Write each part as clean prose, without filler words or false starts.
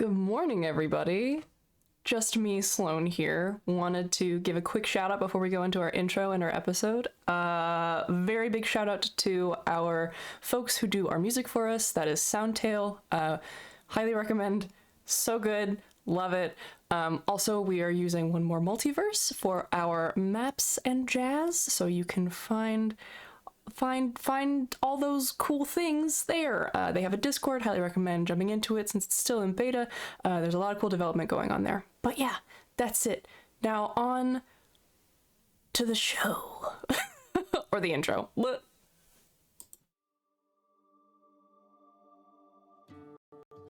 Good morning, everybody. Just me, Sloan here. Wanted to give a quick shout out before we go into our intro and our episode. Very big shout out to our folks who do our music for us. That is Soundtail. Highly recommend. So good. Love it. Also, we are using One More Multiverse for our maps and jazz, so you can find all those cool things there. They have a Discord. Highly recommend jumping into it since it's still in beta. There's a lot of cool development going on there. But yeah, that's it. Now on to the show. Or the intro.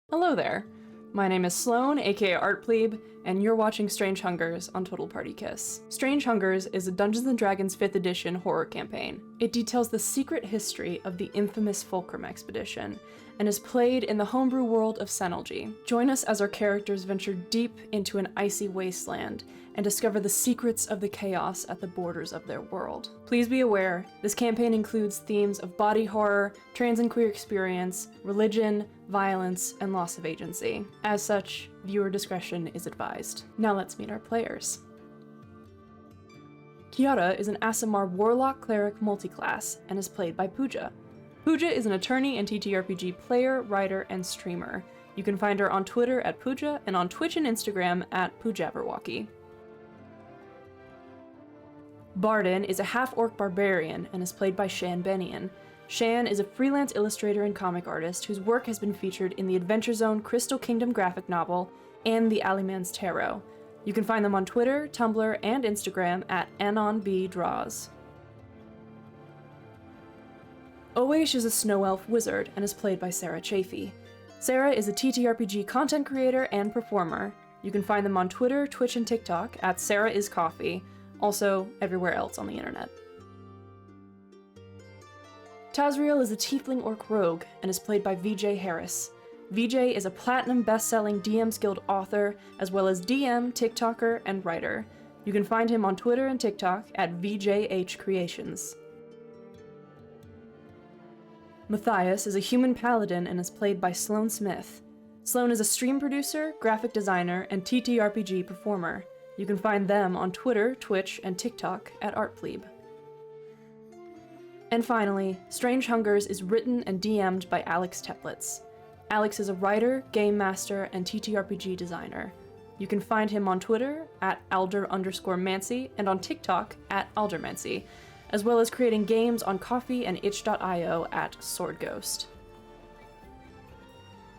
Hello there. My name is Sloan, aka Art Plebe, and you're watching Strange Hungers on Total Party Kiss. Strange Hungers is a Dungeons & Dragons 5th edition horror campaign. It details the secret history of the infamous Fulcrum Expedition, and is played in the homebrew world of Senelji. Join us as our characters venture deep into an icy wasteland and discover the secrets of the chaos at the borders of their world. Please be aware, this campaign includes themes of body horror, trans and queer experience, religion, violence, and loss of agency. As such, viewer discretion is advised. Now let's meet our players. Kiara is an Aasimar Warlock Cleric multiclass and is played by Pooja. Pooja is an attorney and TTRPG player, writer, and streamer. You can find her on Twitter at Pooja and on Twitch and Instagram at Poojabberwocky. Barden is a half-orc barbarian and is played by Shan Benian. Shan is a freelance illustrator and comic artist whose work has been featured in the Adventure Zone Crystal Kingdom graphic novel and the Alleyman's Tarot. You can find them on Twitter, Tumblr, and Instagram at AnonBDraws. Owesh is a snow elf wizard and is played by Sarah Chafee. Sarah is a TTRPG content creator and performer. You can find them on Twitter, Twitch, and TikTok at SarahIsCoffee, also everywhere else on the internet. Tazriel is a tiefling orc rogue and is played by VJ Harris. VJ is a platinum best-selling DM's Guild author, as well as DM, TikToker, and writer. You can find him on Twitter and TikTok at VJH Creations. Matthias is a human paladin and is played by Sloan Smith. Sloan is a stream producer, graphic designer, and TTRPG performer. You can find them on Twitter, Twitch, and TikTok at ArtPlebe. And finally, Strange Hungers is written and DM'd by Alex Teplitz. Alex is a writer, game master, and TTRPG designer. You can find him on Twitter at Alder_Mancy and on TikTok at Aldermancy, as well as creating games on Ko-fi and itch.io at SwordGhost.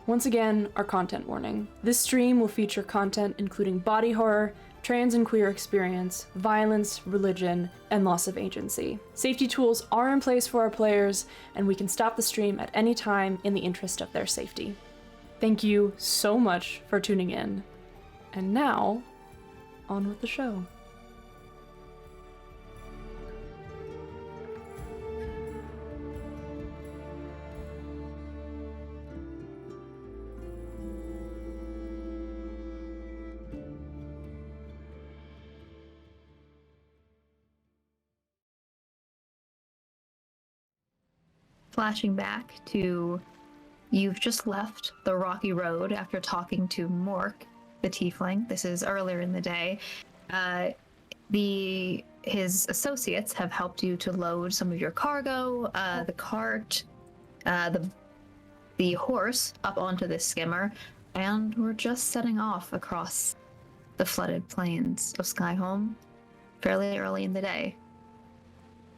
Once again, our content warning. This stream will feature content including body horror, trans and queer experience, violence, religion, and loss of agency. Safety tools are in place for our players, and we can stop the stream at any time in the interest of their safety. Thank you so much for tuning in. And now, on with the show. Flashing back to you've just left the rocky road after talking to Mork, the tiefling. This is earlier in the day. His associates have helped you to load some of your cargo, the cart, the horse up onto this skimmer, and we're just setting off across the flooded plains of Skyholm fairly early in the day.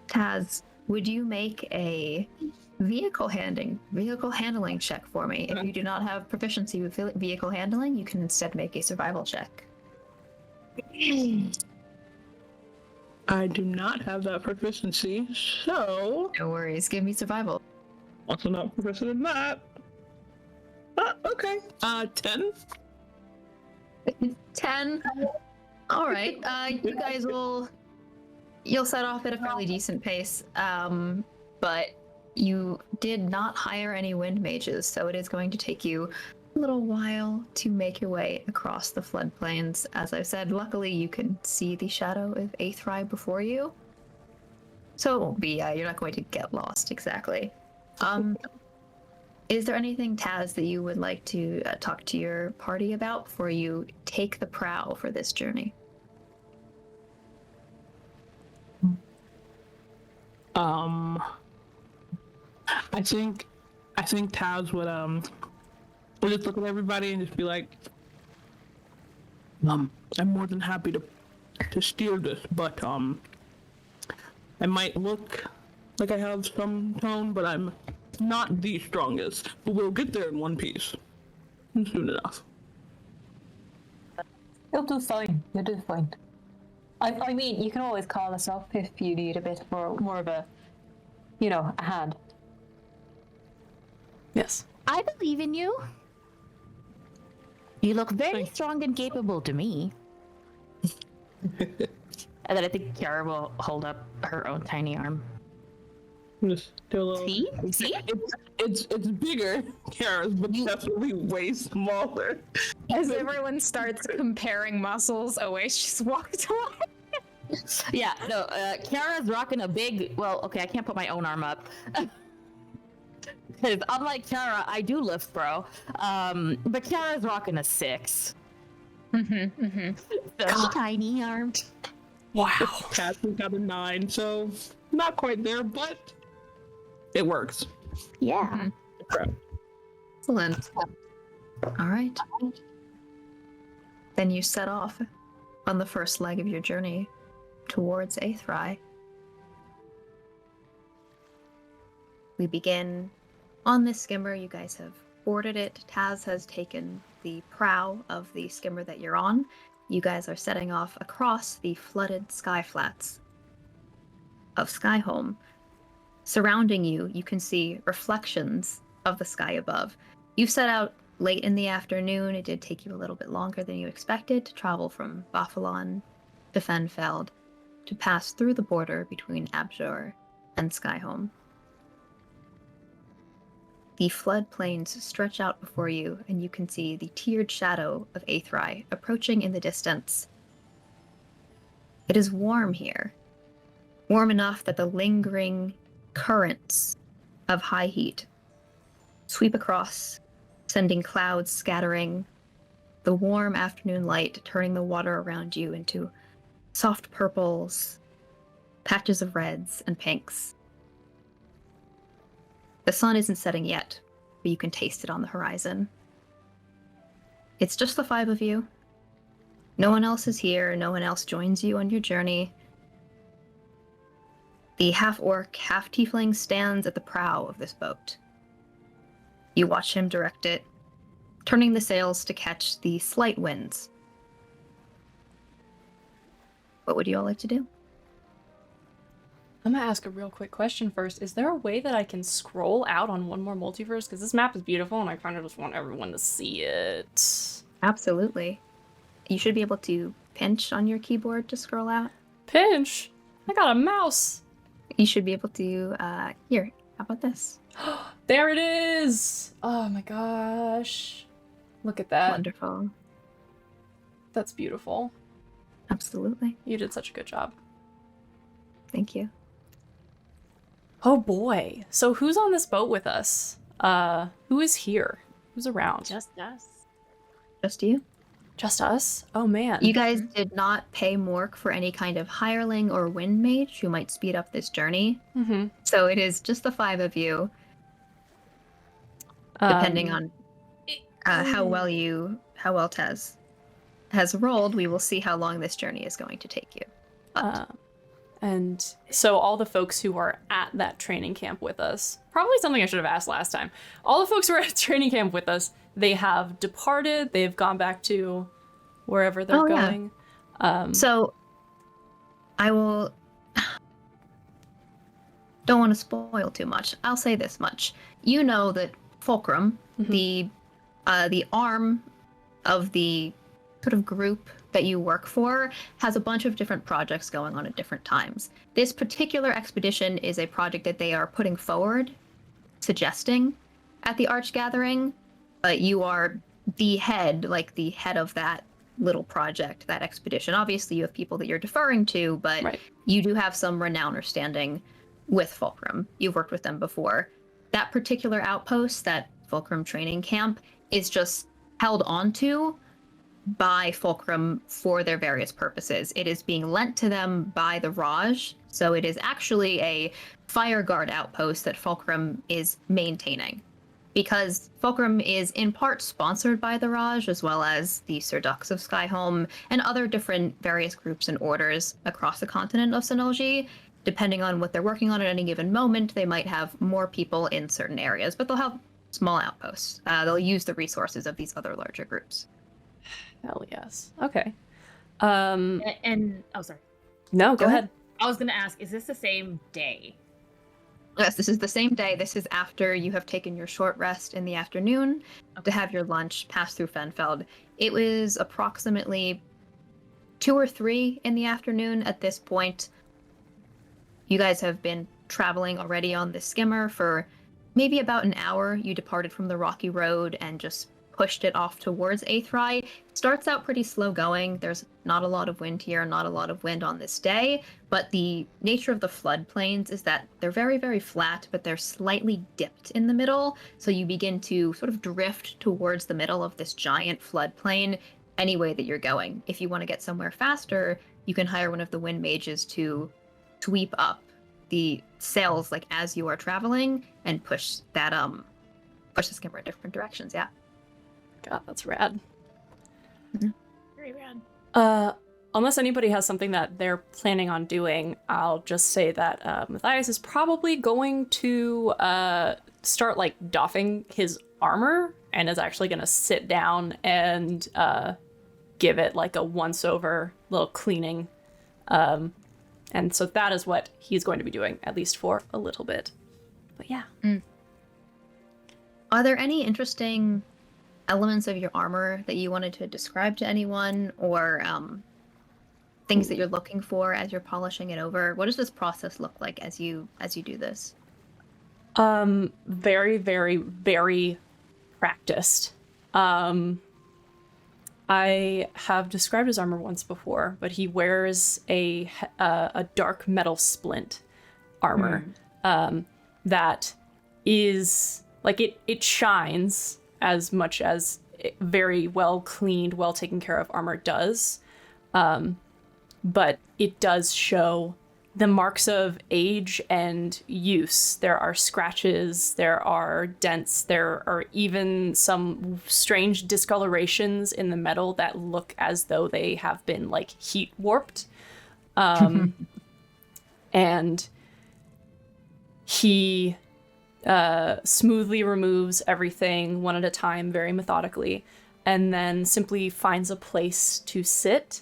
Taz, would you make a vehicle handling check for me? If you do not have proficiency with vehicle handling, you can instead make a survival check. I do not have that proficiency, so... No worries, give me survival. Also not proficient in that. Okay. 10? 10? Alright, you guys you'll set off at a fairly decent pace, but you did not hire any wind mages, so it is going to take you a little while to make your way across the floodplains. As I've said, luckily you can see the shadow of Aethri before you, so it won't be, you're not going to get lost exactly. Is there anything, Taz, that you would like to talk to your party about before you take the prow for this journey? I think Taz would just look at everybody and just be like, I'm more than happy to steer this, but I might look like I have some tone, but I'm not the strongest. But we'll get there in one piece soon enough. You'll do fine. You'll do fine. I mean, you can always call us up if you need a bit more of a, a hand. Yes. I believe in you. You look very Thanks. strong and capable to me. And then I think Kiara will hold up her own tiny arm. Just do a little. See? See? It's bigger, Kara's, but definitely way smaller. As everyone starts comparing muscles, Oasis just walked away. Yeah, no, Kiara's rocking a big... Well, okay, I can't put my own arm up. Because unlike Kiara, I do lift, bro. But Kiara's rocking a 6. So tiny arm. Wow. Cat got a 9, so not quite there, but it works. Yeah. Excellent. All right. Then you set off on the first leg of your journey towards Aethrai. We begin on this skimmer. You guys have boarded it. Taz has taken the prow of the skimmer that you're on. You guys are setting off across the flooded sky flats of Skyhome. Surrounding you, you can see reflections of the sky above. You've set out late in the afternoon. It did take you a little bit longer than you expected to travel from Bafalon to Fenfeld to pass through the border between Abjur and Skyhome. The floodplains stretch out before you, and you can see the tiered shadow of Aethrai approaching in the distance. It is warm here. Warm enough that the lingering currents of high heat sweep across, sending clouds scattering, the warm afternoon light turning the water around you into soft purples, patches of reds and pinks. The sun isn't setting yet, but you can taste it on the horizon. It's just the 5 of you. No one else is here, no one else joins you on your journey. The half-orc, half-tiefling stands at the prow of this boat. You watch him direct it, turning the sails to catch the slight winds. What would you all like to do? I'm gonna ask a real quick question first. Is there a way that I can scroll out on One More Multiverse? Because this map is beautiful and I kind of just want everyone to see it. Absolutely. You should be able to pinch on your keyboard to scroll out. Pinch? I got a mouse! You should be able to, here, how about this? There it is! Oh my gosh. Look at that. Wonderful. That's beautiful. Absolutely. You did such a good job. Thank you. Oh boy. So who's on this boat with us? Who is here? Who's around? Just us. Just you? Just us? Oh man. You guys did not pay Mork for any kind of hireling or wind mage who might speed up this journey. Mm-hmm. So it is just the 5 of you, depending on how well Tez has rolled. We will see how long this journey is going to take you. But And so all the folks who are at that training camp with us, probably something I should have asked last time. All the folks who are at training camp with us, they have departed. They've gone back to wherever they're going. So I will... Don't want to spoil too much. I'll say this much. You know that Fulcrum, the arm of the sort of group that you work for, has a bunch of different projects going on at different times. This particular expedition is a project that they are putting forward, suggesting at the Arch Gathering, but you are the head of that little project, that expedition. Obviously, you have people that you're deferring to, but you do have some renown or standing with Fulcrum. You've worked with them before. That particular outpost that Fulcrum training camp is just held onto by Fulcrum for their various purposes. It is being lent to them by the Raj, so it is actually a fire guard outpost that Fulcrum is maintaining. Because Fulcrum is in part sponsored by the Raj, as well as the Sir Ducks of Skyholm, and other different various groups and orders across the continent of Senelji. Depending on what they're working on at any given moment, they might have more people in certain areas, but they'll have small outposts. They'll use the resources of these other larger groups. Hell yes. Okay. And oh, sorry. No, go ahead. I was gonna ask, is this the same day? Yes, this is the same day. This is after you have taken your short rest in the afternoon to have your lunch, pass through Fenfeld. It was approximately 2 or 3 in the afternoon at this point. You guys have been traveling already on the skimmer for maybe about an hour. You departed from the rocky road and just pushed it off towards Aethrai. It starts out pretty slow going. There's not a lot of wind here, not a lot of wind on this day, but the nature of the floodplains is that they're very, very flat, but they're slightly dipped in the middle, so you begin to sort of drift towards the middle of this giant floodplain any way that you're going. If you want to get somewhere faster, you can hire one of the wind mages to sweep up the sails like as you are traveling and push the skimmer in different directions. Yeah. God, that's rad. Very rad. Unless anybody has something that they're planning on doing, I'll just say that Matthias is probably going to start like doffing his armor and is actually going to sit down and give it like a once-over little cleaning. And so that is what he's going to be doing, at least for a little bit. But yeah. Are there any interesting elements of your armor that you wanted to describe to anyone, or things that you're looking for as you're polishing it over? What does this process look like as you do this? Very, very, very practiced. I have described his armor once before, but he wears a dark metal splint armor that is like it shines as much as very well cleaned, well taken care of armor does, but it does show the marks of age and use. There are scratches, there are dents, there are even some strange discolorations in the metal that look as though they have been like heat warped. And he smoothly removes everything one at a time, very methodically, and then simply finds a place to sit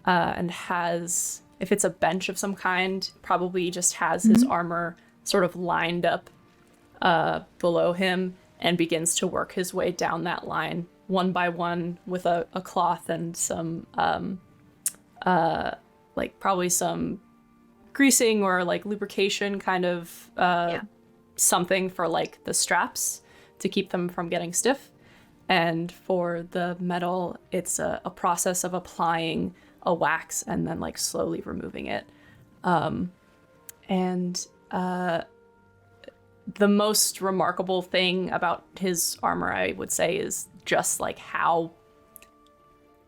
and has, if it's a bench of some kind, probably just has his armor sort of lined up below him and begins to work his way down that line one by one with a cloth and some like probably some greasing or like lubrication kind of something for like the straps to keep them from getting stiff. And for the metal, it's a process of applying a wax and then like slowly removing it. The most remarkable thing about his armor, I would say, is just like how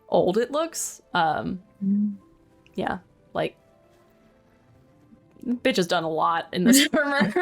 old it looks. Yeah, like bitch has done a lot in this armor.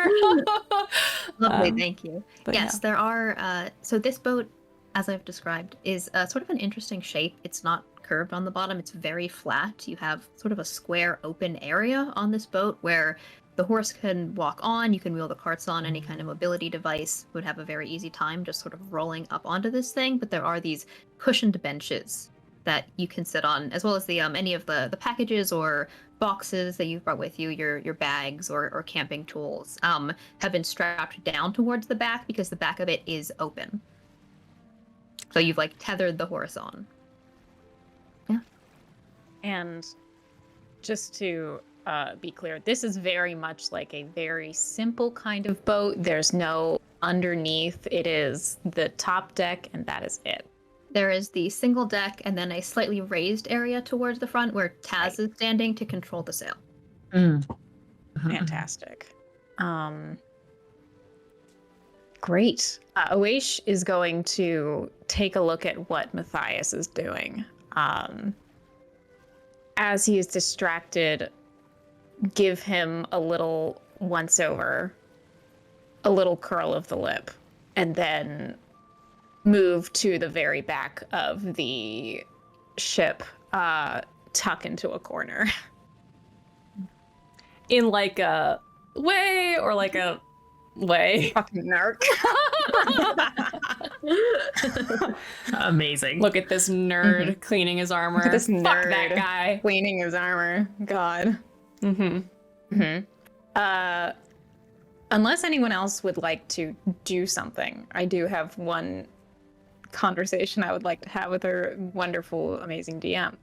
Lovely, thank you. Yes, yeah. there are. So this boat, as I've described, is sort of an interesting shape. It's not curved on the bottom. It's very flat. You have sort of a square open area on this boat where the horse can walk on. You can wheel the carts on. Any kind of mobility device would have a very easy time just sort of rolling up onto this thing. But there are these cushioned benches that you can sit on, as well as the any of the packages or boxes that you've brought with you, your bags or camping tools, have been strapped down towards the back because the back of it is open. So you've like tethered the horse on. Yeah. And just to be clear, this is very much like a very simple kind of boat. There's no underneath. It is the top deck, and that is it. There is the single deck and then a slightly raised area towards the front where Taz is standing to control the sail. Fantastic. Great. Oish is going to take a look at what Matthias is doing. As he is distracted, give him a little once over, a little curl of the lip, and then move to the very back of the ship, tuck into a corner. In like a way or like a way. Fucking narc. Amazing. Look at this nerd cleaning his armor. Look at this Fuck nerd that guy. cleaning his armor. God. Unless anyone else would like to do something, I do have one conversation I would like to have with our wonderful, amazing DM.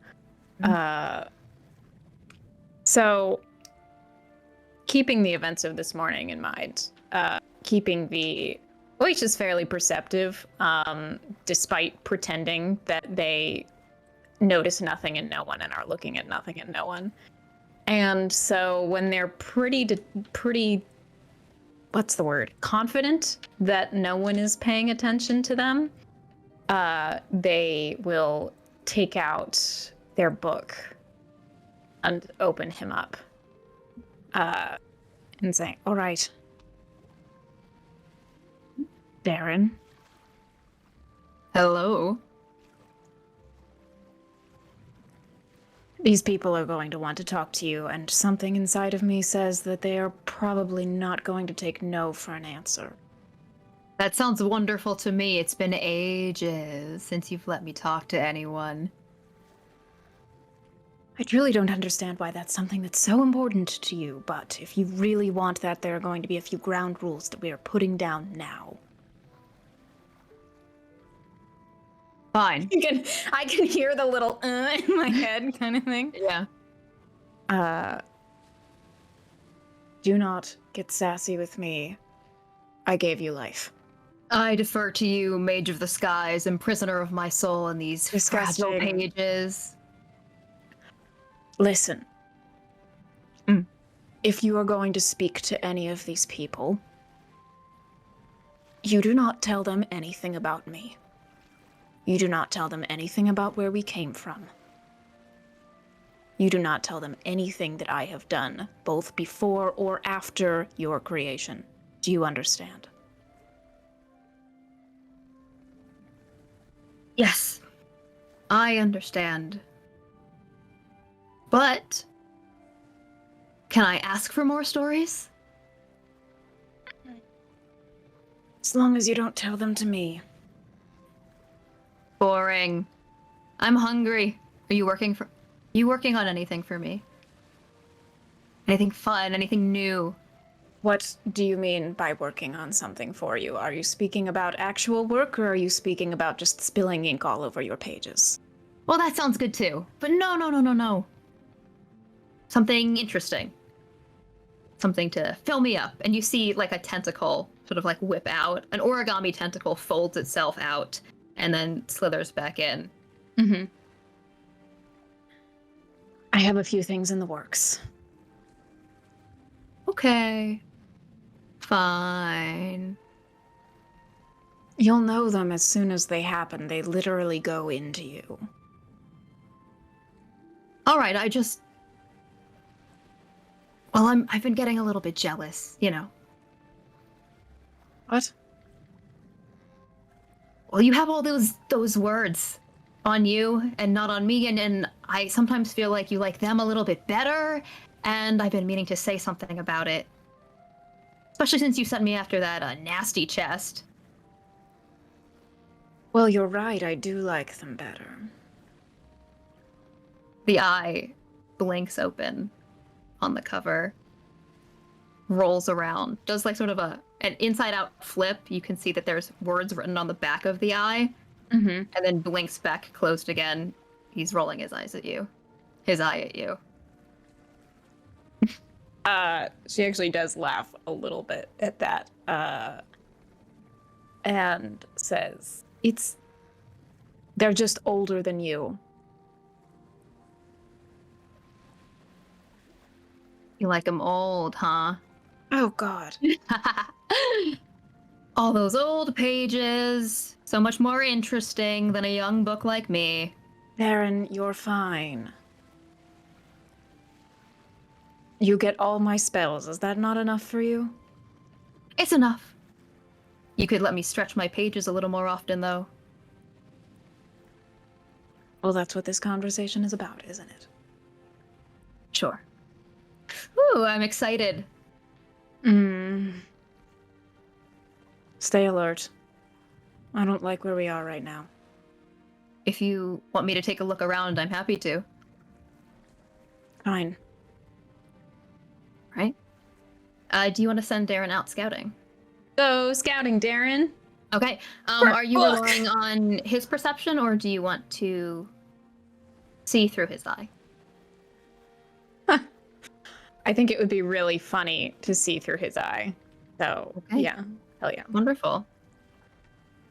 So, keeping the events of this morning in mind, Oish is fairly perceptive, despite pretending that they notice nothing and no one and are looking at nothing and no one. And so when they're pretty, what's the word? Confident that no one is paying attention to them, they will take out their book and open him up, and say, "All right, Darren." Hello. These people are going to want to talk to you, and something inside of me says that they are probably not going to take no for an answer. That sounds wonderful to me. It's been ages since you've let me talk to anyone. I truly don't understand why that's something that's so important to you, but if you really want that, there are going to be a few ground rules that we are putting down now. Fine. I can hear the little in my head kind of thing. Yeah. Do not get sassy with me. I gave you life. I defer to you, Mage of the Skies and Prisoner of my soul in these fragile Disgusting. pages. Listen. If you are going to speak to any of these people, you do not tell them anything about me. You do not tell them anything about where we came from. You do not tell them anything that I have done, both before or after your creation. Do you understand? Yes, I understand. But can I ask for more stories? As long as you don't tell them to me. Boring. I'm hungry. Are you working on anything for me? Anything fun? Anything new? What do you mean by working on something for you? Are you speaking about actual work, or are you speaking about just spilling ink all over your pages? Well, that sounds good too. But no. Something interesting. Something to fill me up. And you see like a tentacle sort of like whip out. An origami tentacle folds itself out and then slithers back in. I have a few things in the works. Okay. Fine. You'll know them as soon as they happen. They literally go into you. All right, Well, I've been getting a little bit jealous, you know. What? Well, you have all those words on you and not on me, and I sometimes feel like you like them a little bit better, and I've been meaning to say something about it. Especially since you sent me after that nasty chest. Well, you're right. I do like them better. The eye blinks open on the cover, rolls around, does like sort of an inside-out flip. You can see that there's words written on the back of the eye, and then blinks back closed again. He's rolling his eyes at you. His eye at you. She actually does laugh a little bit at that, and says, they're just older than you. You like him old, huh? Oh, God. All those old pages, so much more interesting than a young book like me. Baron, you're fine. You get all my spells. Is that not enough for you? It's enough. You could let me stretch my pages a little more often, though. Well, that's what this conversation is about, isn't it? Sure. Ooh, I'm excited. Stay alert. I don't like where we are right now. If you want me to take a look around, I'm happy to. Fine. Right? Do you want to send Darren out scouting? Go scouting, Darren. Okay. Are you relying on his perception, or do you want to see through his eye? I think it would be really funny to see through his eye. So, Okay. yeah. Hell yeah. Wonderful.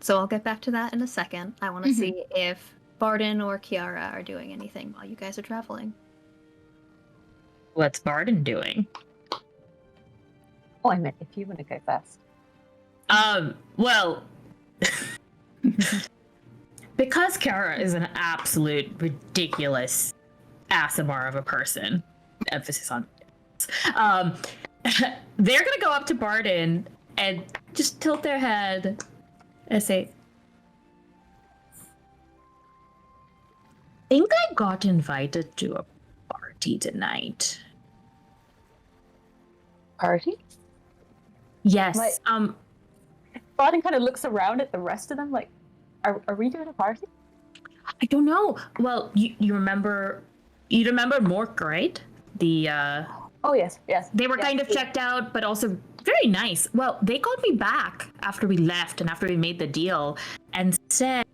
So I'll get back to that in a second. I want to see if Barden or Kiara are doing anything while you guys are traveling. What's Barden doing? Oh, I meant if you want to go first. Well, because Kara is an absolute ridiculous ASMR of a person, emphasis on they're gonna go up to Barden and just tilt their head and say, think I got invited to a party tonight. Party? Yes. Like- Barden kind of looks around at the rest of them like, are we doing a party? I don't know. Well, you remember Mork, right? The Oh, yes. they were Yes, kind of we- checked out, but also very nice. Well, they called me back after we left and after we made the deal and said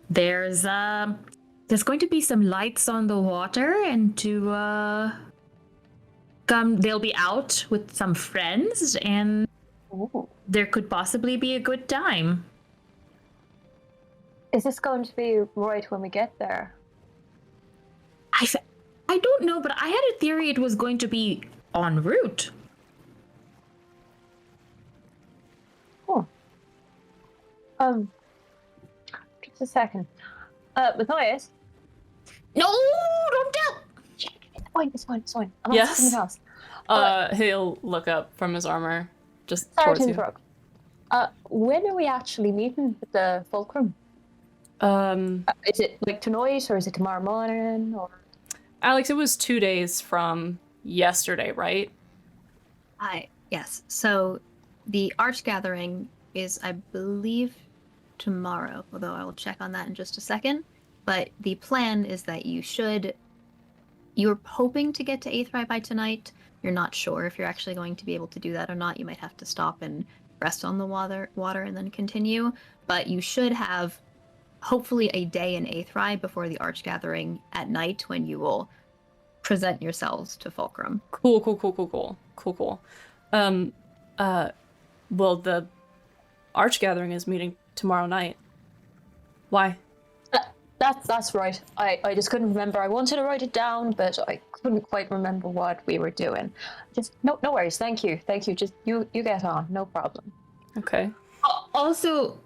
there's going to be some lights on the water and to come they'll be out with some friends and Ooh. there could possibly be a good time. Is this going to be right when we get there? I don't know, but I had a theory it was going to be en route. Oh. Just a second. Matthias? No, don't tell. It's fine. I'm Yes? on something else. He'll look up from his armor just Sorry towards to you. interrupt. When are we actually meeting with the Fulcrum? Is it like tonight, or is it tomorrow morning, or? Alex, it was 2 days from yesterday, right? Yes. So the Arch Gathering is, I believe, tomorrow, although I will check on that in just a second. But the plan is that you're hoping to get to Aethri by tonight. You're not sure if you're actually going to be able to do that or not. You might have to stop and rest on the water and then continue. But you should have hopefully a day in Aethri before the Arch Gathering at night, when you will present yourselves to Fulcrum. Cool. Well, the Arch Gathering is meeting tomorrow night. Why? That's right. I just couldn't remember. I wanted to write it down, but I couldn't quite remember what we were doing. Just no worries. Thank you. Just you get on. No problem. Okay. Also,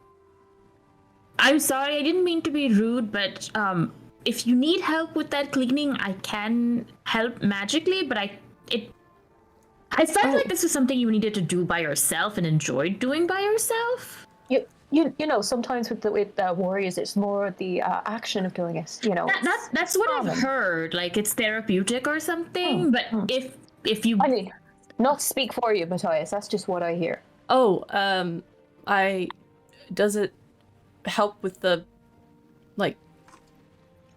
I'm sorry, I didn't mean to be rude, but if you need help with that cleaning, I can help magically, but I felt like this was something you needed to do by yourself and enjoyed doing by yourself. You know, sometimes with warriors, it's more the action of doing it. You know, That's what I've heard. Like it's therapeutic or something. But if you, I mean, not to speak for you, Matthias. That's just what I hear. Oh, does it help with the, like,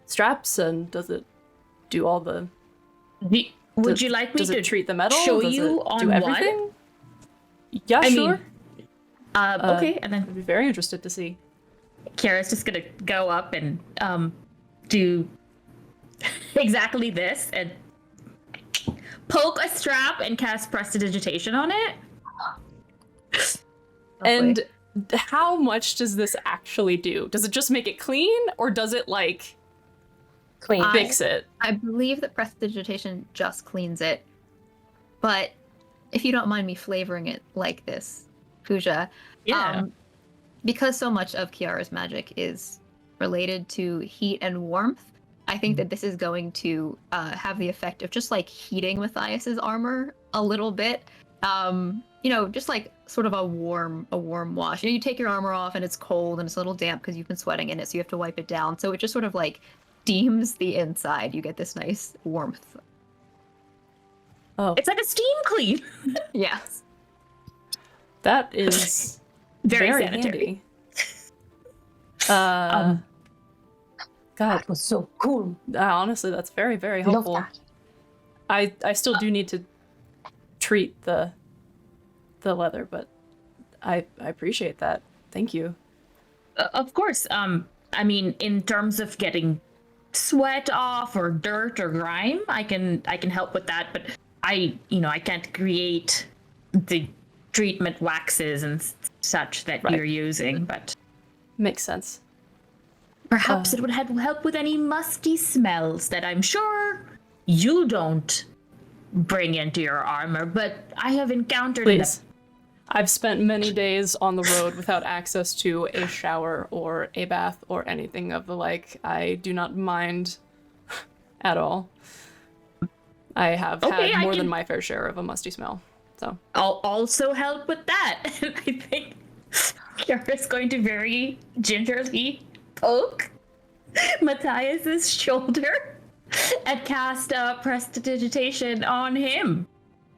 straps, and does it do all the... would you like me does to it treat the metal? show does you it on do everything? one? Yeah, I sure. mean, okay, and then I'd be very interested to see. Kara's just gonna go up and do exactly this and poke a strap and cast prestidigitation on it. And how much does this actually do? Does it just make it clean, or does it, like, Clean. fix it? I believe that prestidigitation just cleans it, but if you don't mind me flavoring it like this, Pooja. Yeah. Because so much of Kiara's magic is related to heat and warmth, I think that this is going to have the effect of just like heating Matthias's armor a little bit. Just like sort of a warm wash. You take your armor off and it's cold and it's a little damp because you've been sweating in it, so you have to wipe it down. So it just sort of like steams the inside. You get this nice warmth. Oh, It's like a steam clean. Yes. that is Very very sanitary. handy. God, That was so cool. honestly, that's very, very Love helpful. that. I still do need to treat the leather, but I appreciate that. Thank you. Of course. I mean, in terms of getting sweat off or dirt or grime, I can help with that, but I can't create the treatment waxes and such that Right. you're using, but Makes sense. perhaps it would help with any musty smells that I'm sure you don't bring into your armor, but I have encountered in the Please. I've spent many days on the road without access to a shower or a bath or anything of the like. I do not mind at all. I have Okay, had I more can- than my fair share of a musty smell. So I'll also help with that. And I think Kiara's going to very gingerly poke Matthias's shoulder and cast prestidigitation on him.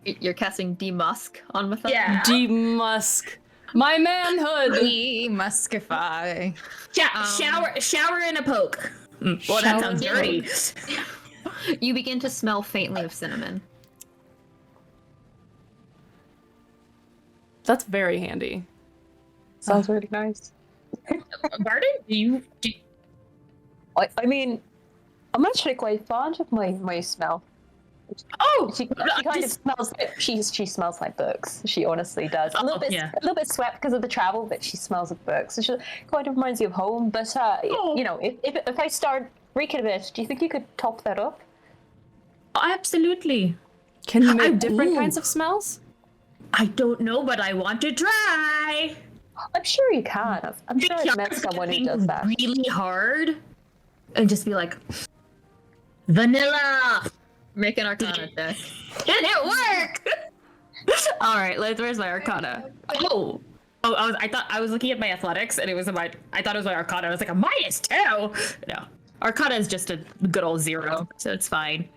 You're casting Demusk on Matthias? Yeah. Demusk. My manhood! Demuskify. Shower and a poke. Well, that Shower sounds and a dirty. You begin to smell faintly of cinnamon. That's very handy. Sounds really nice. Barton, I mean, I'm actually quite fond of my smell. Oh, She kind of smells like she smells like books. She honestly does. A little bit yeah. a little bit sweat because of the travel, but she smells of books. So she kind of reminds you of home. But if I start reeking a bit, do you think you could top that up? absolutely. Can you make I- different ooh. kinds of smells? I don't know, but I want to try. I'm sure you can. I'm sure I've met Kiara's someone who gonna does that. think really hard and just be like, vanilla. Make an Arcana check. Did it work? All right, where's my Arcana? Oh, I thought I was looking at my athletics and it was I thought it was my Arcana. I was like a -2. No, Arcana is just a good old 0, so it's fine.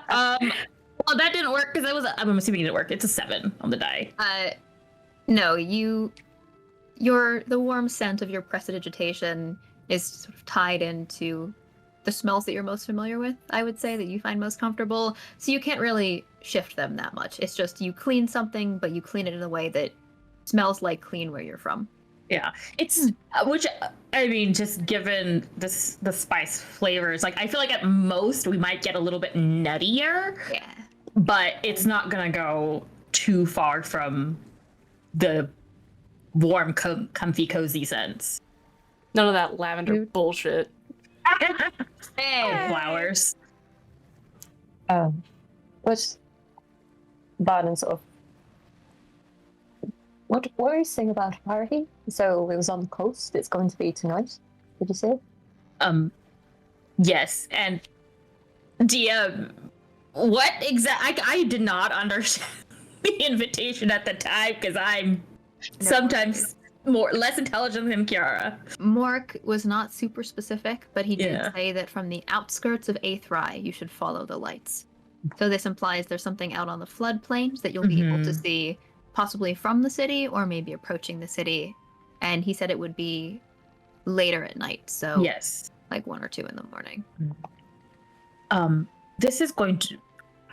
Well, that didn't work because I'm assuming it didn't work. It's a 7 on the die. No, the warm scent of your prestidigitation is sort of tied into the smells that you're most familiar with, I would say, that you find most comfortable. So you can't really shift them that much. It's just you clean something, but you clean it in a way that smells like clean where you're from. Yeah, it's which I mean, just given the spice flavors, like I feel like at most we might get a little bit nuttier, Yeah. but it's not gonna go too far from the warm, comfy, cozy scents. None of that lavender bullshit. Flowers. But Barton sort of. What were you saying about a party? So it was on the coast. It's going to be tonight. Did you say? Yes, and DM, what exactly? I did not understand the invitation at the time because I'm sometimes less intelligent than Kiara. Mork was not super specific, but he did Yeah. say that from the outskirts of Aethrai, you should follow the lights. So this implies there's something out on the floodplains that you'll be able to see, possibly from the city or maybe approaching the city. And he said it would be later at night, so Yes. like 1 or 2 in the morning. This is going to.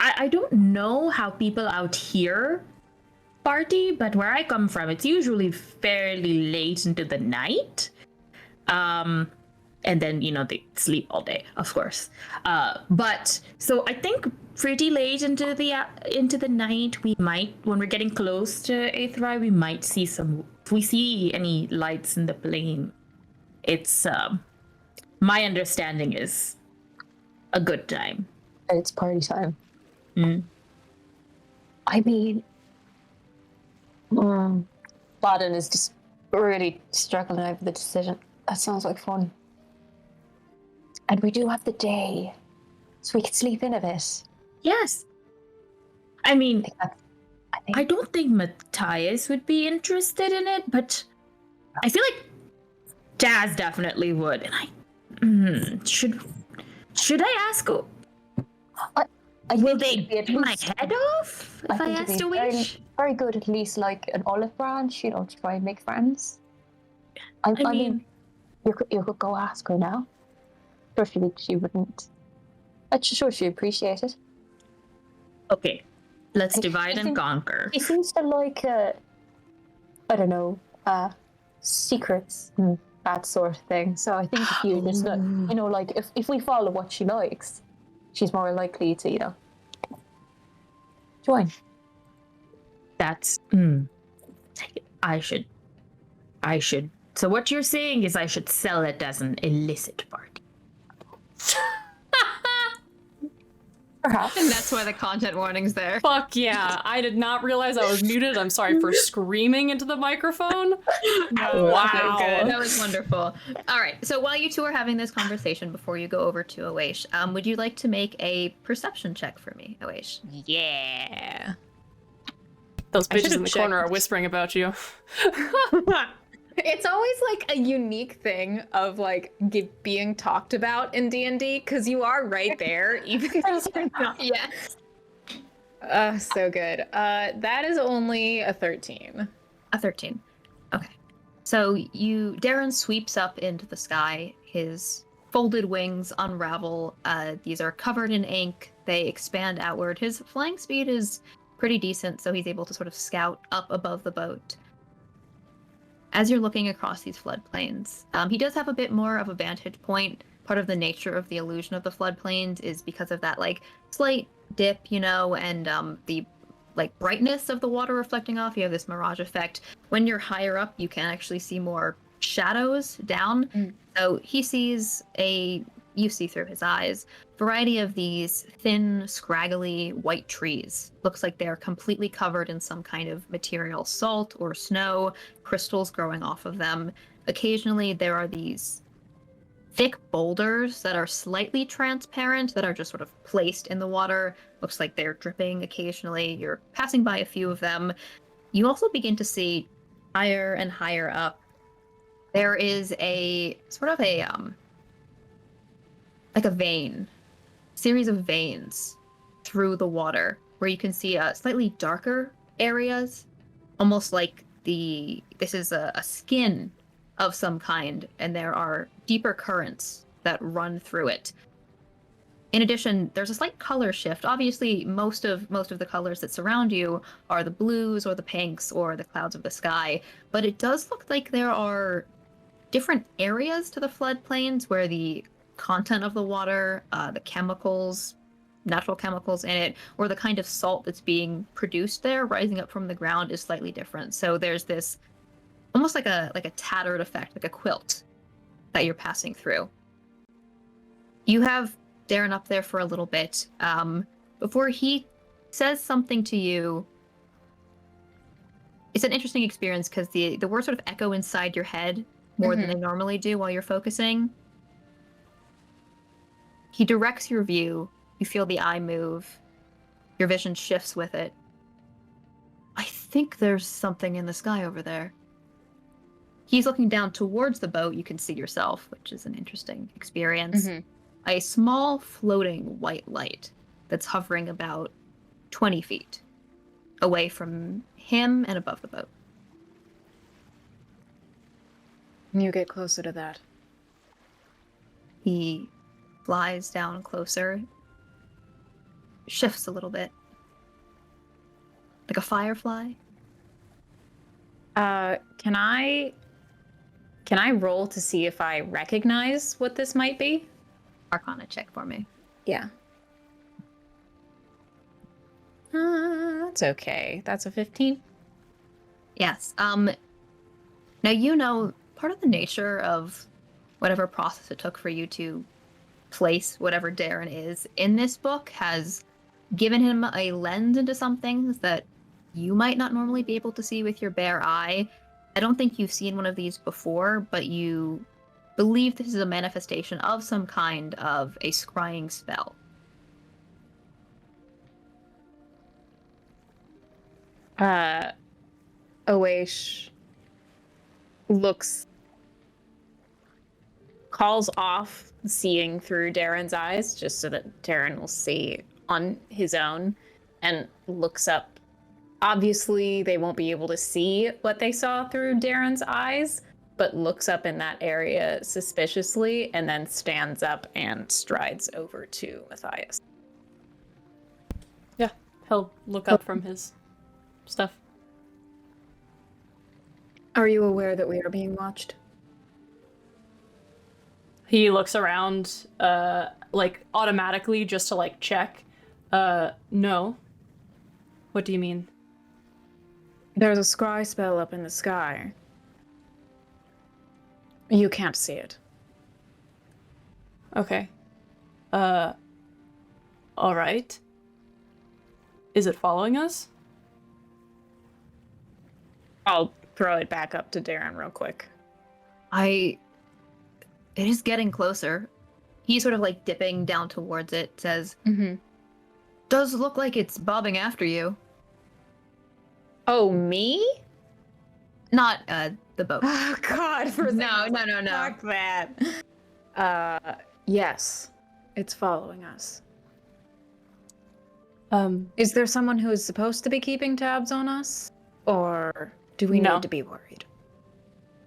I don't know how people out here party, but where I come from, it's usually fairly late into the night. And then they sleep all day, of course. But so I think pretty late into the night, we might, when we're getting close to Aethrai, we might see some. If we see any lights in the plain, it's my understanding is a good time. It's party time. Mm. I mean, Baden is just really struggling over the decision. That sounds like fun. And we do have the day, so we can sleep in a bit. Yes. I mean, I think I don't think Matthias would be interested in it, but I feel like Jazz definitely would. And should I ask? Will they be at get my least- head off if I think it'd asked be a very, wish? very good, at least like an olive branch, to try and make friends. I mean, you could go ask her now. Sure, she wouldn't. I'm sure she'd appreciate it. Okay, let's I divide and think- conquer. She seems to like, I don't know, secrets and that sort of thing. So I think if you just, like, if we follow what she likes, she's more likely to, join. That's. I should. So what you're saying is I should sell it as an illicit party. Perhaps. And that's why the content warning's there. Fuck yeah. I did not realize I was muted. I'm sorry for screaming into the microphone. Wow. Good. That was wonderful. All right. So while you two are having this conversation before you go over to Awaish, would you like to make a perception check for me, Awaish? Yeah. Those I bitches should've in the corner checked. are whispering about you. It's always like a unique thing of like being talked about in D&D because you are right there, even though you're not. Yes. So good. That is only a 13. A 13. Okay. So Darren sweeps up into the sky. His folded wings unravel. These are covered in ink. They expand outward. His flying speed is pretty decent, so he's able to sort of scout up above the boat. As you're looking across these floodplains, he does have a bit more of a vantage point. Part of the nature of the illusion of the floodplains is because of that like slight dip, and the like brightness of the water reflecting off. You have this mirage effect. When you're higher up, you can actually see more shadows down. So you see through his eyes, variety of these thin, scraggly white trees. Looks like they're completely covered in some kind of material, salt or snow, crystals growing off of them. Occasionally there are these thick boulders that are slightly transparent that are just sort of placed in the water. Looks like they're dripping occasionally. You're passing by a few of them. You also begin to see higher and higher up. There is a sort of like a vein, series of veins through the water where you can see slightly darker areas, almost like this is a skin of some kind, and there are deeper currents that run through it. In addition, there's a slight color shift. Obviously, most of the colors that surround you are the blues or the pinks or the clouds of the sky, but it does look like there are different areas to the floodplains where the content of the water, the chemicals, natural chemicals in it, or the kind of salt that's being produced there, rising up from the ground, is slightly different. So there's this almost like a tattered effect, like a quilt that you're passing through. You have Darren up there for a little bit before he says something to you. It's an interesting experience because the words sort of echo inside your head more than they normally do while you're focusing. He directs your view. You feel the eye move. Your vision shifts with it. I think there's something in the sky over there. He's looking down towards the boat. You can see yourself, which is an interesting experience. A small floating white light that's hovering about 20 feet away from him and above the boat. You get closer to that. He flies down closer, shifts a little bit, like a firefly. Can I roll to see if I recognize what this might be? Arcana check for me. Yeah. That's okay. That's a 15. Yes. Now part of the nature of whatever process it took for you to place whatever Darren is in this book has given him a lens into some things that you might not normally be able to see with your bare eye. I don't think you've seen one of these before, but you believe this is a manifestation of some kind of a scrying spell. Oesh calls off seeing through Darren's eyes, just so that Darren will see on his own, and looks up. Obviously, they won't be able to see what they saw through Darren's eyes, but looks up in that area suspiciously, and then stands up and strides over to Matthias. Yeah, he'll look up from his stuff. Are you aware that we are being watched? He looks around, like, automatically just to, like, check. No. What do you mean? There's a scry spell up in the sky. You can't see it. Okay. Alright. Is it following us? I'll throw it back up to Darren real quick. It is getting closer. He's sort of like dipping down towards it, says, does look like it's bobbing after you. Oh, me? Not, the boat. Oh, God, for No. Fuck that. Yes, it's following us. Is there someone who is supposed to be keeping tabs on us? Or do we No. need to be worried?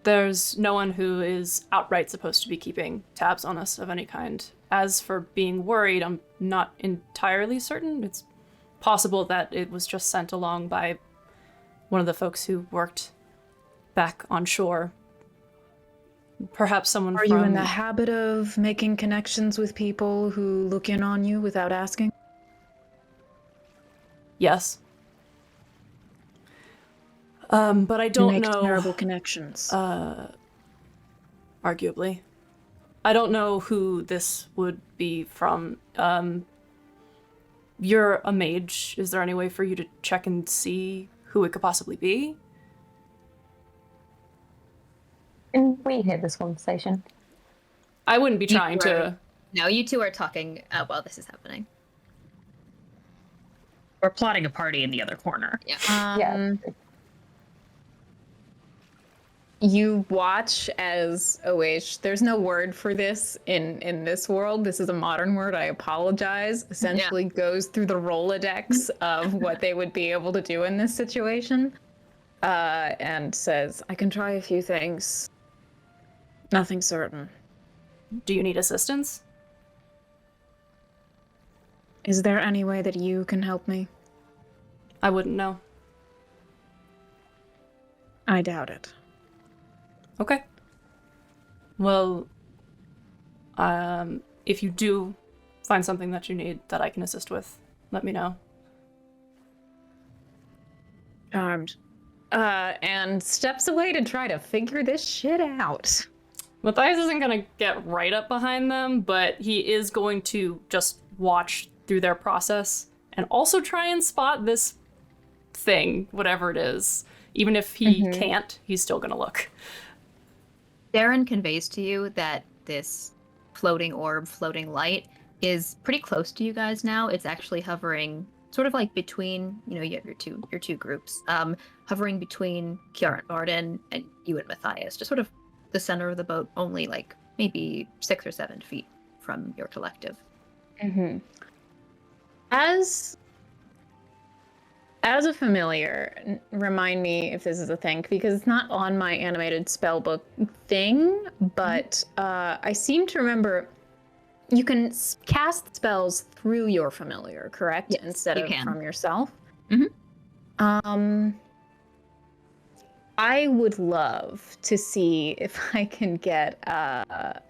There's no one who is outright supposed to be keeping tabs on us of any kind. As for being worried, I'm not entirely certain. It's possible that it was just sent along by one of the folks who worked back on shore. Perhaps someone Are from... you in the habit of making connections with people who look in on you without asking? Yes. But I don't you make know... terrible connections. Arguably. I don't know who this would be from. You're a mage. Is there any way for you to check and see who it could possibly be? Can we hear this conversation? I wouldn't be trying to... No, you two are talking while this is happening. We're plotting a party in the other corner. Yeah. You watch as Oesh, there's no word for this in this world. This is a modern word, I apologize. Essentially goes through the Rolodex of what they would be able to do in this situation. And says, I can try a few things. Nothing certain. Do you need assistance? Is there any way that you can help me? I wouldn't know. I doubt it. Okay. Well, if you do find something that you need that I can assist with, let me know. Charmed. And steps away to try to figure this shit out. Matthias isn't gonna get right up behind them, but he is going to just watch through their process and also try and spot this thing, whatever it is. Even if he can't, he's still gonna look. Darren conveys to you that this floating orb, floating light, is pretty close to you guys now. It's actually hovering sort of like between, you have your two groups, hovering between Kiara and Varden and you and Matthias, just sort of the center of the boat, only like maybe 6 or 7 feet from your collective. As a familiar, remind me if this is a thing, because it's not on my animated spellbook thing, but I seem to remember you can cast spells through your familiar, correct? Yes, instead you of can. from yourself? Mhm. I would love to see if I can get I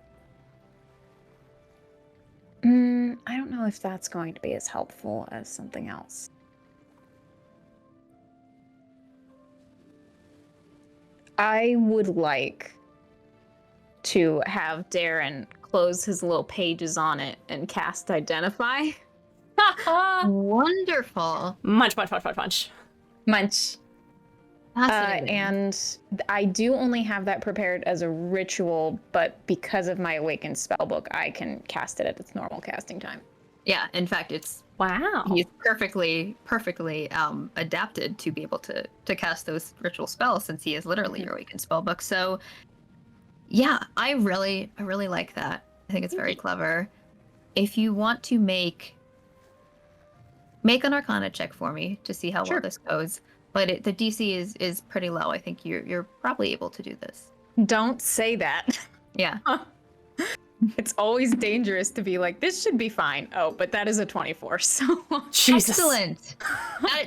don't know if that's going to be as helpful as something else. I would like to have Darren close his little pages on it and cast Identify. Wonderful. Munch. Munch. Fascinating. And I do only have that prepared as a ritual, but because of my awakened spellbook, I can cast it at its normal casting time. Yeah, in fact, Wow. he's perfectly adapted to be able to cast those ritual spells, since he is literally your awakened spellbook. So yeah, I really like that. I think it's very clever. If you want to make an Arcana check for me to see how well this goes, but the DC is pretty low. I think you're probably able to do this. Don't say that. Yeah. It's always dangerous to be like, this should be fine. Oh, but that is a 24, so... Jesus. Excellent.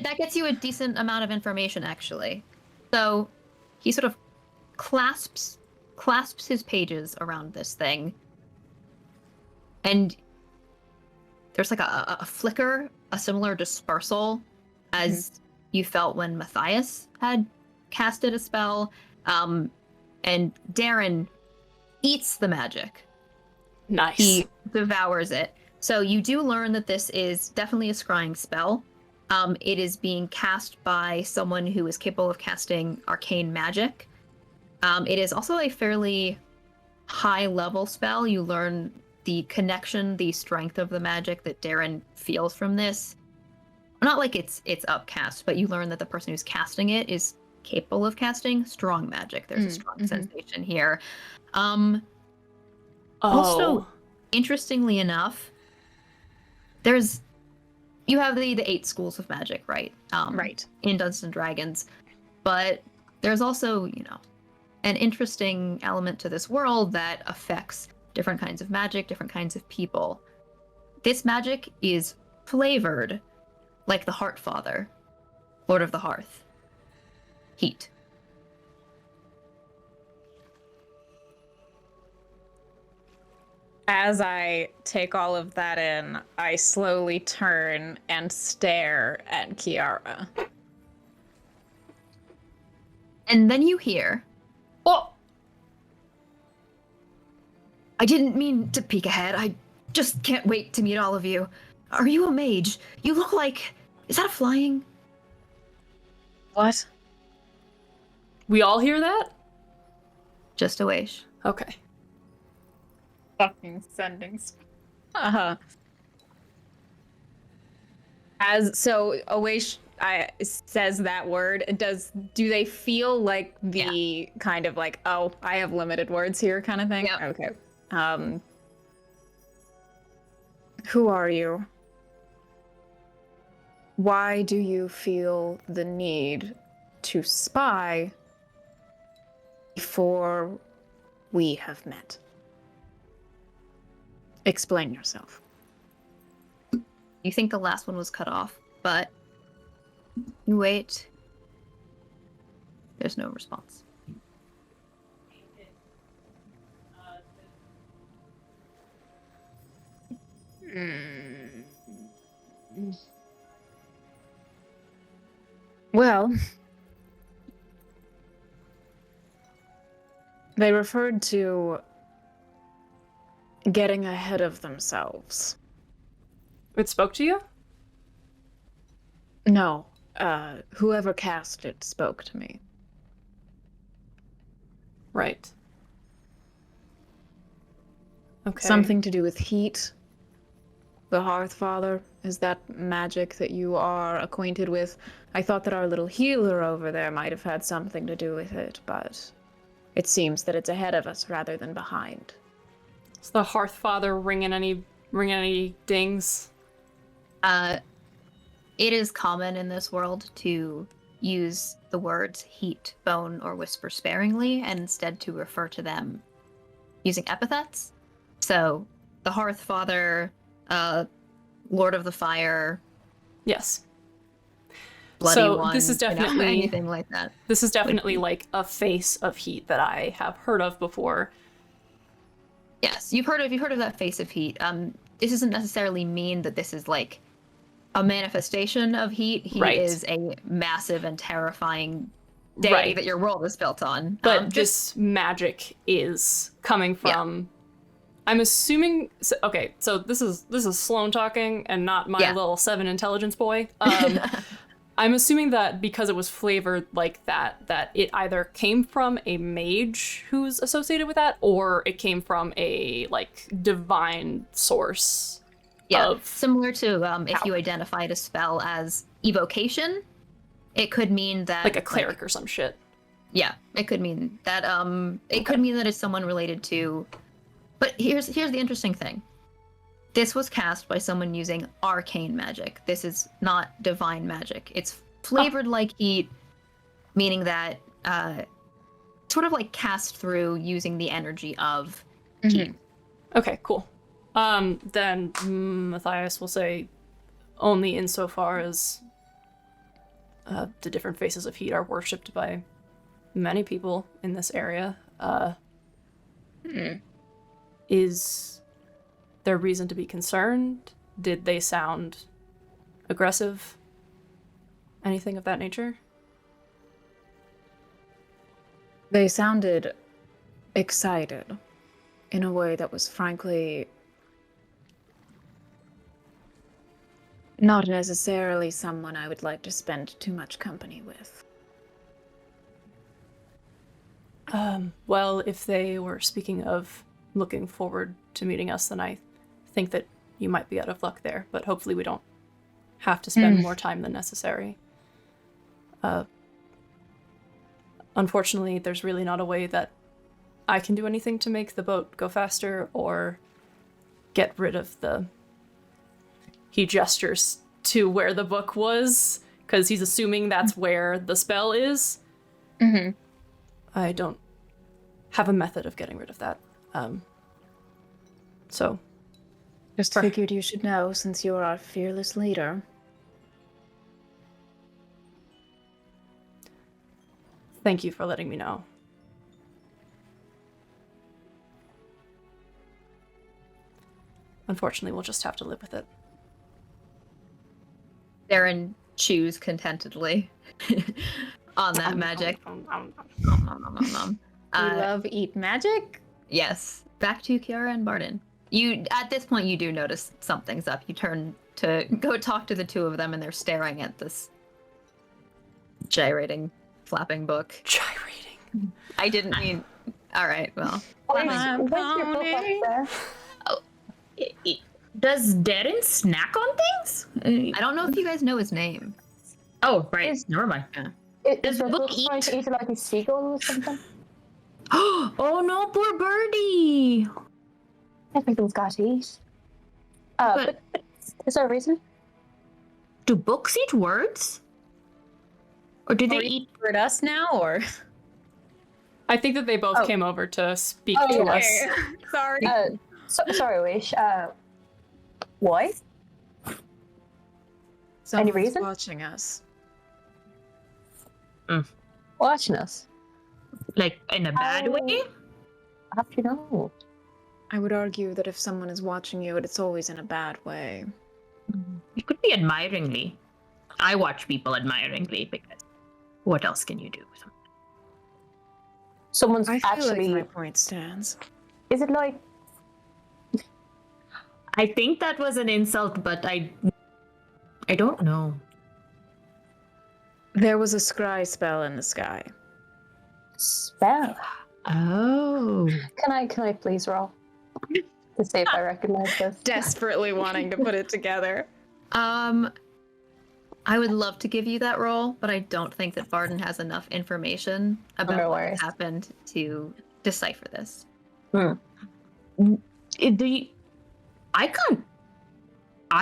That gets you a decent amount of information, actually. So he sort of clasps his pages around this thing, and there's like a flicker, a similar dispersal as you felt when Matthias had casted a spell, and Darren eats the magic. Nice. He devours it. So you do learn that this is definitely a scrying spell. It is being cast by someone who is capable of casting arcane magic. It is also a fairly high-level spell. You learn the connection, the strength of the magic that Darren feels from this. Not like it's upcast, but you learn that the person who's casting it is capable of casting strong magic. There's a strong sensation here. Also, interestingly enough, you have the 8 schools of magic, right? Right. In Dungeons and Dragons, but there's also, an interesting element to this world that affects different kinds of magic, different kinds of people. This magic is flavored like the Hearth Father, Lord of the Hearth. Heat. As I take all of that in, I slowly turn and stare at Kiara. And then you hear, "Oh! I didn't mean to peek ahead. I just can't wait to meet all of you. Are you a mage? You look like... Is that a flying?" What? We all hear that? Just a wish. Okay. Fucking sending. Awaish says that word. Do they feel like the kind of like, oh, I have limited words here kind of thing? Yep. Okay. Who are you? Why do you feel the need to spy before we have met? Explain yourself. You think the last one was cut off, but you wait. There's no response. Well, they referred to getting ahead of themselves. It spoke to you? No, whoever cast it spoke to me. Right. Okay. Something to do with heat. The Hearth Father, is that magic that you are acquainted with? I thought that our little healer over there might have had something to do with it, but it seems that it's ahead of us rather than behind. Is the Hearth Father ringing any dings? It is common in this world to use the words heat, bone, or whisper sparingly, and instead to refer to them using epithets. So, the Hearth Father, Lord of the Fire. Yes. Bloody so one, this is definitely anything like that. This is definitely like a face of heat that I have heard of before. Yes, you've heard of that face of heat. This doesn't necessarily mean that this is like a manifestation of heat. He is a massive and terrifying deity that your world is built on. But this magic is coming from. I'm assuming. So this is Sloan talking and not my little 7 intelligence boy. I'm assuming that because it was flavored like that it either came from a mage who's associated with that, or it came from a like divine source. Yeah, Of similar to if you identified a spell as evocation, it could mean that like a cleric or some shit. Yeah, it could mean that it could mean that it's someone related to. But here's the interesting thing. This was cast by someone using arcane magic. This is not divine magic. It's flavored like heat, meaning that sort of like cast through using the energy of heat. Okay, cool. Then Matthias will say only insofar as the different faces of heat are worshipped by many people in this area. Is there reason to be concerned? Did they sound aggressive? Anything of that nature? They sounded excited in a way that was frankly not necessarily someone I would like to spend too much company with. Well, if they were speaking of looking forward to meeting us, then I think that you might be out of luck there, but hopefully we don't have to spend more time than necessary. Unfortunately, there's really not a way that I can do anything to make the boat go faster or get rid of the... He gestures to where the book was, because he's assuming that's where the spell is. Mm-hmm. I don't have a method of getting rid of that. So... Just figured you should know since you're our fearless leader. Thank you for letting me know. Unfortunately, we'll just have to live with it. Darren chews contentedly on that magic. We love eat magic. Yes. Back to Kiara and Barden. You at this point you do notice something's up. You turn to go talk to the two of them and they're staring at this gyrating, flapping book. Gyrating. I didn't mean alright, well. Where's your book up there? Does Darren snack on things? I don't know if you guys know his name. Oh, right. Never mind. Is the book trying to eat it like a seagull or something? Oh no, poor birdie! Everything's got to eat. But is there a reason? Do books eat words? Or do they eat? For us now, or I think that they both came over to speak to us. Sorry. Sorry, Wish. Why? Someone's reason? watching us. Watching us. Like, in a bad way? How do you know? I would argue that if someone is watching you, it's always in a bad way. It could be admiringly. I watch people admiringly because what else can you do? Someone's I feel actually. like my point stands. Is it like? I think that was an insult, but I don't know. There was a scry spell in the sky. Spell. Oh. Can I please roll to see if I recognize this? Desperately wanting to put it together. I would love to give you that role, but I don't think that Barden has enough information about No what worries. happened to decipher this. I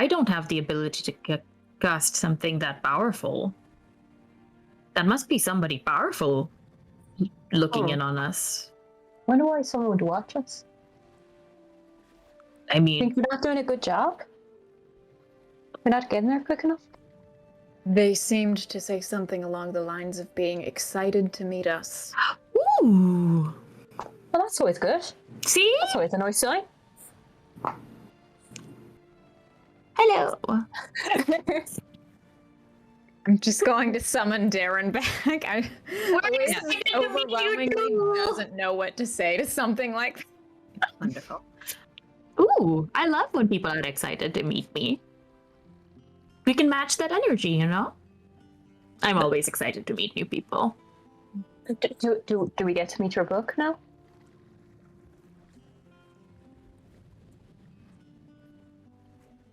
don't have the ability to cast something that powerful. That must be somebody powerful looking in on us. Wonder why someone would watch us. I mean, Think we're not doing a good job? We're not getting there quick enough? They seemed to say something along the lines of being excited to meet us. ooh. Well, that's always good. See? That's always a nice sign. Hello. I'm just going to summon Darren back. Oasis overwhelmingly doesn't know what to say to something like that. Wonderful. Ooh, I love when people are excited to meet me. We can match that energy, you know? I'm always excited to meet new people. Do we get to meet your book now?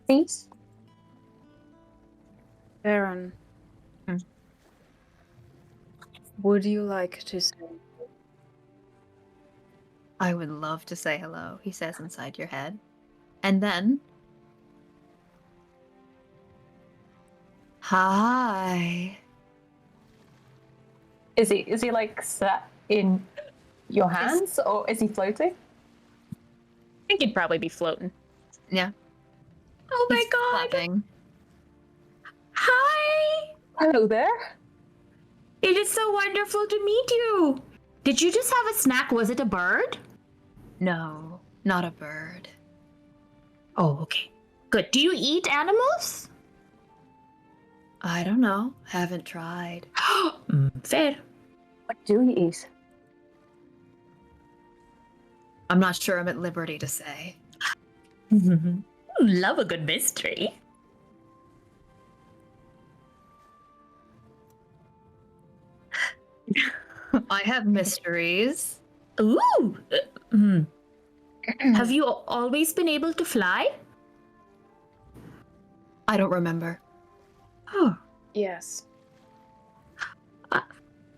Please? Baron. Would you like to say? I would love to say hello, he says inside your head. And then... Hi. Is he like sat in your hands, or is he floating? I think he'd probably be floating. Yeah. Oh my He's god! flapping. Hi! Hello there. It is so wonderful to meet you! Did you just have a snack? Was it a bird? No, not a bird. Oh, okay. Good. Do you eat animals? I don't know. Haven't tried. Fair. What do you eat? I'm not sure I'm at liberty to say. Love a good mystery. I have mysteries. Ooh! Have you always been able to fly? I don't remember. Oh. Yes.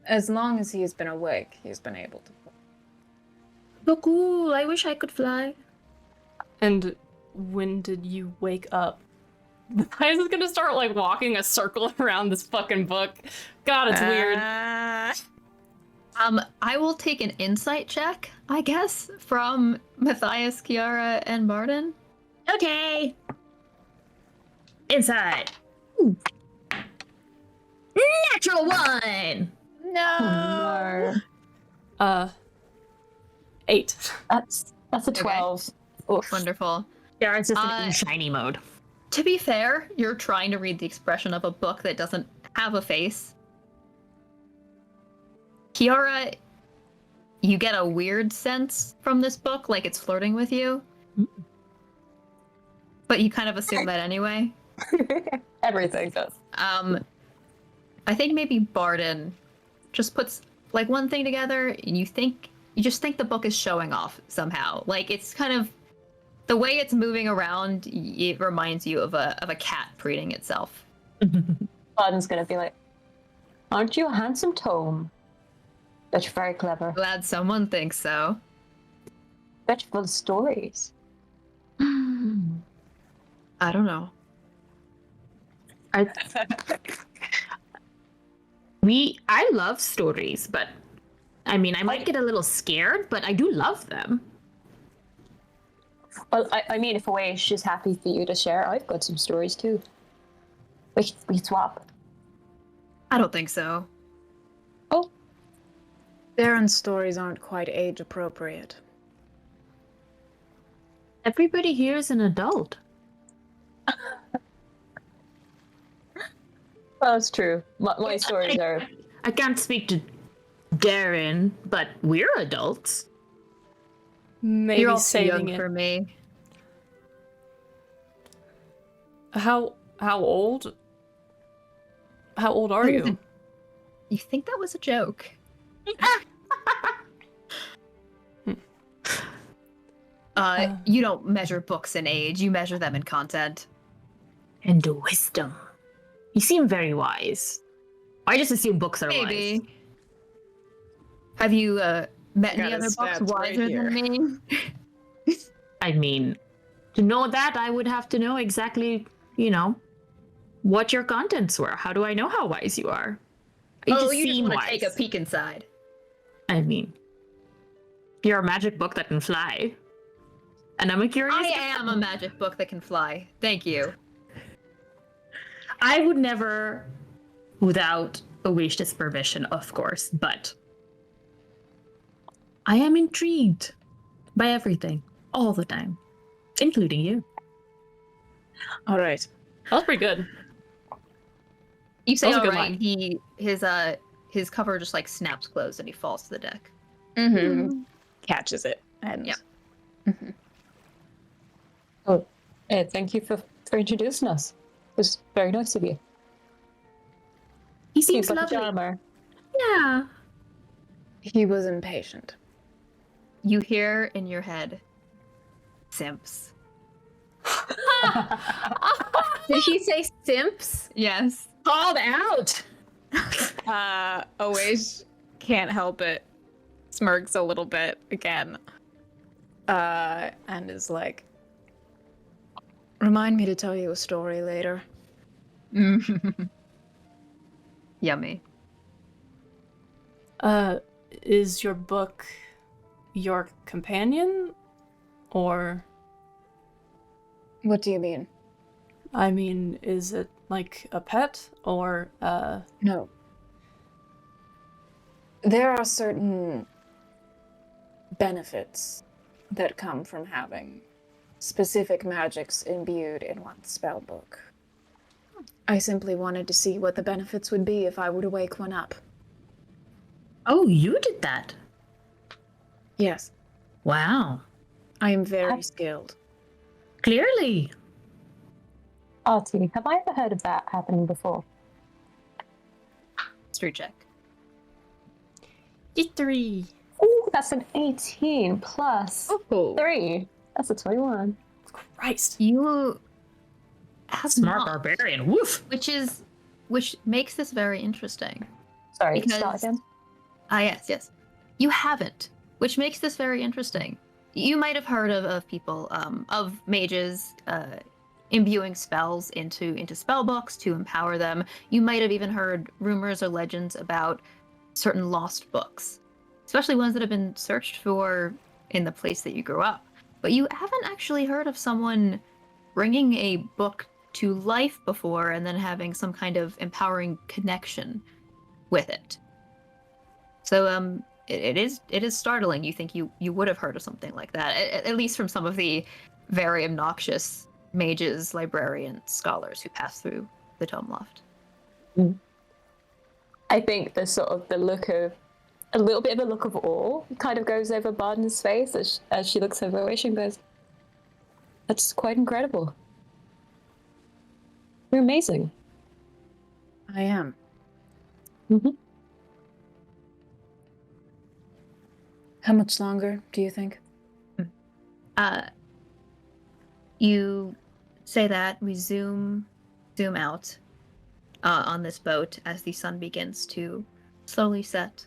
As long as he has been awake, he's been able to. So cool. I wish I could fly. And when did you wake up? I was gonna start like walking a circle around this fucking book. God, it's weird. I will take an insight check, I guess, from Matthias, Kiara, and Barden. Okay. Inside. Natural one! No. 8. That's a 12. Oof. Wonderful. Yeah, it's just in shiny mode. To be fair, you're trying to read the expression of a book that doesn't have a face. Kiara, you get a weird sense from this book, like it's flirting with you. But you kind of assume that anyway. Everything does. I think maybe Barden just puts like one thing together and you just think the book is showing off somehow. Like it's kind of the way it's moving around, it reminds you of a cat preening itself. Barden's gonna be like, aren't you a handsome tome? Bet you're very clever. Glad someone thinks so. Bet you're full of stories. I don't know. I love stories, but I mean, I might get a little scared, but I do love them. Well, I mean, if Awaish is happy for you to share, I've got some stories too. We swap. I don't think so. Oh, Baron's stories aren't quite age appropriate. Everybody here is an adult. well, that's true. My stories are. I can't speak to Darren, but we're adults. Maybe You're all too saving young it. for me. How old? How old are you? You think that was a joke? You don't measure books in age, you measure them in content. And wisdom. You seem very wise. I just assume books are wise. Maybe. Have you met any Got other his books stats right wiser here. than me? I mean, to know that, I would have to know exactly, what your contents were. How do I know how wise you are? You Oh, just you just seem want to wise. take a peek inside. I mean, you're a magic book that can fly. And I'm a curious I guy. am a magic book that can fly. Thank you. I would never, without Awish's permission, of course, but I am intrigued by everything, all the time, including you. All right. That was pretty good. You say That was a all good right. His cover just like snaps closed and he falls to the deck. Mm-hmm. Catches it. And Yep. Oh, thank you for introducing us. It was very nice of you. He seems Super lovely. charmer. Yeah. He was impatient. You hear in your head, simps. Did he say simps? Yes. Called out. Oish can't help it. Smirks a little bit again. And is like, remind me to tell you a story later. Yummy. Is your book your companion? Or, What do you mean? I mean, is it like a pet? Or, No. There are certain benefits that come from having specific magics imbued in one's spell book. I simply wanted to see what the benefits would be if I were to wake one up. Oh, you did that. Yes, Wow. I am very skilled. Clearly. Artie, have I ever heard of that happening before? Street check. 3. Ooh, that's an 18 plus 3. That's a 21. Christ. You have Smart not, barbarian. Woof. which makes this very interesting. Sorry, Because- start again. Yes. You haven't, which makes this very interesting. You might have heard of people, of mages imbuing spells into spell books to empower them. You might have even heard rumors or legends about certain lost books, especially ones that have been searched for in the place that you grew up. But you haven't actually heard of someone bringing a book to life before and then having some kind of empowering connection with it. So it is startling. You think you would have heard of something like that, at least from some of the very obnoxious mages, librarians, scholars who pass through the Tome Loft. I think the sort of the look of a little bit of a look of awe kind of goes over Barden's face as she looks over Wish and goes, "That's quite incredible. You're amazing." I am. Mm-hmm. How much longer do you think? You say that, we zoom out on this boat as the sun begins to slowly set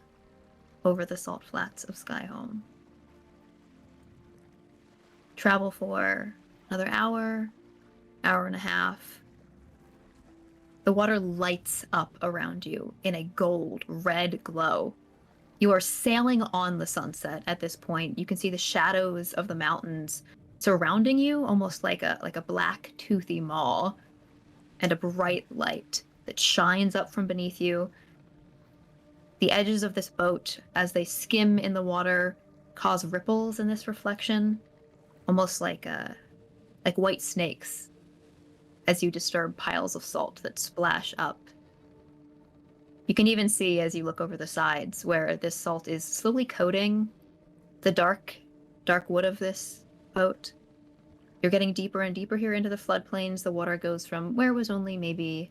over the salt flats of Skyhome. Travel for another hour and a half. The water lights up around you in a gold red glow. You are sailing on the sunset at this point. You can see the shadows of the mountains surrounding you, almost like a black toothy maw, and a bright light that shines up from beneath you. The edges of this boat, as they skim in the water, cause ripples in this reflection, almost like white snakes, as you disturb piles of salt that splash up. You can even see, as you look over the sides, where this salt is slowly coating the dark wood of this boat. You're getting deeper and deeper here into the floodplains. The water goes from where it was only maybe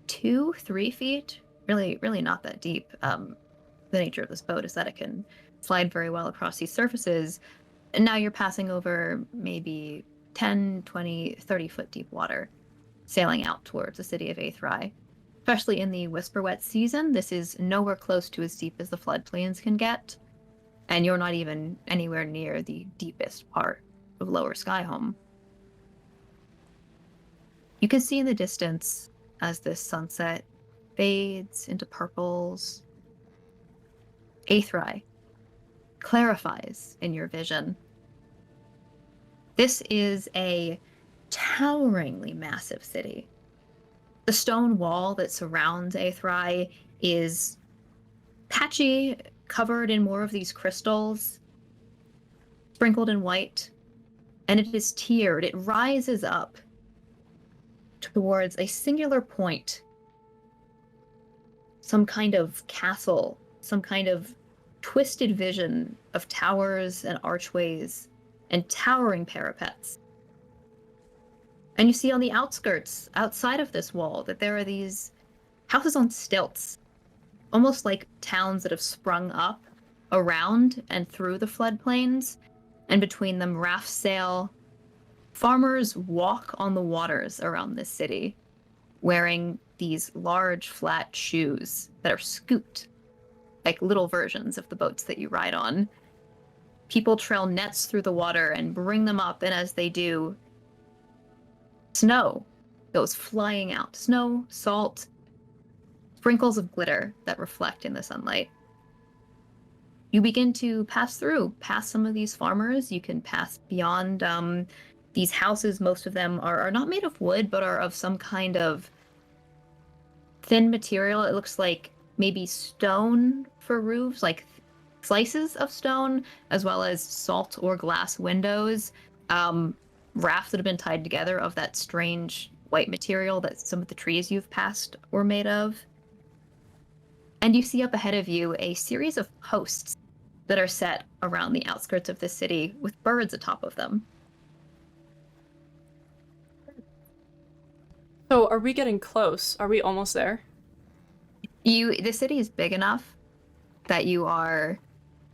2-3 feet, really not that deep. The nature of this boat is that it can slide very well across these surfaces. And now you're passing over maybe 10, 20, 30 foot deep water, sailing out towards the city of Aethrai. Especially in the Whisper Wet season, this is nowhere close to as deep as the floodplains can get, and you're not even anywhere near the deepest part of Lower Skyhome. You can see in the distance, as this sunset fades into purples, Aethrai clarifies in your vision. This is a toweringly massive city. The stone wall that surrounds Aethrai is patchy, covered in more of these crystals, sprinkled in white, and it is tiered. It rises up towards a singular point, some kind of castle, some kind of twisted vision of towers and archways and towering parapets. And you see on the outskirts, outside of this wall, that there are these houses on stilts, almost like towns that have sprung up around and through the floodplains, and between them rafts sail. Farmers walk on the waters around this city, wearing these large flat shoes that are scooped, like little versions of the boats that you ride on. People trail nets through the water and bring them up, and as they do, snow goes flying out. Snow, salt, sprinkles of glitter that reflect in the sunlight. You begin to pass past some of these farmers. You can pass beyond these houses. Most of them are not made of wood, but are of some kind of thin material. It looks like maybe stone for roofs, like slices of stone, as well as salt or glass windows. Rafts that have been tied together of that strange white material that some of the trees you've passed were made of. And you see up ahead of you a series of posts that are set around the outskirts of the city with birds atop of them. So are we getting close? Are we almost there? The city is big enough that you are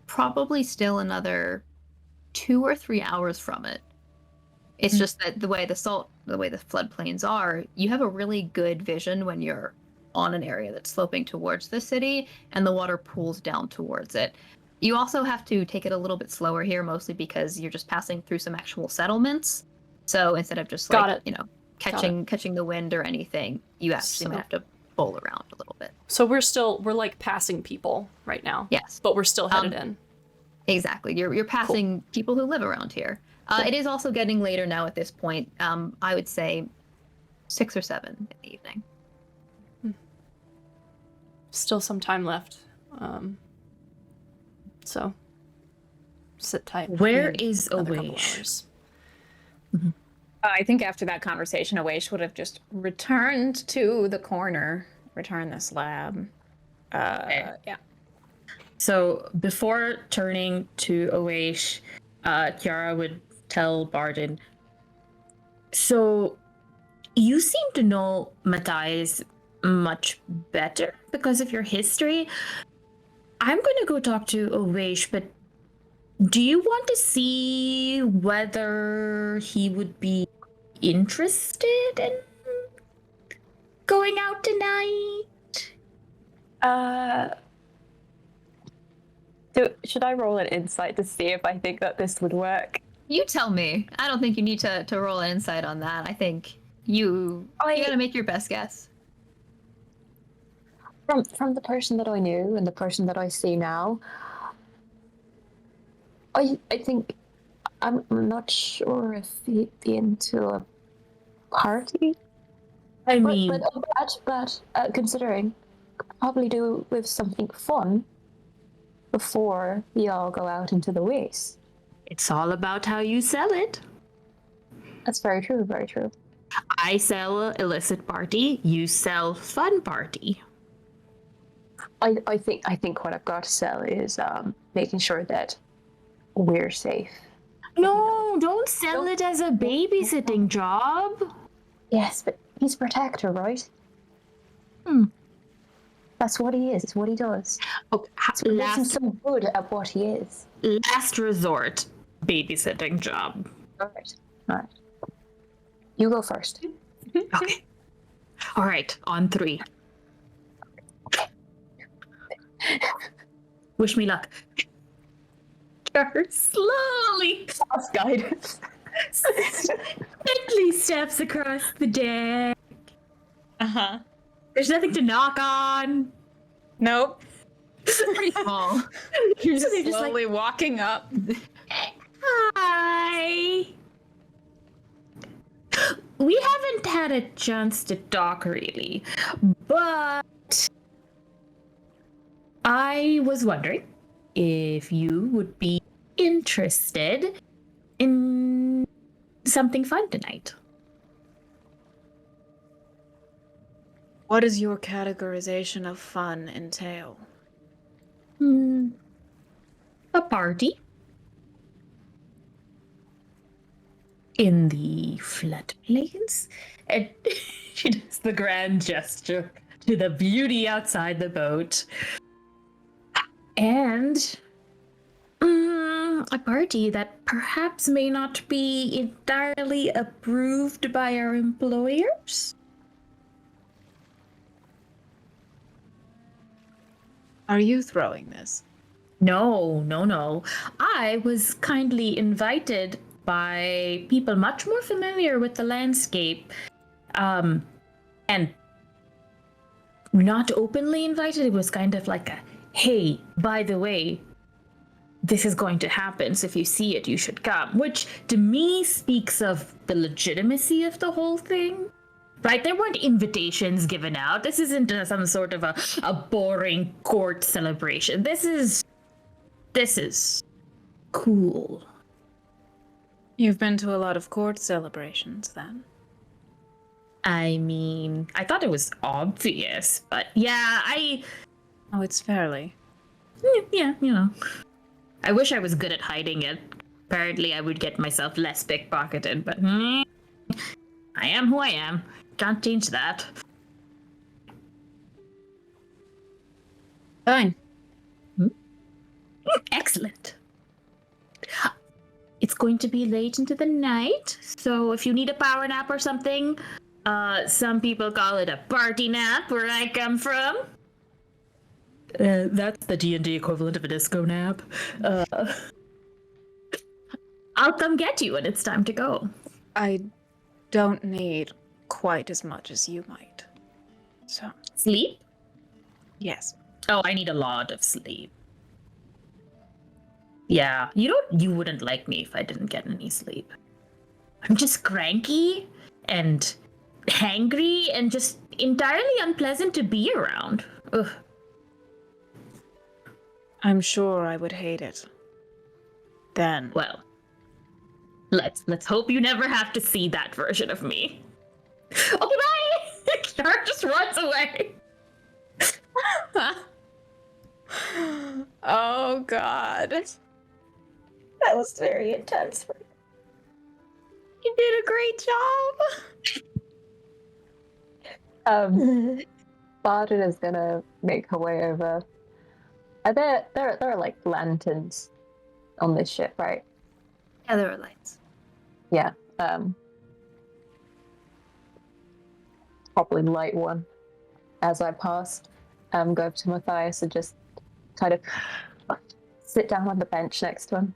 probably still another 2 or 3 hours from it. It's just that the way the floodplains are, you have a really good vision when you're on an area that's sloping towards the city and the water pools down towards it. You also have to take it a little bit slower here, mostly because you're just passing through some actual settlements. So instead of just catching the wind or anything, you actually might have to pull around a little bit. So we're like passing people right now. Yes. But we're still headed in. Exactly. You're passing people who live around here. It is also getting later now at this point. I would say 6 or 7 in the evening. Still some time left. So sit tight. Where is another couple Awaish? hours. I think after that conversation, Awaish would have just returned to the corner, returned the slab. Yeah. So before turning to Awaish, Kiara would tell Barden, so you seem to know Matthias much better because of your history. I'm going to go talk to Awaish, but do you want to see whether he would be interested in going out tonight? Should I roll an insight to see if I think that this would work? You tell me. I don't think you need to roll an insight on that. I think you gotta make your best guess. From the person that I knew and the person that I see now, I think I'm not sure if he'd be into a party. I mean, but considering, probably do with something fun before we all go out into the waste. it's all about how you sell it. That's very true. Very true. I sell illicit party, you sell fun party. I think what I've got to sell is making sure that we're safe. No, don't sell it as a babysitting job. Yes, but he's a protector, right? That's what he is. It's what he does. Okay, Makes him so good at what he is. last resort babysitting job. All right. You go first. Okay. All right, on 3. Wish me luck. Jar slowly Guidance. gently steps across the deck. Uh-huh. There's nothing to knock on. Nope. Pretty small. You're just They're just like- slowly walking up. Hi. We haven't had a chance to talk really, but I was wondering if you would be interested in something fun tonight. What does your categorization of fun entail? A party in the floodplains, and she does the grand gesture to the beauty outside the boat. And a party that perhaps may not be entirely approved by our employers. Are you throwing this? No. I was kindly invited by people much more familiar with the landscape, and not openly invited. It was kind of like a, hey, by the way, this is going to happen, so if you see it, you should come, which to me speaks of the legitimacy of the whole thing. Right? There weren't invitations given out. This isn't some sort of a boring court celebration. This is cool. You've been to a lot of court celebrations, then? I mean, I thought it was obvious, but yeah, Oh, it's fairly. yeah, you know. I wish I was good at hiding it. Apparently, I would get myself less pickpocketed, but I am who I am. Can't change that. Fine. Excellent. It's going to be late into the night, so if you need a power nap or something, some people call it a party nap where I come from. That's the D&D equivalent of a disco nap. I'll come get you when it's time to go. I don't need quite as much as you might. So, Sleep? yes. Oh, I need a lot of sleep. Yeah, you wouldn't like me if I didn't get any sleep. I'm just cranky and hangry and just entirely unpleasant to be around. Ugh. I'm sure I would hate it. Then. Well, let's hope you never have to see that version of me. Okay, bye! Shark just runs away. Oh, God. That was very intense. You did a great job. Barton is gonna make her way over. There are like lanterns on this ship, right? Yeah, there are lights. Yeah. Probably light one. As I pass, go up to Matthias and just kind of sit down on the bench next to him.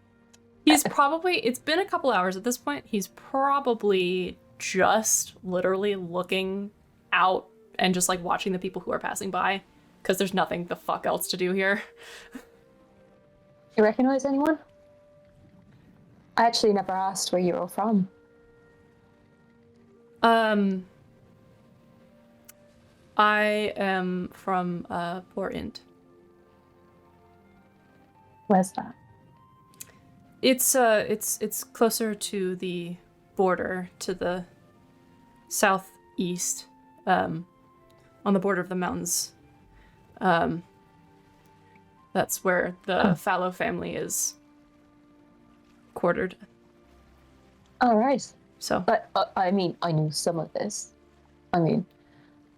He's probably, it's been a couple hours at this point. He's probably just literally looking out and just like watching the people who are passing by because there's nothing the fuck else to do here. You recognize anyone? I actually never asked where you were from. I am from Port Int. Where's that? It's closer to the border, to the southeast, on the border of the mountains. That's where the Fallow family is quartered. All right. So, But I mean, I knew some of this. I mean,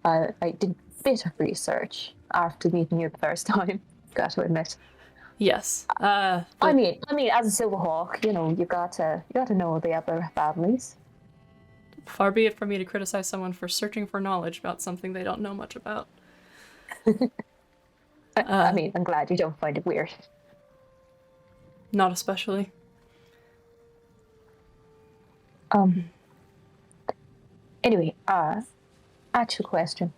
I did a bit of research after meeting you the first time. Got to admit. yes. I mean, as a Silverhawk, you know, you got to know the other families. Far be it from me to criticize someone for searching for knowledge about something they don't know much about. I mean, I'm glad you don't find it weird. Not especially. Anyway, actual question.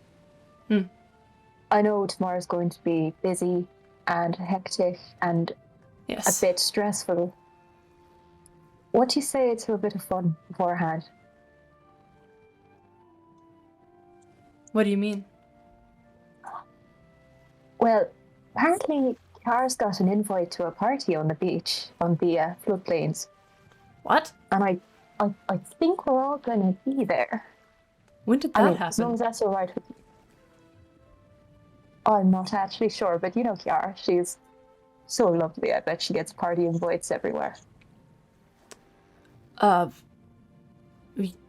I know tomorrow's going to be busy and hectic and Yes. a bit stressful. What do you say to a bit of fun beforehand? What do you mean? Well, apparently Kara's got an invite to a party on the beach on the floodplains, What? and I think we're all going to be there. When did that I mean, as long happen? as that's all right with you. I'm not actually sure, but you know Kiara, she's so lovely. I bet she gets party invites everywhere.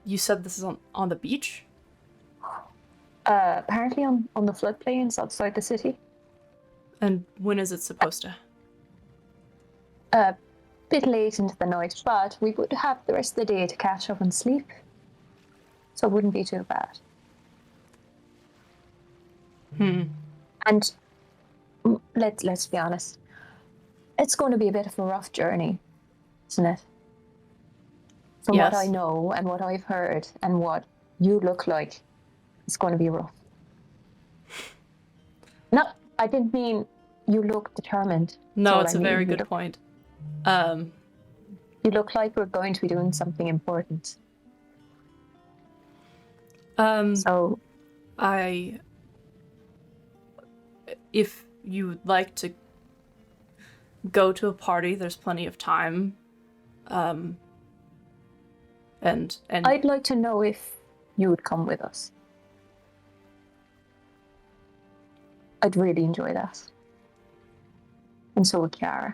You said this is on the beach? Apparently on the floodplains outside the city. And when is it supposed to? A bit late into the night, but we would have the rest of the day to catch up and sleep. So it wouldn't be too bad. And let's be honest. It's going to be a bit of a rough journey, isn't it? From what I know and what I've heard and what you look like, it's going to be rough. No, I didn't mean you look determined. No, it's a very good point. You look like we're going to be doing something important. So, if you would like to go to a party, there's plenty of time. And I'd like to know if you would come with us. I'd really enjoy that. And so would Kiara.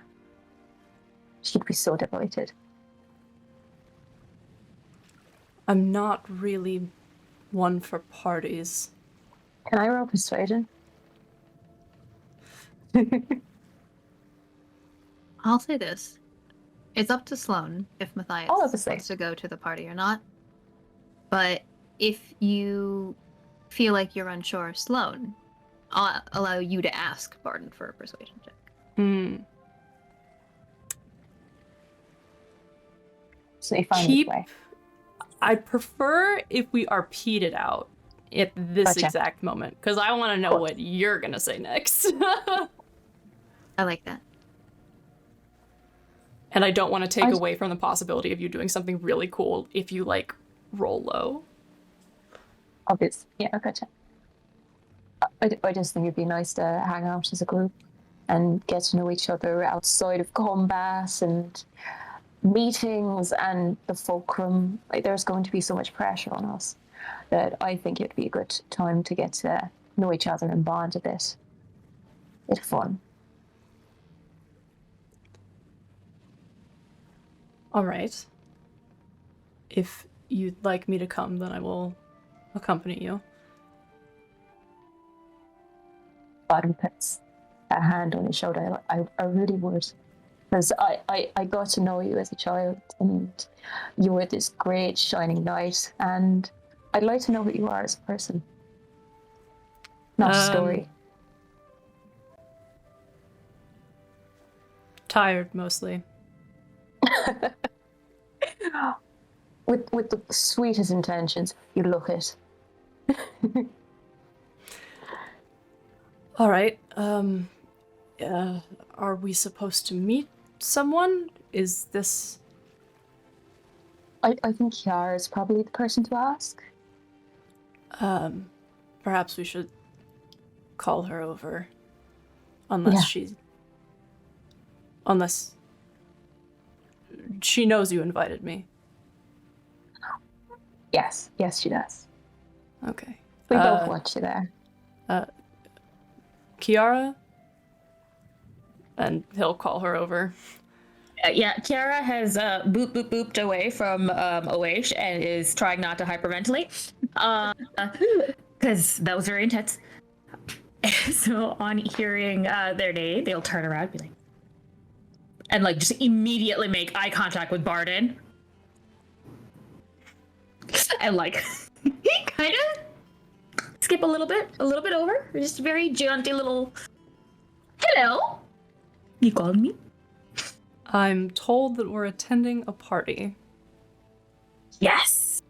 She'd be so delighted. I'm not really one for parties. Can I roll persuasion? I'll say this. It's up to Sloane if Matthias wants to go to the party or not. But if you feel like you're unsure of Sloane, I'll allow you to ask Barden for a persuasion check. So you find your way. I'd prefer if we are peated out at this exact moment, because I want to know what you're going to say next. I like that. And I don't want to take away from the possibility of you doing something really cool if you, like, roll low. Obvious. Yeah, gotcha. I just think it'd be nice to hang out as a group and get to know each other outside of combat and meetings and the Fulcrum. Like, there's going to be so much pressure on us that I think it'd be a good time to get to know each other and bond a bit. It's fun. All right. If you'd like me to come, then I will accompany you. Bottom puts a hand on his shoulder. I really would. Because I got to know you as a child, and you were this great shining light, and I'd like to know who you are as a person. Not a story. Tired, mostly. With the sweetest intentions, you look it. All right. Are we supposed to meet someone? Is this... I think Kiara is probably the person to ask. Perhaps we should call her over. Unless she knows you invited me. Yes, she does. Okay. We both watch you there. Kiara? And he'll call her over. Kiara has booped away from Oish and is trying not to hyperventilate. Because that was very intense. So on hearing their name, they'll turn around and be like, and like just immediately make eye contact with Barden. And like kind of skip a little bit over. Just a very jaunty little hello. You called me? I'm told that we're attending a party. Yes.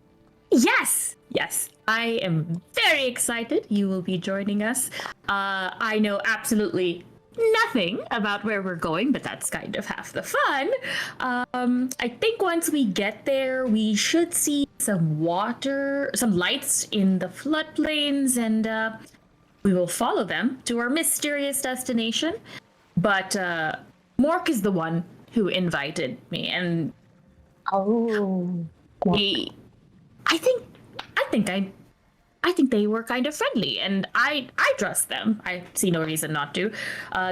I am very excited you will be joining us. I know absolutely nothing about where we're going, but that's kind of half the fun. I think once we get there, we should see some lights in the floodplains, and we will follow them to our mysterious destination. But Mork is the one who invited me, and I think they were kind of friendly, and I trust them. I see no reason not to.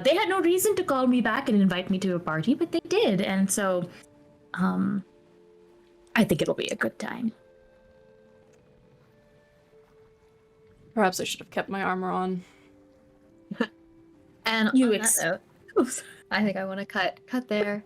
They had no reason to call me back and invite me to a party, but they did, and so I think it'll be a good time. Perhaps I should have kept my armor on. And You on that note, I think I want to cut there.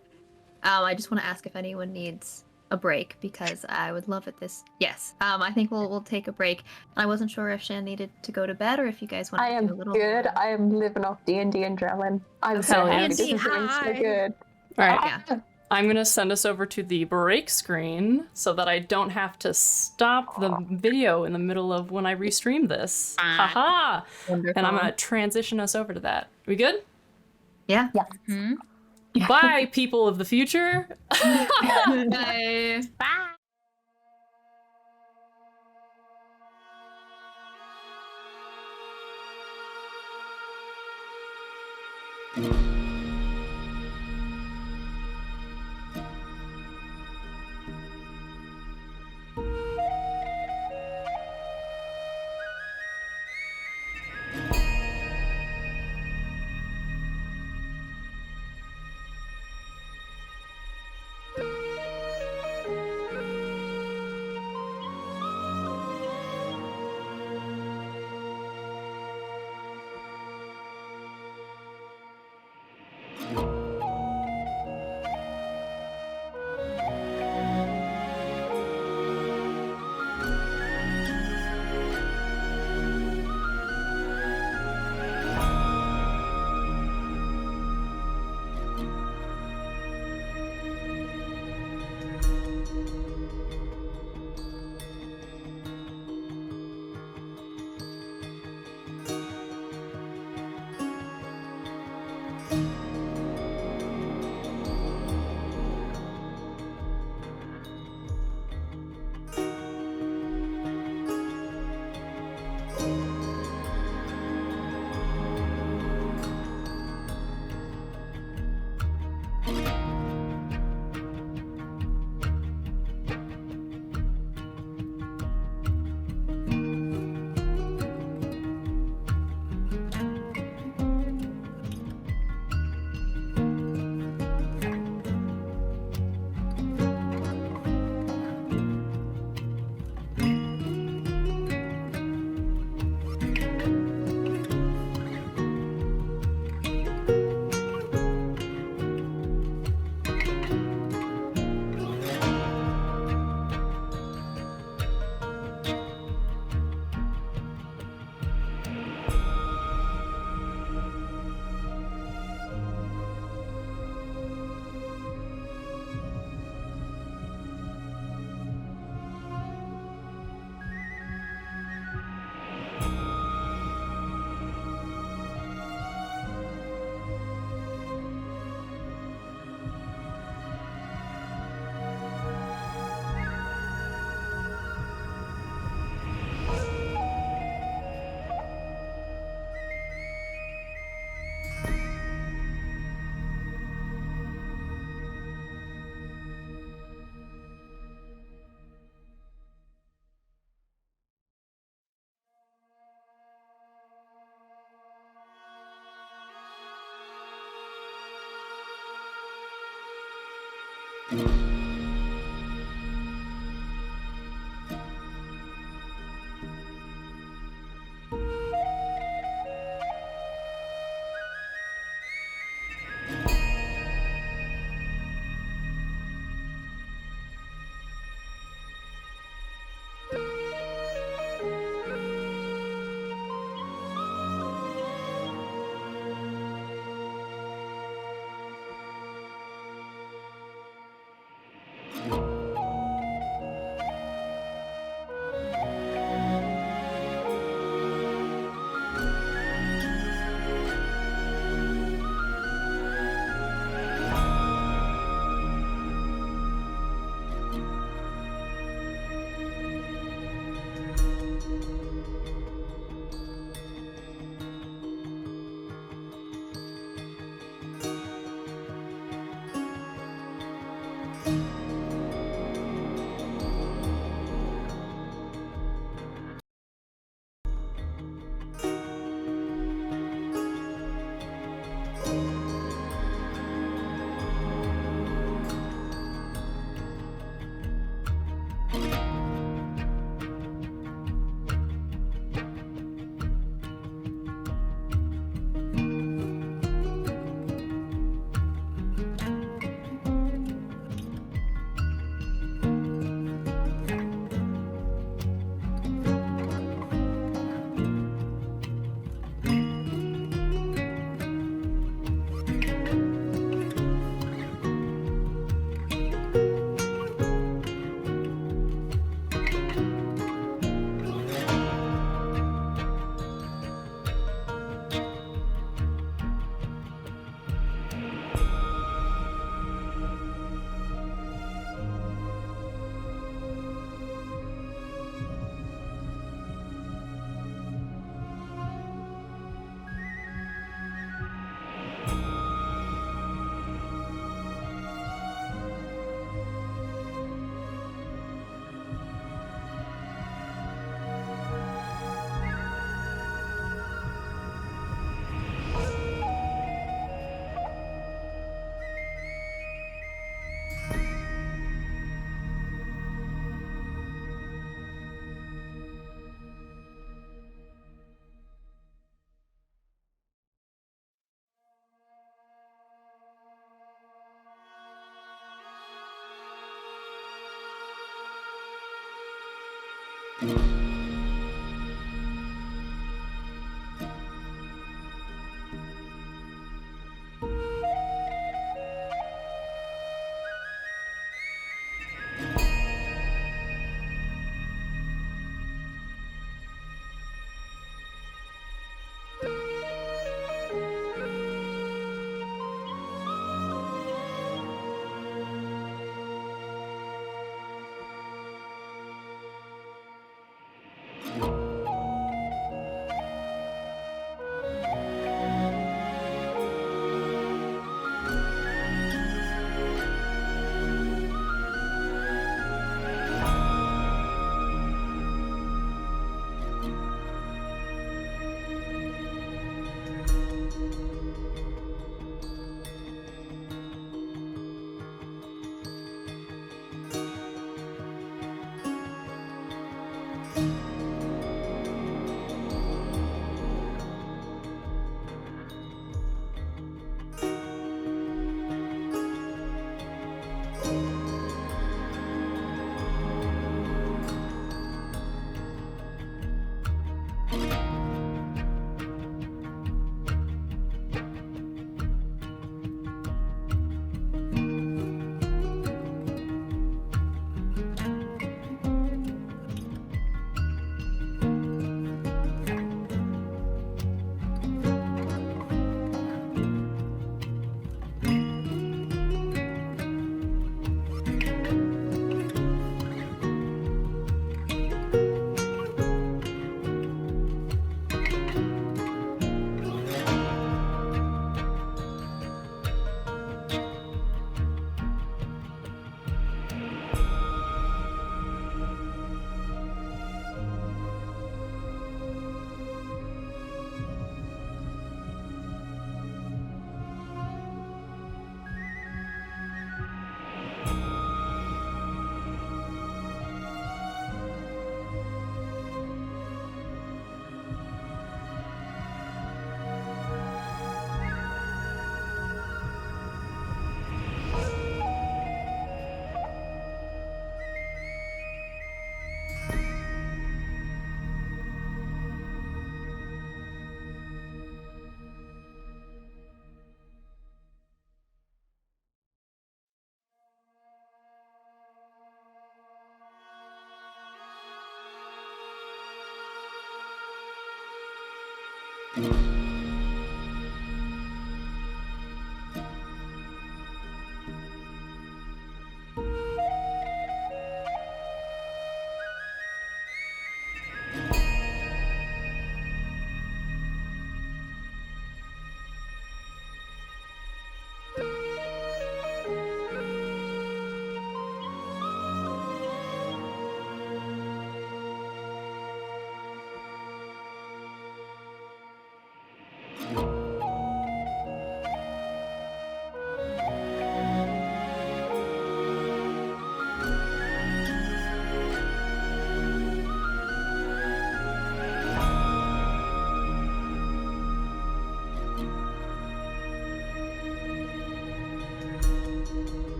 I just want to ask if anyone needs a break because I would love it. Yes. I think we'll take a break. I wasn't sure if Shan needed to go to bed or if you guys want I to am do a little. good. I am living off D&D adrenaline. I'm so Hell yeah. happy. This is doing so good. All right. Yeah. I'm going to send us over to the break screen so that I don't have to stop the video in the middle of when I restream this. Haha! Wonderful. And I'm going to transition us over to that. We good? Yeah. Yeah. Bye, people of the future. Bye.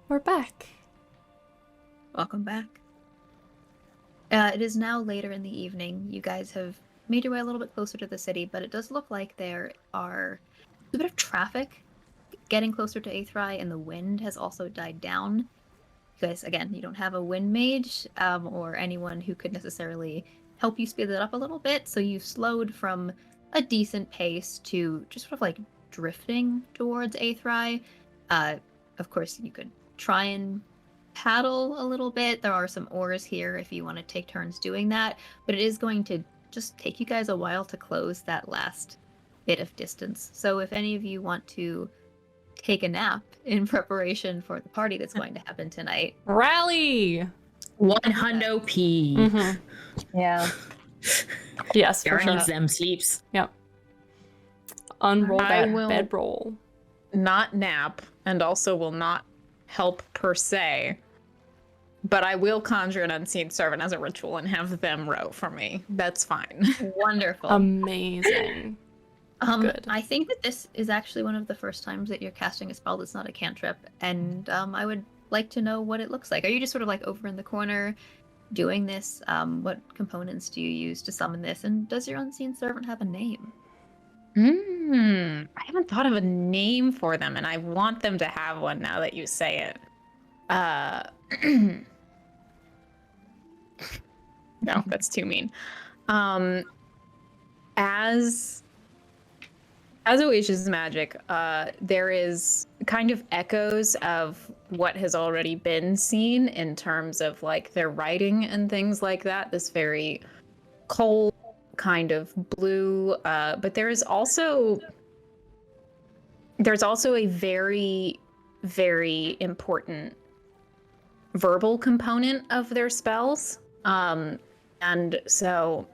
We're back. Welcome back. It is now later in the evening. You guys have made your way a little bit closer to the city, but it does look like there are a bit of traffic getting closer to Aethrai, and the wind has also died down. Because, again, you don't have a wind mage or anyone who could necessarily help you speed it up a little bit, so you've slowed from a decent pace to just sort of like drifting towards Aethrai. Of course, you could try and paddle a little bit. There are some oars here if you want to take turns doing that, but it is going to just take you guys a while to close that last bit of distance. So if any of you want to take a nap in preparation for the party that's going to happen tonight, Rally! 100 p. Mm-hmm. Yeah. Yes, for Darren sure. needs them sleeps. Yep. Unroll I that will- bedroll. Not nap, and also will not help per se. But I will conjure an unseen servant as a ritual and have them row for me. That's fine. wonderful. Amazing. Good. I think that this is actually one of the first times that you're casting a spell that's not a cantrip, and I would like to know what it looks like. Are you just sort of like over in the corner doing this? What components do you use to summon this? And does your unseen servant have a name? I haven't thought of a name for them, and I want them to have one now that you say it. No, that's too mean. As Oasia's magic, there is kind of echoes of what has already been seen in terms of like their writing and things like that. This very cold kind of blue, but there's also a very, very important verbal component of their spells. And so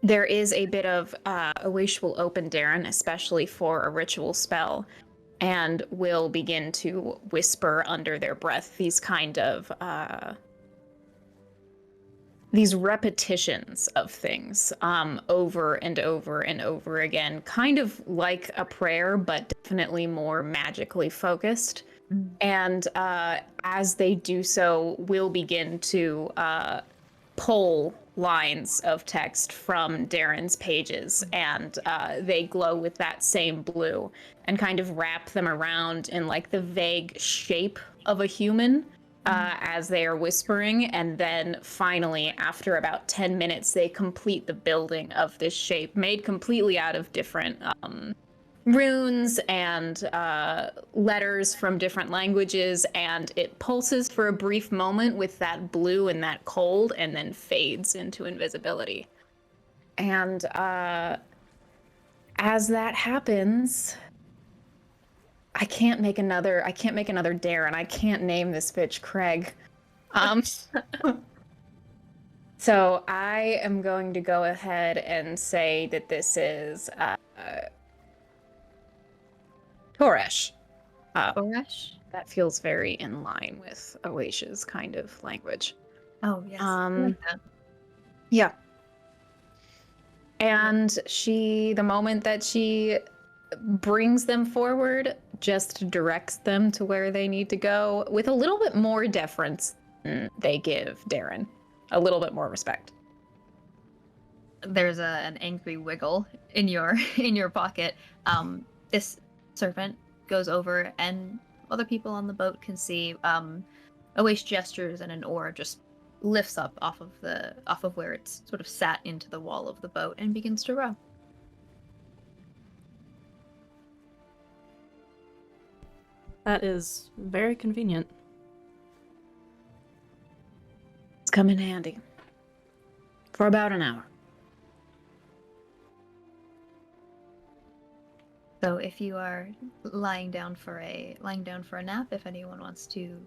there is a bit of Oash will open Darren, especially for a ritual spell, and will begin to whisper under their breath these kind of these repetitions of things over and over and over again, kind of like a prayer, but definitely more magically focused. And as they do so, we'll begin to pull lines of text from Darren's pages, and they glow with that same blue, and kind of wrap them around in like the vague shape of a human as they are whispering. And then finally, after about 10 minutes, they complete the building of this shape made completely out of different runes and letters from different languages, and it pulses for a brief moment with that blue and that cold, and then fades into invisibility. And as that happens, I can't make another Darren. I can't name this bitch Craig. So I am going to go ahead and say that this is Toresh. Oresh? That feels very in line with Oasia's kind of language. Oh, yes. I like that. Yeah. And the moment that she brings them forward, just directs them to where they need to go with a little bit more deference than they give Darren. A little bit more respect. There's an angry wiggle in your pocket. This servant goes over, and other people on the boat can see Oash gestures, and an oar just lifts up off of where it's sort of sat into the wall of the boat and begins to row. That is very convenient. It's come in handy. For about an hour. So if you are lying down for a nap, if anyone wants to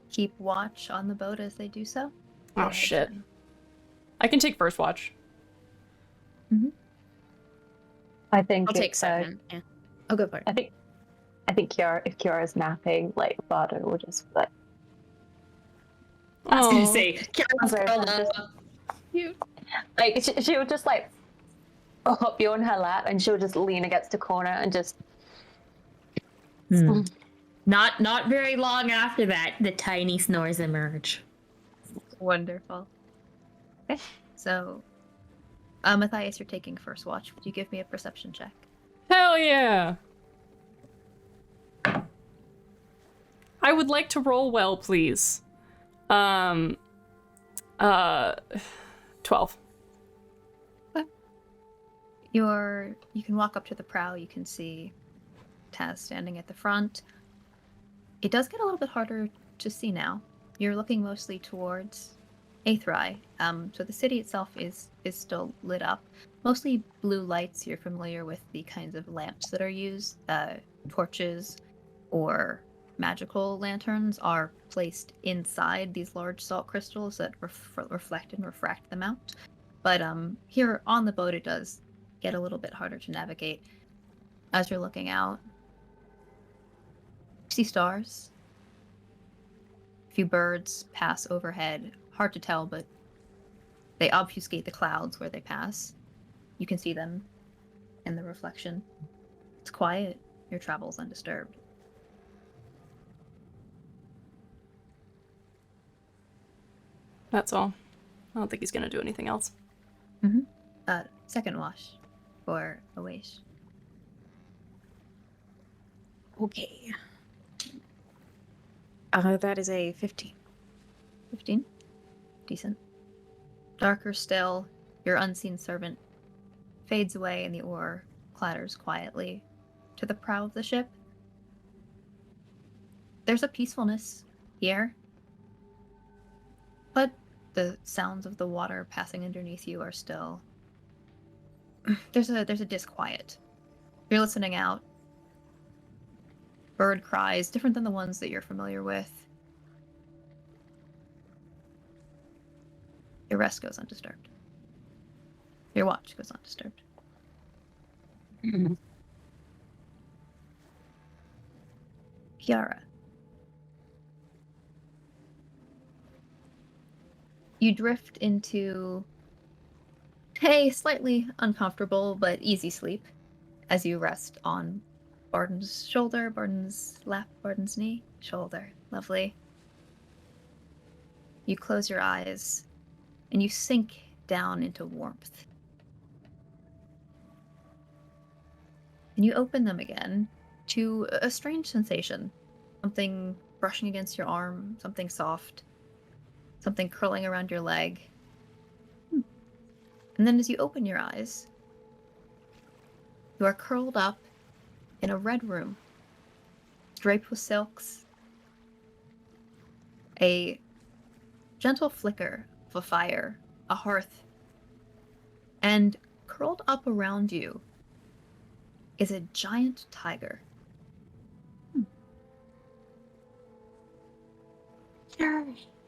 keep watch on the boat as they do so. go Oh ahead, shit. Jenny. I can take first watch. I think I'll take it's, second. Yeah. I'll go for it. I think Kiara, if Kiara's napping, like Father will just be like, I was gonna Oh. say, Karen's Sorry, curled just- up. cute. Like she would just like up you on her lap, and she would just lean against a corner and just. Not very long after that, the tiny snores emerge. Wonderful. Okay, so Matthias, you're taking first watch. Would you give me a perception check? Hell yeah! I would like to roll well, please. 12. You can walk up to the prow. You can see Taz standing at the front. It does get a little bit harder to see now. You're looking mostly towards Aethri. So the city itself is still lit up. Mostly blue lights. You're familiar with the kinds of lamps that are used. Torches or magical lanterns are placed inside these large salt crystals that reflect and refract them out. But here on the boat, it does get a little bit harder to navigate. As you're looking out, you see stars. A few birds pass overhead. Hard to tell, but they obfuscate the clouds where they pass. You can see them in the reflection. It's quiet. Your travel's undisturbed. That's all. I don't think he's gonna do anything else. Second wash for Awaish. Okay. That is a 15. 15. Decent. Darker still, your unseen servant fades away and the oar clatters quietly to the prow of the ship. There's a peacefulness here, but the sounds of the water passing underneath you are still... There's a disquiet. You're listening out. Bird cries, different than the ones that you're familiar with. Your rest goes undisturbed. Your watch goes undisturbed. Kiara. You drift into a slightly uncomfortable but easy sleep as you rest on Barden's shoulder, Barden's lap, Barden's knee, shoulder. Lovely. You close your eyes and you sink down into warmth. And you open them again to a strange sensation. Something brushing against your arm, something soft, something curling around your leg. And then as you open your eyes, you are curled up in a red room, draped with silks. A gentle flicker of a fire, a hearth, and curled up around you is a giant tiger.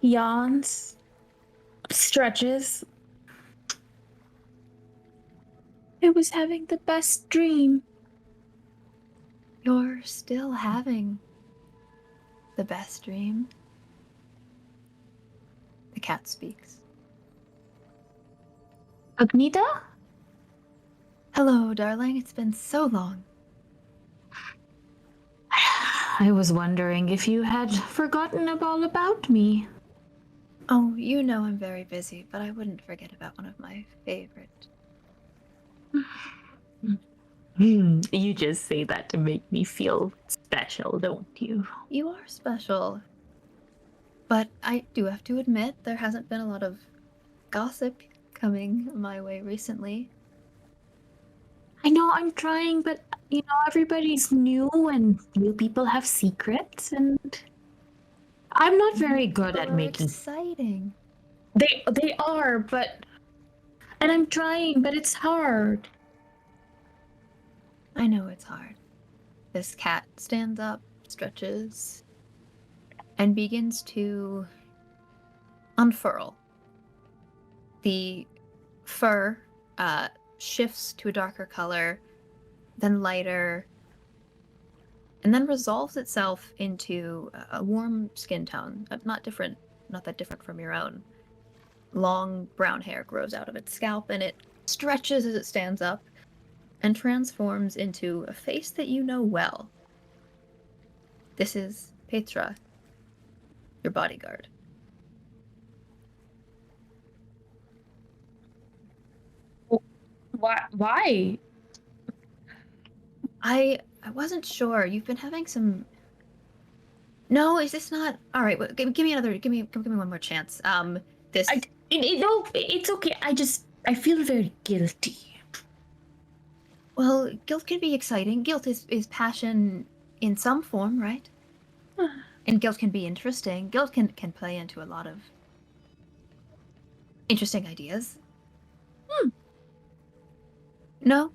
Yawns, stretches. I was having the best dream. You're still having the best dream. The cat speaks. Agnita? Hello, darling. It's been so long. I was wondering if you had forgotten all about me. Oh, you know I'm very busy, but I wouldn't forget about one of my favorite. You just say that to make me feel special, don't you? You are special. But I do have to admit, there hasn't been a lot of gossip coming my way recently. I know I'm trying, but you know, everybody's new and new people have secrets, and I'm not very good at making. Exciting. They are, but and I'm trying, but it's hard. I know it's hard. This cat stands up, stretches, and begins to unfurl. The fur shifts to a darker color, then lighter, and then resolves itself into a warm skin tone. Not that different from your own. long brown hair grows out of its scalp, and it stretches as it stands up and transforms into a face that you know well. This is Petra, your bodyguard. Why? I wasn't sure. You've been having some. No, is this not all right? Well, give me another. Give me one more chance. This. No, it's okay. I feel very guilty. Well, guilt can be exciting. Guilt is passion in some form, right? And guilt can be interesting. Guilt can play into a lot of interesting ideas. No?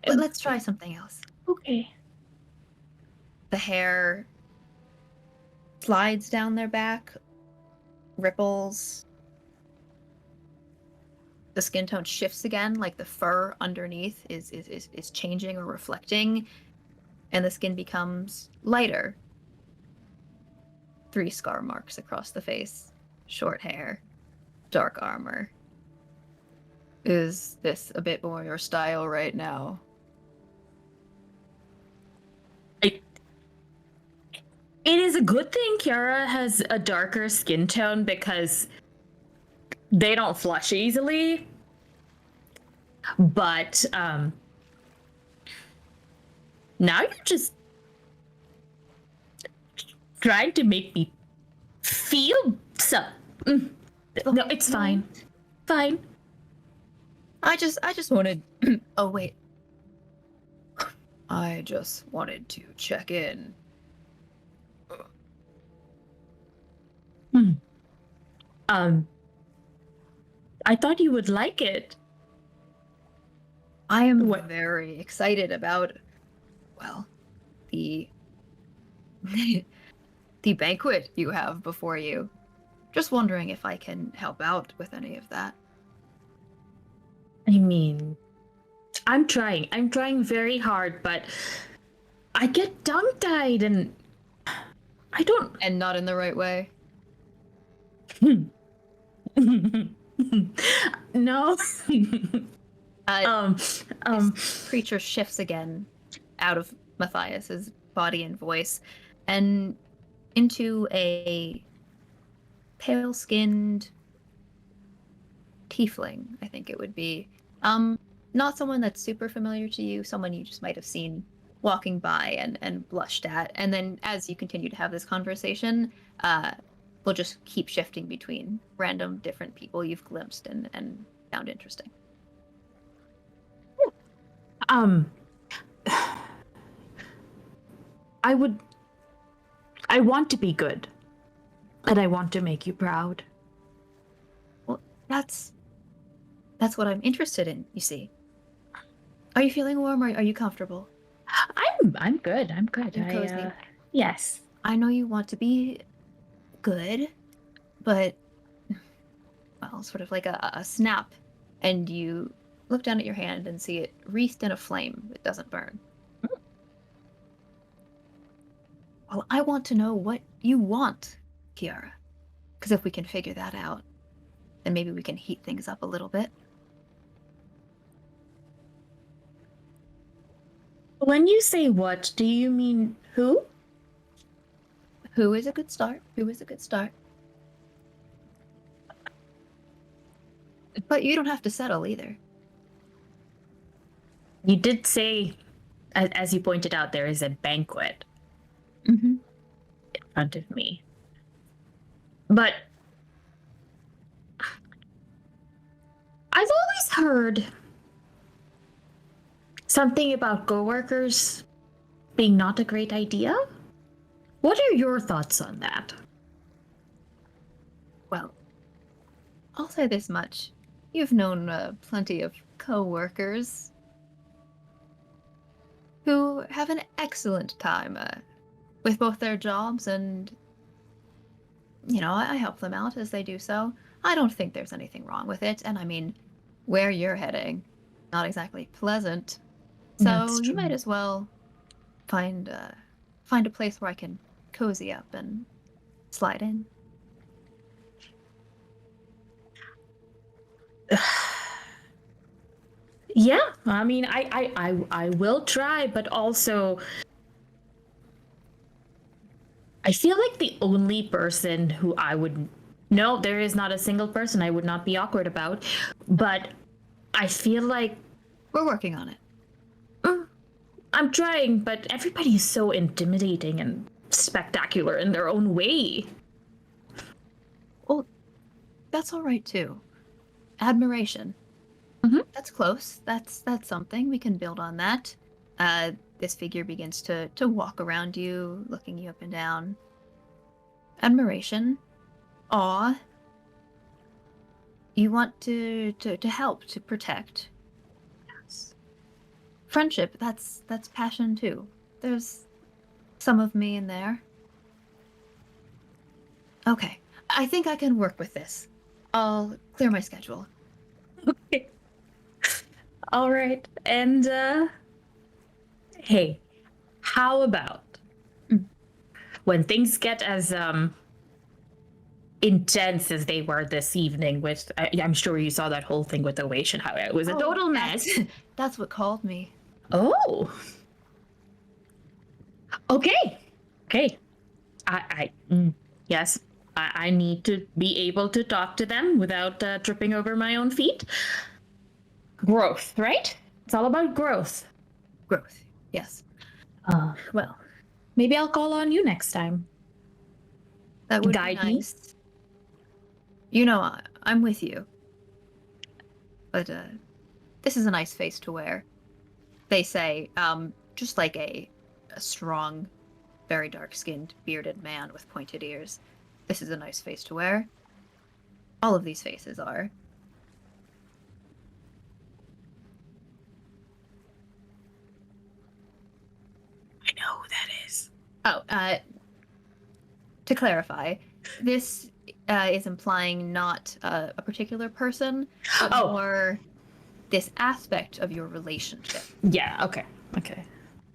Let's try something else. Okay. The hair slides down their back, ripples. The skin tone shifts again, like the fur underneath is changing or reflecting, and the skin becomes lighter. 3 scar marks across the face, short hair, dark armor. Is this a bit more your style right now? It is a good thing Kiara has a darker skin tone because they don't flush easily. But now you're just trying to make me feel so. No, it's fine. Fine. I just wanted. Oh wait. I just wanted to check in. I thought you would like it. I am very excited about, well, the the banquet you have before you. Just wondering if I can help out with any of that. I mean, I'm trying. I'm trying very hard, but I get tongue-tied and I don't... And not in the right way. No. This creature shifts again out of Matthias's body and voice and into a pale-skinned tiefling, I think it would be. Not someone that's super familiar to you, someone you just might have seen walking by and blushed at. And then as you continue to have this conversation, we'll just keep shifting between random different people you've glimpsed and found interesting. I want to be good. And I want to make you proud. Well, that's what I'm interested in, you see. Are you feeling warm or are you comfortable? I'm good. I'm good. You're cozy. Yes. I know you want to be good, but well, sort of like a snap, and you look down at your hand and see it wreathed in a flame that doesn't burn. Well, I want to know what you want, Kiara. Because if we can figure that out, then maybe we can heat things up a little bit. When you say what, do you mean who? Who is a good start? Who is a good start? But you don't have to settle either. You did say, as you pointed out, there is a banquet Mm-hmm. in front of me. But I've always heard something about coworkers being not a great idea. What are your thoughts on that? Well, I'll say this much. You've known plenty of co-workers who have an excellent time with both their jobs and, you know, I help them out as they do so. I don't think there's anything wrong with it. And I mean, where you're heading, not exactly pleasant. So That's you true. might as well find a place where I can cozy up and slide in. Yeah, I mean, I will try, but also I feel like the only person who I would no, there is not a single person I would not be awkward about, but I feel like We're working on it. I'm trying, but everybody is so intimidating and spectacular in their own way. Well, that's all right too. Admiration. Mhm. That's close. That's something. We can build on that. This figure begins to walk around you, looking you up and down. Admiration. Awe. You want to help, to protect. Yes. Friendship, that's passion too. There's some of me in there. Okay. I think I can work with this. I'll clear my schedule. Okay. All right. And hey, how about when things get as intense as they were this evening with I'm sure you saw that whole thing with the Waish and how it was a total mess. That's what called me. Oh. Okay. Okay. Yes. I need to be able to talk to them without tripping over my own feet. Growth, right? It's all about growth. Growth. Yes. Well, maybe I'll call on you next time. That would Guide be me? nice. You know, I'm with you. But this is a nice face to wear. They say, just like a strong, very dark-skinned, bearded man with pointed ears. This is a nice face to wear. All of these faces are. I know who that is. Oh, to clarify, this is implying not a particular person, but more this aspect of your relationship. Yeah, okay. Okay.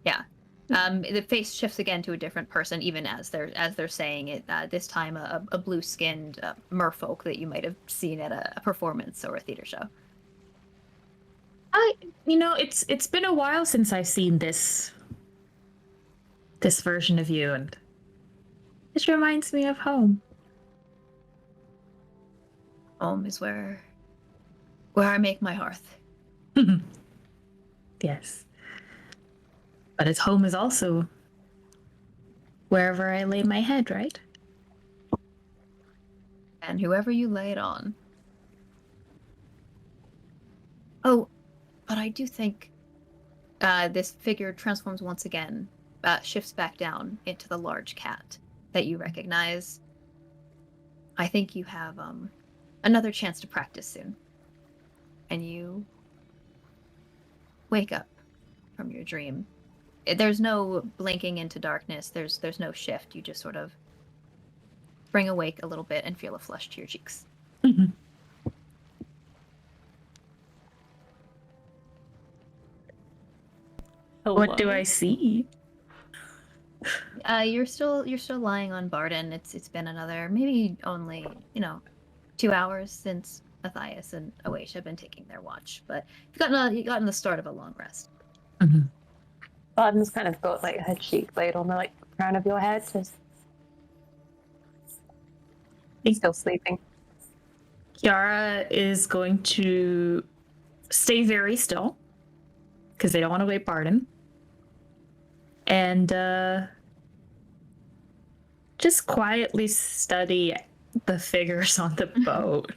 Yeah. The face shifts again to a different person, even as they're saying it. This time, a blue-skinned merfolk that you might have seen at a performance or a theater show. It's been a while since I've seen this version of you, and it reminds me of home. Home is where I make my hearth. Yes. But its home is also wherever I lay my head, right? And whoever you lay it on. Oh, but I do think this figure transforms once again, shifts back down into the large cat that you recognize. I think you have another chance to practice soon. And you wake up from your dream. There's no blinking into darkness. There's no shift. You just sort of spring awake a little bit and feel a flush to your cheeks. Mm-hmm. What do I see? You're still lying on Barden. It's been another maybe only 2 hours since Matthias and Awaish have been taking their watch, but you've gotten the start of a long rest. Mm-hmm. Barden's kind of got like her cheek laid on the crown of your head. He's still sleeping. Kiara is going to stay very still because they don't want to wake Barden. And just quietly study the figures on the boat.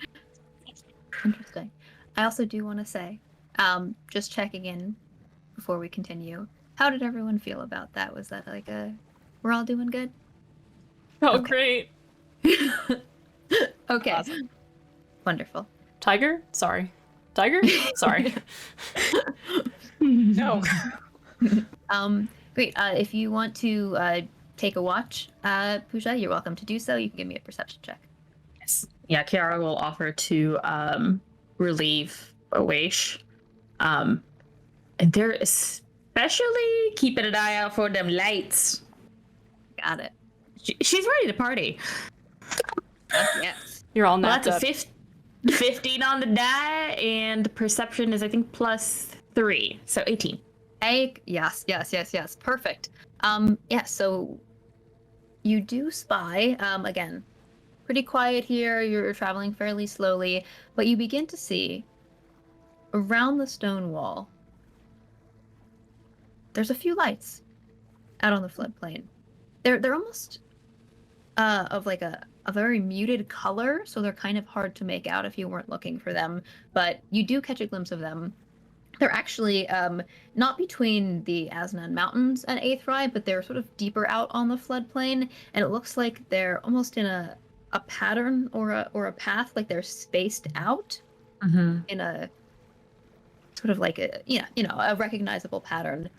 Interesting. I also do want to say, just checking in before we continue, how did everyone feel about that? Was that we're all doing good? Oh, great. Okay. Awesome. Wonderful. Tiger? Sorry. Tiger? Sorry. No. Great. If you want to take a watch, Pooja, you're welcome to do so. You can give me a perception check. Yes. Yeah, Kiara will offer to relieve Awaish. And they're especially keeping an eye out for them lights. Got it. She's ready to party. Yes. You're all Well, knocked that's up. a 15 on the die, and perception is, I think, plus 3, so 18. Yes. Perfect. Yeah, so you do spy, again, pretty quiet here. You're traveling fairly slowly, but you begin to see around the stone wall, there's a few lights out on the floodplain. They're almost of like a very muted color, so they're kind of hard to make out if you weren't looking for them, but you do catch a glimpse of them. They're actually not between the Asnan Mountains and Aethri, but they're sort of deeper out on the floodplain, and it looks like they're almost in a pattern or a path, like they're spaced out in a sort of like a a recognizable pattern.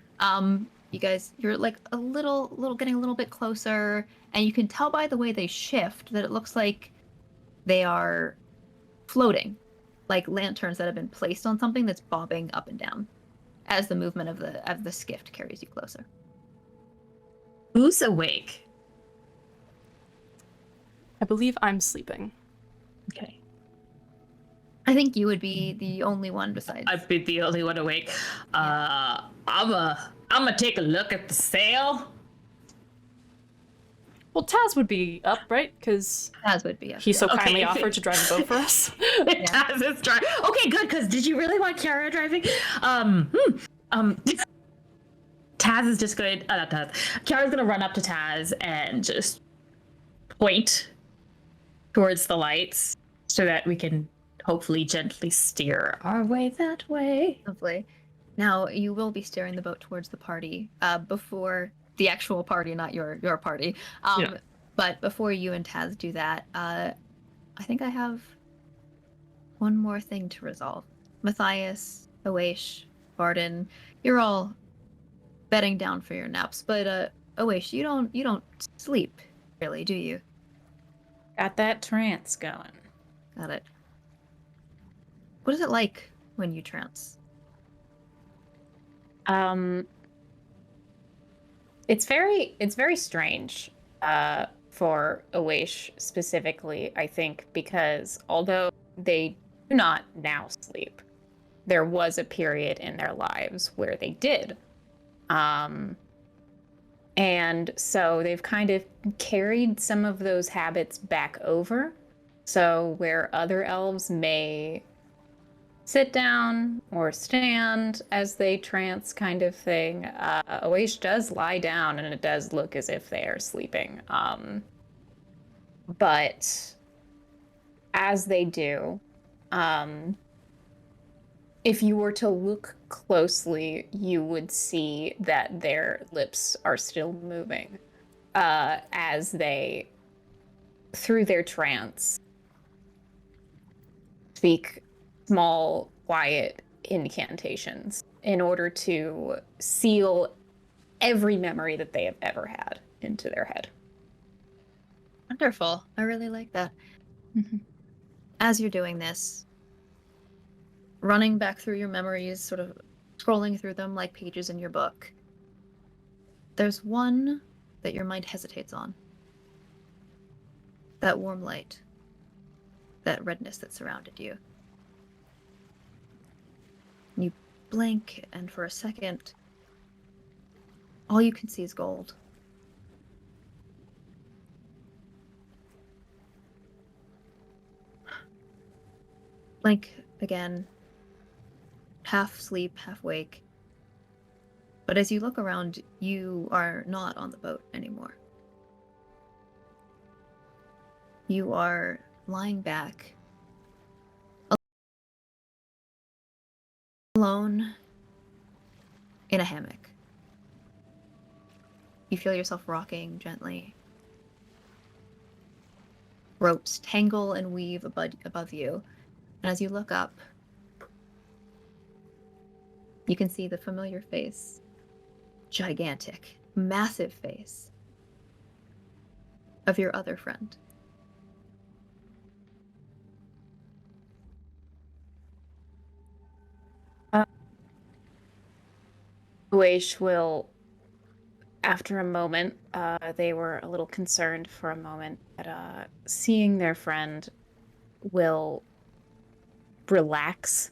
You guys, you're like a little getting a little bit closer, and you can tell by the way they shift that it looks like they are floating, like lanterns that have been placed on something that's bobbing up and down as the movement of the skiff carries you closer. Who's awake? I believe I'm sleeping. Okay. I think you would be the only one besides. I've been the only one awake. I'm gonna take a look at the sail. Well, Taz would be up, right? Because Taz would be. he so Okay. kindly offered to drive the boat for us. Taz is driving. Okay, good. Because did you really want Kiara driving? Taz is just going. Not Taz. Kiara's gonna run up to Taz and just point towards the lights so that we can hopefully gently steer our way that way. Lovely. Now you will be steering the boat towards the party before the actual party, not your party. But before you and Taz do that, I think I have one more thing to resolve. Matthias, Oesh, Varden, you're all bedding down for your naps, but Oesh, you don't sleep really, do you? Got that trance going. Got it. What is it like when you trance? It's very strange for Awash specifically, I think, because although they do not now sleep, there was a period in their lives where they did. And so they've kind of carried some of those habits back over. So where other elves may sit down or stand as they trance kind of thing, Oash does lie down and it does look as if they are sleeping. But as they do, if you were to look closely, you would see that their lips are still moving as they, through their trance, speak small, quiet incantations in order to seal every memory that they have ever had into their head. Wonderful. I really like that. As you're doing this, running back through your memories, sort of scrolling through them like pages in your book, there's one that your mind hesitates on. That warm light. That redness that surrounded you. You blink, and for a second, all you can see is gold. Blink again, half sleep, half wake. But as you look around, you are not on the boat anymore. You are lying back, alone in a hammock. You feel yourself rocking gently. Ropes tangle and weave above you. And as you look up, you can see the familiar face. Gigantic, massive face of your other friend. Uesh will, after a moment, they were a little concerned for a moment, but seeing their friend will relax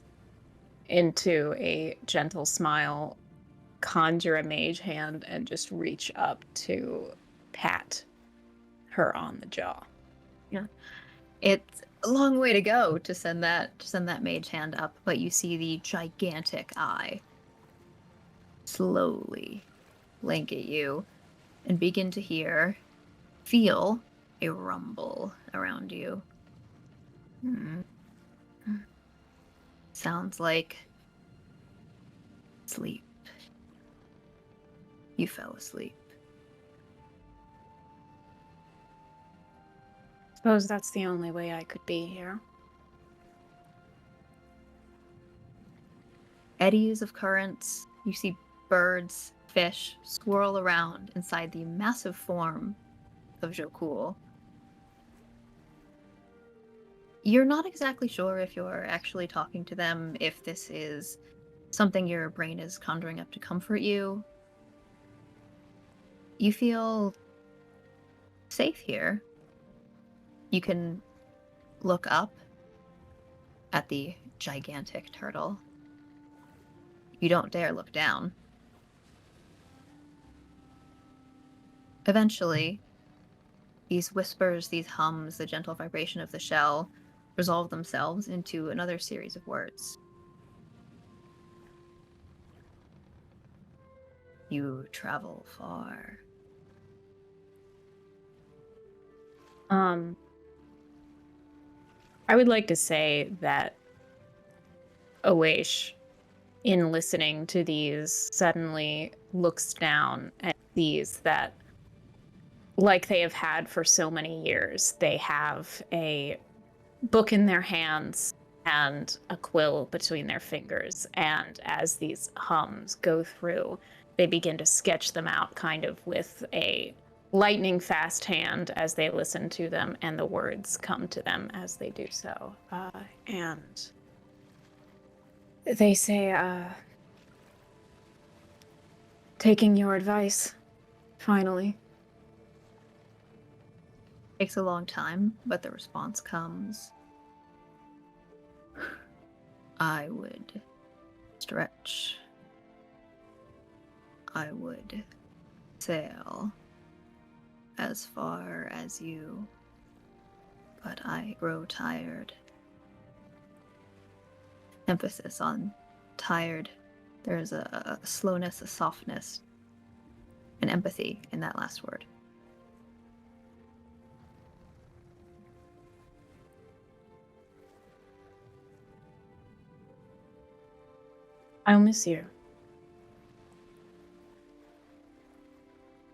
into a gentle smile, conjure a mage hand, and just reach up to pat her on the jaw. It's a long way to go to send that mage hand up, but you see the gigantic eye slowly blink at you and begin to feel a rumble around you. Sounds like sleep. You fell asleep. Suppose that's the only way I could be here. Eddies of currents. You see birds, fish swirl around inside the massive form of Jokul. You're not exactly sure if you're actually talking to them, if this is something your brain is conjuring up to comfort you. You feel safe here. You can look up at the gigantic turtle. You don't dare look down. Eventually, these whispers, these hums, the gentle vibration of the shell resolve themselves into another series of words. You travel far. I would like to say that Oesh, in listening to these, suddenly looks down and sees that, like they have had for so many years, they have a book in their hands and a quill between their fingers. And as these hums go through, they begin to sketch them out kind of with a lightning fast hand as they listen to them, and the words come to them as they do so. And they say, taking your advice, finally. Takes a long time, but the response comes. I would stretch. I would sail as far as you, but I grow tired. Emphasis on tired. There's a slowness, a softness, an empathy in that last word. I'll miss you.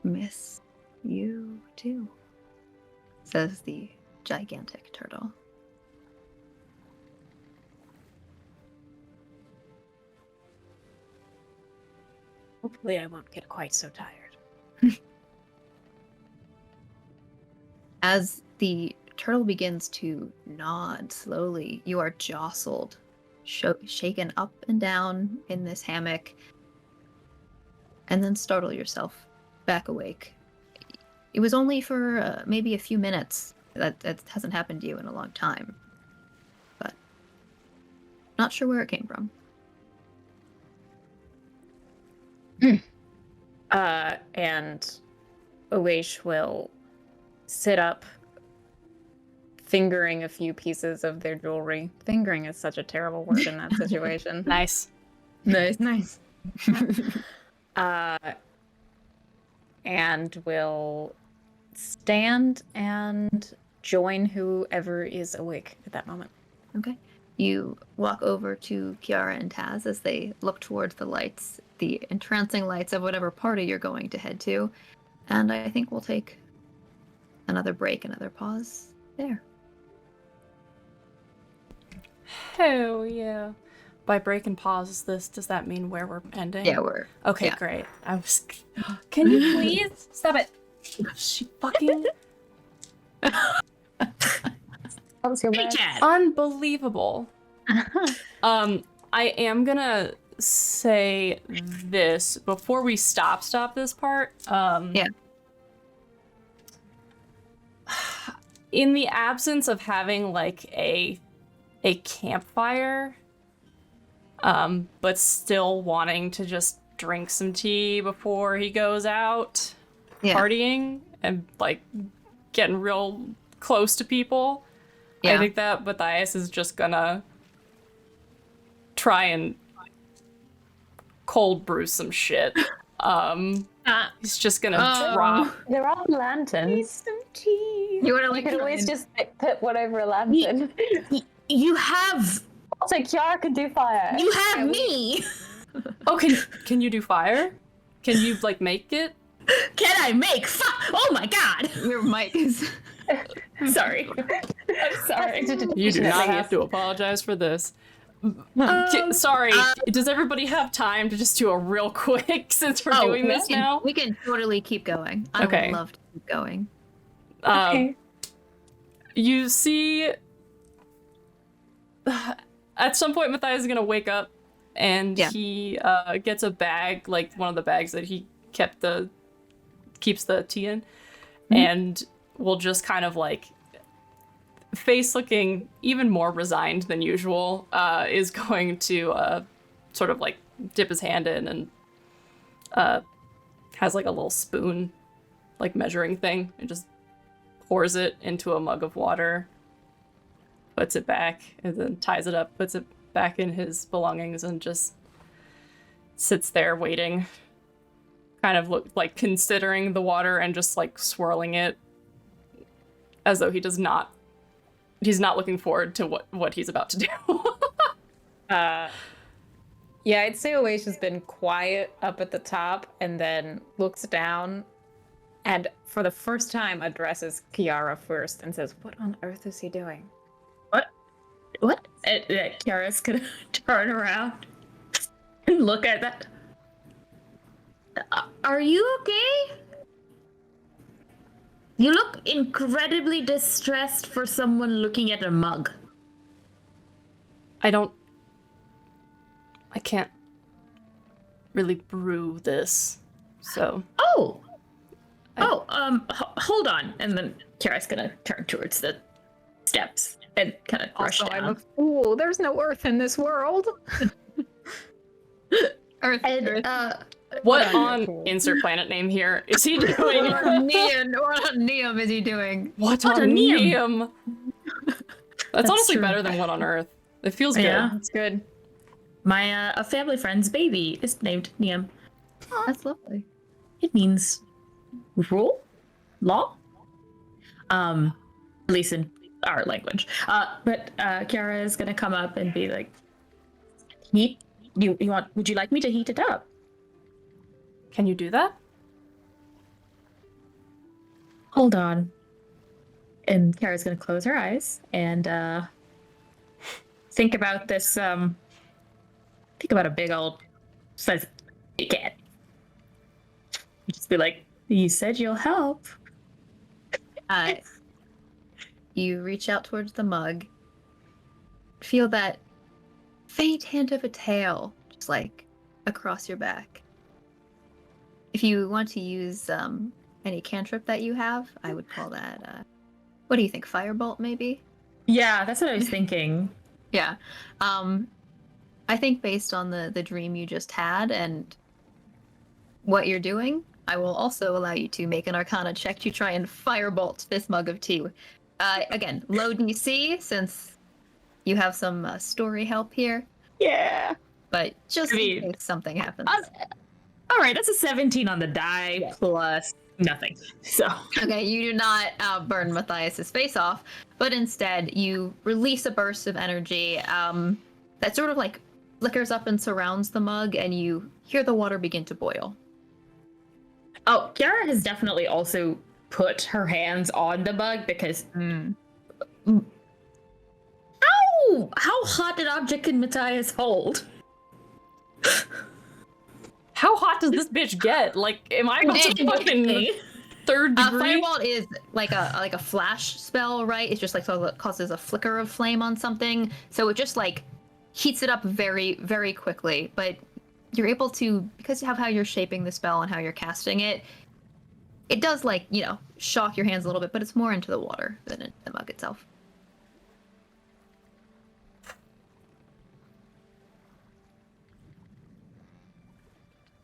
Miss you too, says the gigantic turtle. Hopefully I won't get quite so tired. As the turtle begins to nod slowly, you are jostled, shaken up and down in this hammock, and then startle yourself back awake. It was only for maybe a few minutes. That hasn't happened to you in a long time. But not sure where it came from. And Oesh will sit up, fingering a few pieces of their jewelry. Fingering is such a terrible word in that situation. Nice. Nice. And will stand and join whoever is awake at that moment. Okay. You walk over to Kiara and Taz as they look towards the lights, the entrancing lights of whatever party you're going to head to. And I think we'll take another break, another pause there. Hell yeah. By break and pause, does that mean where we're ending? Yeah, we're... Okay, yeah. great. I was... Can you please? Stop it. She fucking... Unbelievable. I am gonna say this before we stop this part. Yeah. In the absence of having like a campfire, but still wanting to just drink some tea before he goes out partying and like getting real close to people. I think that Matthias is just gonna try and cold brew some shit. He's just gonna drop. There are lanterns. Some tea. You want to You could always just put one over a lantern. You have Also, Kiara can do fire. you have me. Oh, can you do fire? Can you like make it? Can I make Oh my god. Your mic is. Sorry. I'm sorry. You do not have to apologize for this. Sorry, does everybody have time to just do a real quick since we're doing this now? We can totally keep going. I Okay. would love to keep going. Okay. You see, at some point Matthias is gonna wake up, and he gets a bag, like one of the bags that he keeps the tea in, and will just kind of like, face looking even more resigned than usual, is going to sort of like dip his hand in and has like a little spoon, like measuring thing, and just pours it into a mug of water, puts it back, and then ties it up, puts it back in his belongings, and just sits there waiting, kind of like considering the water and just like swirling it as though he's not looking forward to what he's about to do. Yeah, I'd say Oasia's been quiet up at the top and then looks down and for the first time addresses Kiara first and says, "What on earth is he doing?" What? Kiara's gonna turn around and look at that. Are you okay? You look incredibly distressed for someone looking at a mug. I can't really brew this, so. Hold on. And then Kiara's gonna turn towards the steps and kind of rush Also, down. I'm a fool. There's no earth in this world. Earth. What on insert planet name here is he doing? What on Neum is he doing? What What on on Neum? That's honestly true. better than what on Earth. It feels good. Yeah. That's good. My a family friend's baby is named Niam. Oh, that's lovely. It means rule, law. At least in our language. But Kiara is gonna come up and be like, "Heat? Would you like me to heat it up?" Can you do that? Hold on. And Kiara's gonna close her eyes and think about this. Think about a big old size cat. Just be like, "You said you'll help." You reach out towards the mug. Feel that faint hint of a tail, just like across your back. If you want to use any cantrip that you have, I would call that. What do you think? Firebolt, maybe? Yeah, that's what I was thinking. Yeah. I think based on the dream you just had and what you're doing, I will also allow you to make an Arcana check to try and firebolt this mug of tea. Again, low DC since you have some story help here, Yeah. but just I in mean, case something happens. All right, that's a 17 on the die plus nothing. So Okay, you do not burn Matthias's face off, but instead you release a burst of energy that sort of like flickers up and surrounds the mug, and you hear the water begin to boil. Oh, Kiara has definitely also put her hands on the mug because how hot an object can Matthias hold? How hot does this bitch get? Like, am I about to fucking third degree? Firebolt is like a flash spell, right? It's just like so it causes a flicker of flame on something, so it just like heats it up very, very quickly. But you're able to, because of how you're shaping the spell and how you're casting it, it does like, you know, shock your hands a little bit, but it's more into the water than in the mug itself.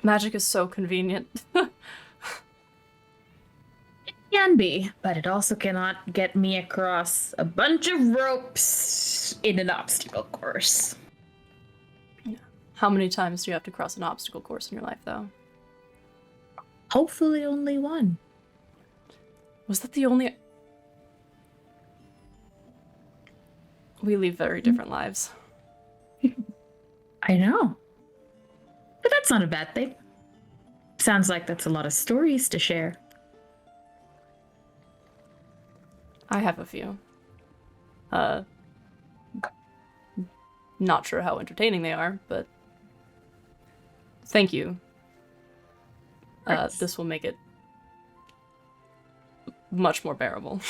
Magic is so convenient. Can be, but it also cannot get me across a bunch of ropes in an obstacle course. How many times do you have to cross an obstacle course in your life, though? Hopefully only one. Was that the only... We lead very different lives. I know. But that's not a bad thing. Sounds like that's a lot of stories to share. I have a few. Not sure how entertaining they are, but thank you. This will make it much more bearable.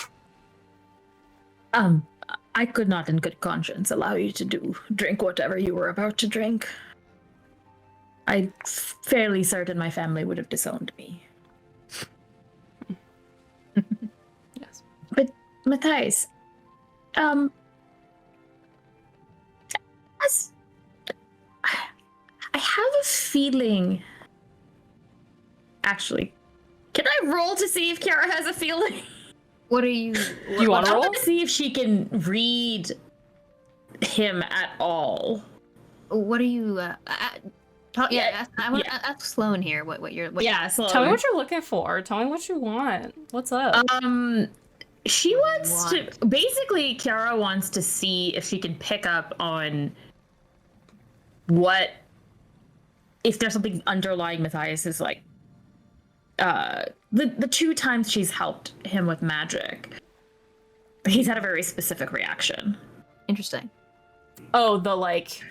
I could not in good conscience allow you to drink whatever you were about to drink. I'm fairly certain my family would have disowned me. Yes. But, Matthias, I have a feeling... Actually, can I roll to see if Kiara has a feeling? What are you? You want to I roll? want to see if she can read him at all. What are you? I want to ask Sloan here. What you're? So Tell me what you're looking for. Tell me what you want. What's up? She wants to basically Kiara wants to see if she can pick up on if there's something underlying Matthias's like the two times she's helped him with magic. He's had a very specific reaction. Interesting. Oh, the like...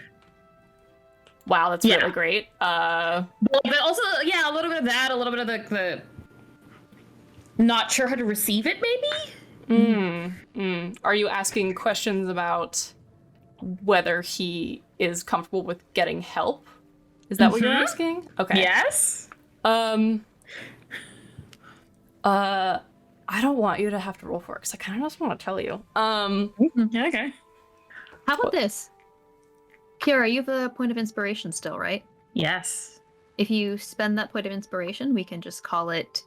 Wow, that's really great. But also, a little bit of that, a little bit of the not sure how to receive it, maybe? Are you asking questions about whether he is comfortable with getting help? Is that what you're asking? Okay. Yes. I don't want you to have to roll for it, because I kind of just want to tell you. Okay. How about this? Kiara, you have a point of inspiration still, right? Yes. If you spend that point of inspiration, we can just call it,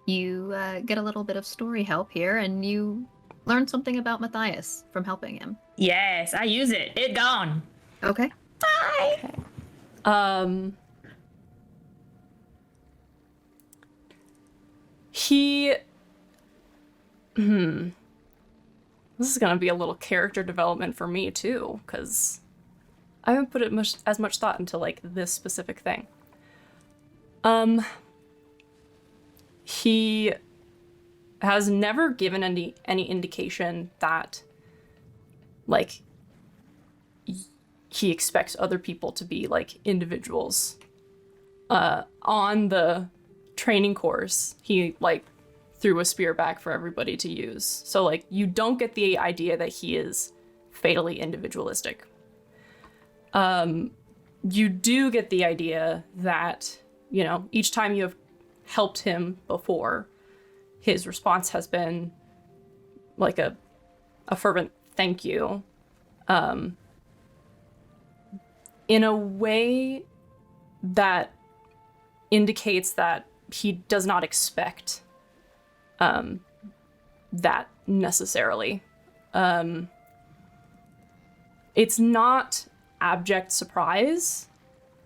you get a little bit of story help here, and you learn something about Matthias from helping him. Yes, I use it. It gone. Okay. Bye. Okay. He... This is gonna be a little character development for me, too, because I haven't put as much thought into, like, this specific thing. He has never given any indication that, like, he expects other people to be, like, individuals. On the training course, he, like, threw a spear back for everybody to use. So, like, you don't get the idea that he is fatally individualistic. You do get the idea that, you know, each time you have helped him before, his response has been like a fervent thank you. In a way that indicates that he does not expect that necessarily. It's not abject surprise,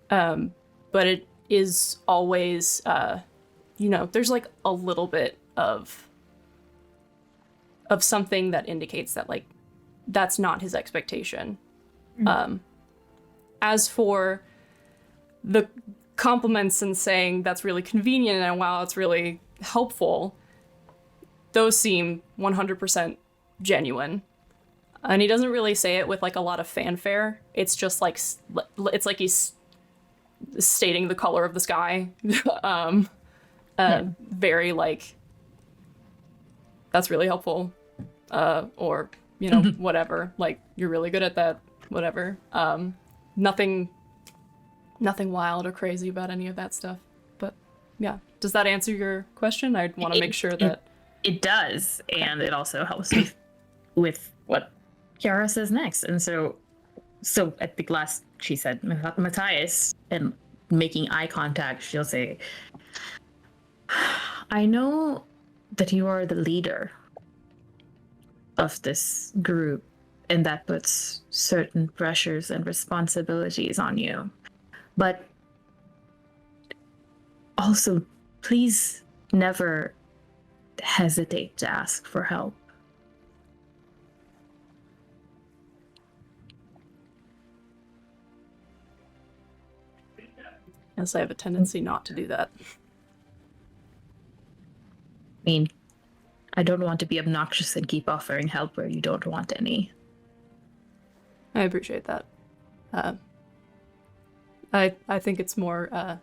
but it is always, you know, there's like a little bit of something that indicates that, like, that's not his expectation. As for the compliments and saying that's really convenient and wow, it's really helpful, those seem 100% genuine. And he doesn't really say it with, like, a lot of fanfare. It's just like, it's like he's stating the color of the sky. Very, like, that's really helpful. Or, you know, whatever. Like, you're really good at that. Whatever. Nothing wild or crazy about any of that stuff. But, yeah. Does that answer your question? I'd want to make sure that... It does, and it also helps me with what Kiara says next. And so I think last she said Matthias, and making eye contact, she'll say, I know that you are the leader of this group, and that puts certain pressures and responsibilities on you. But also, please never hesitate to ask for help. Yes, I have a tendency not to do that. I mean, I don't want to be obnoxious and keep offering help where you don't want any. I appreciate that. I think it's more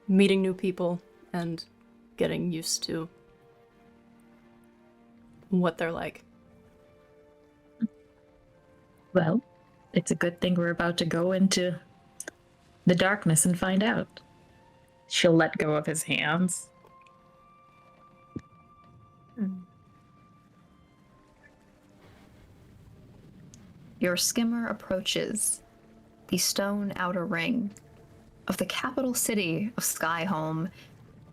meeting new people and getting used to what they're like. Well, it's a good thing we're about to go into the darkness and find out. She'll let go of his hands. Your skimmer approaches the stone outer ring of the capital city of Skyhome,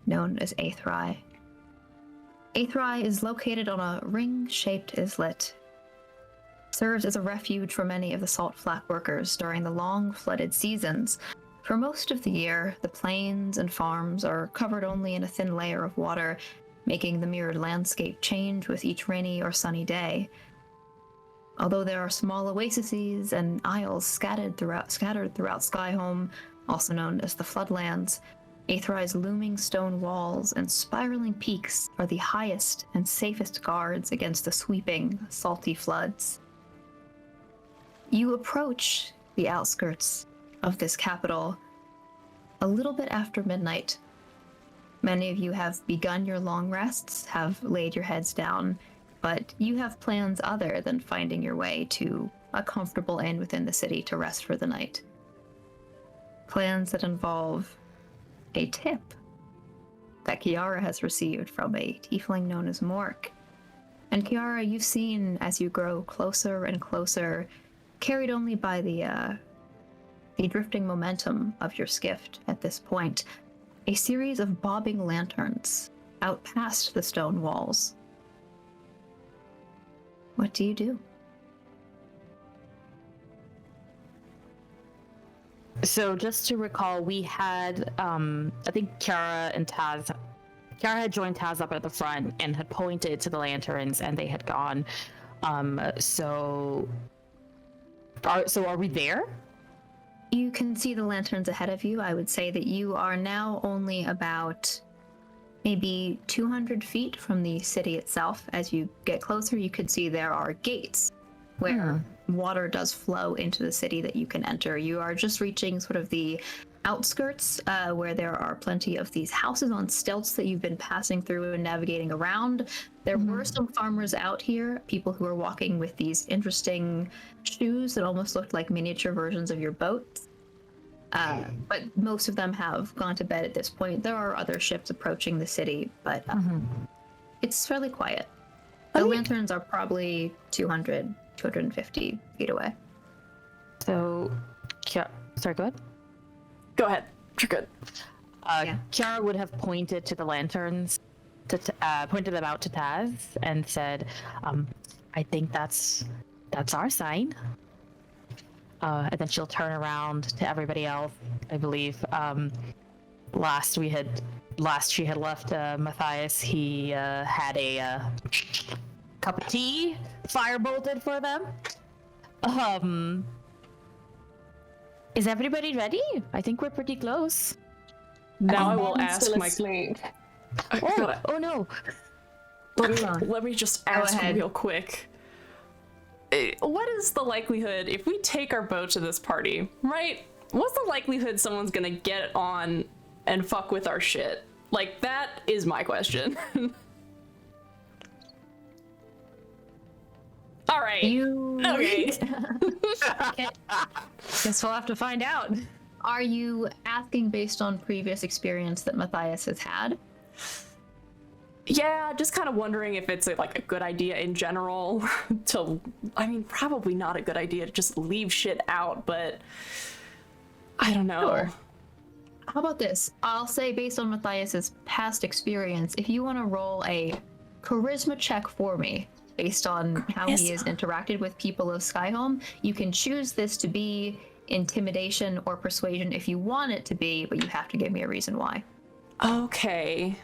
known as Aethrai. Aethrai is located on a ring-shaped islet. Serves as a refuge for many of the salt flat workers during the long flooded seasons. For most of the year, the plains and farms are covered only in a thin layer of water, making the mirrored landscape change with each rainy or sunny day. Although there are small oases and isles scattered throughout Skyhome, also known as the Floodlands, Aethrai's looming stone walls and spiraling peaks are the highest and safest guards against the sweeping, salty floods. You approach the outskirts of this capital a little bit after midnight. Many of you have begun your long rests, have laid your heads down, but you have plans other than finding your way to a comfortable inn within the city to rest for the night. Plans that involve a tip that Kiara has received from a tiefling known as Mork. And Kiara, you've seen as you grow closer and closer, carried only by the drifting momentum of your skiff at this point, a series of bobbing lanterns out past the stone walls. What do you do? So just to recall, we had, I think Kiara had joined Taz up at the front and had pointed to the lanterns and they had gone. So are we there? You can see the lanterns ahead of you. I would say that you are now only about maybe 200 feet from the city itself. As you get closer, you can see there are gates where water does flow into the city that you can enter. You are just reaching sort of the outskirts where there are plenty of these houses on stilts that you've been passing through and navigating around. There were some farmers out here, people who were walking with these interesting shoes that almost looked like miniature versions of your boat. But most of them have gone to bed at this point. There are other ships approaching the city, but it's fairly quiet. The lanterns are probably 200, 250 feet away. So, sorry, go ahead. Go ahead. You're good. Kiara would have pointed to the lanterns, pointed them out to Taz, and said, "I think that's our sign." And then she'll turn around to everybody else. I believe last she had left Matthias. He had a cup of tea fire-bolted for them. Is everybody ready? I think we're pretty close. Now I will ask still my... asleep. Oh no. Let me just ask real quick. What is the likelihood, if we take our boat to this party, right? What's the likelihood someone's gonna get on and fuck with our shit? Like, that is my question. All right. Okay. Guess we'll have to find out. Are you asking based on previous experience that Matthias has had? Yeah, just kind of wondering if it's like a good idea in general probably not a good idea to just leave shit out, but I don't know. Sure. How about this? I'll say, based on Matthias's past experience, if you want to roll a charisma check for me, based on how he has interacted with people of Skyhome, you can choose this to be intimidation or persuasion if you want it to be, but you have to give me a reason why. Okay.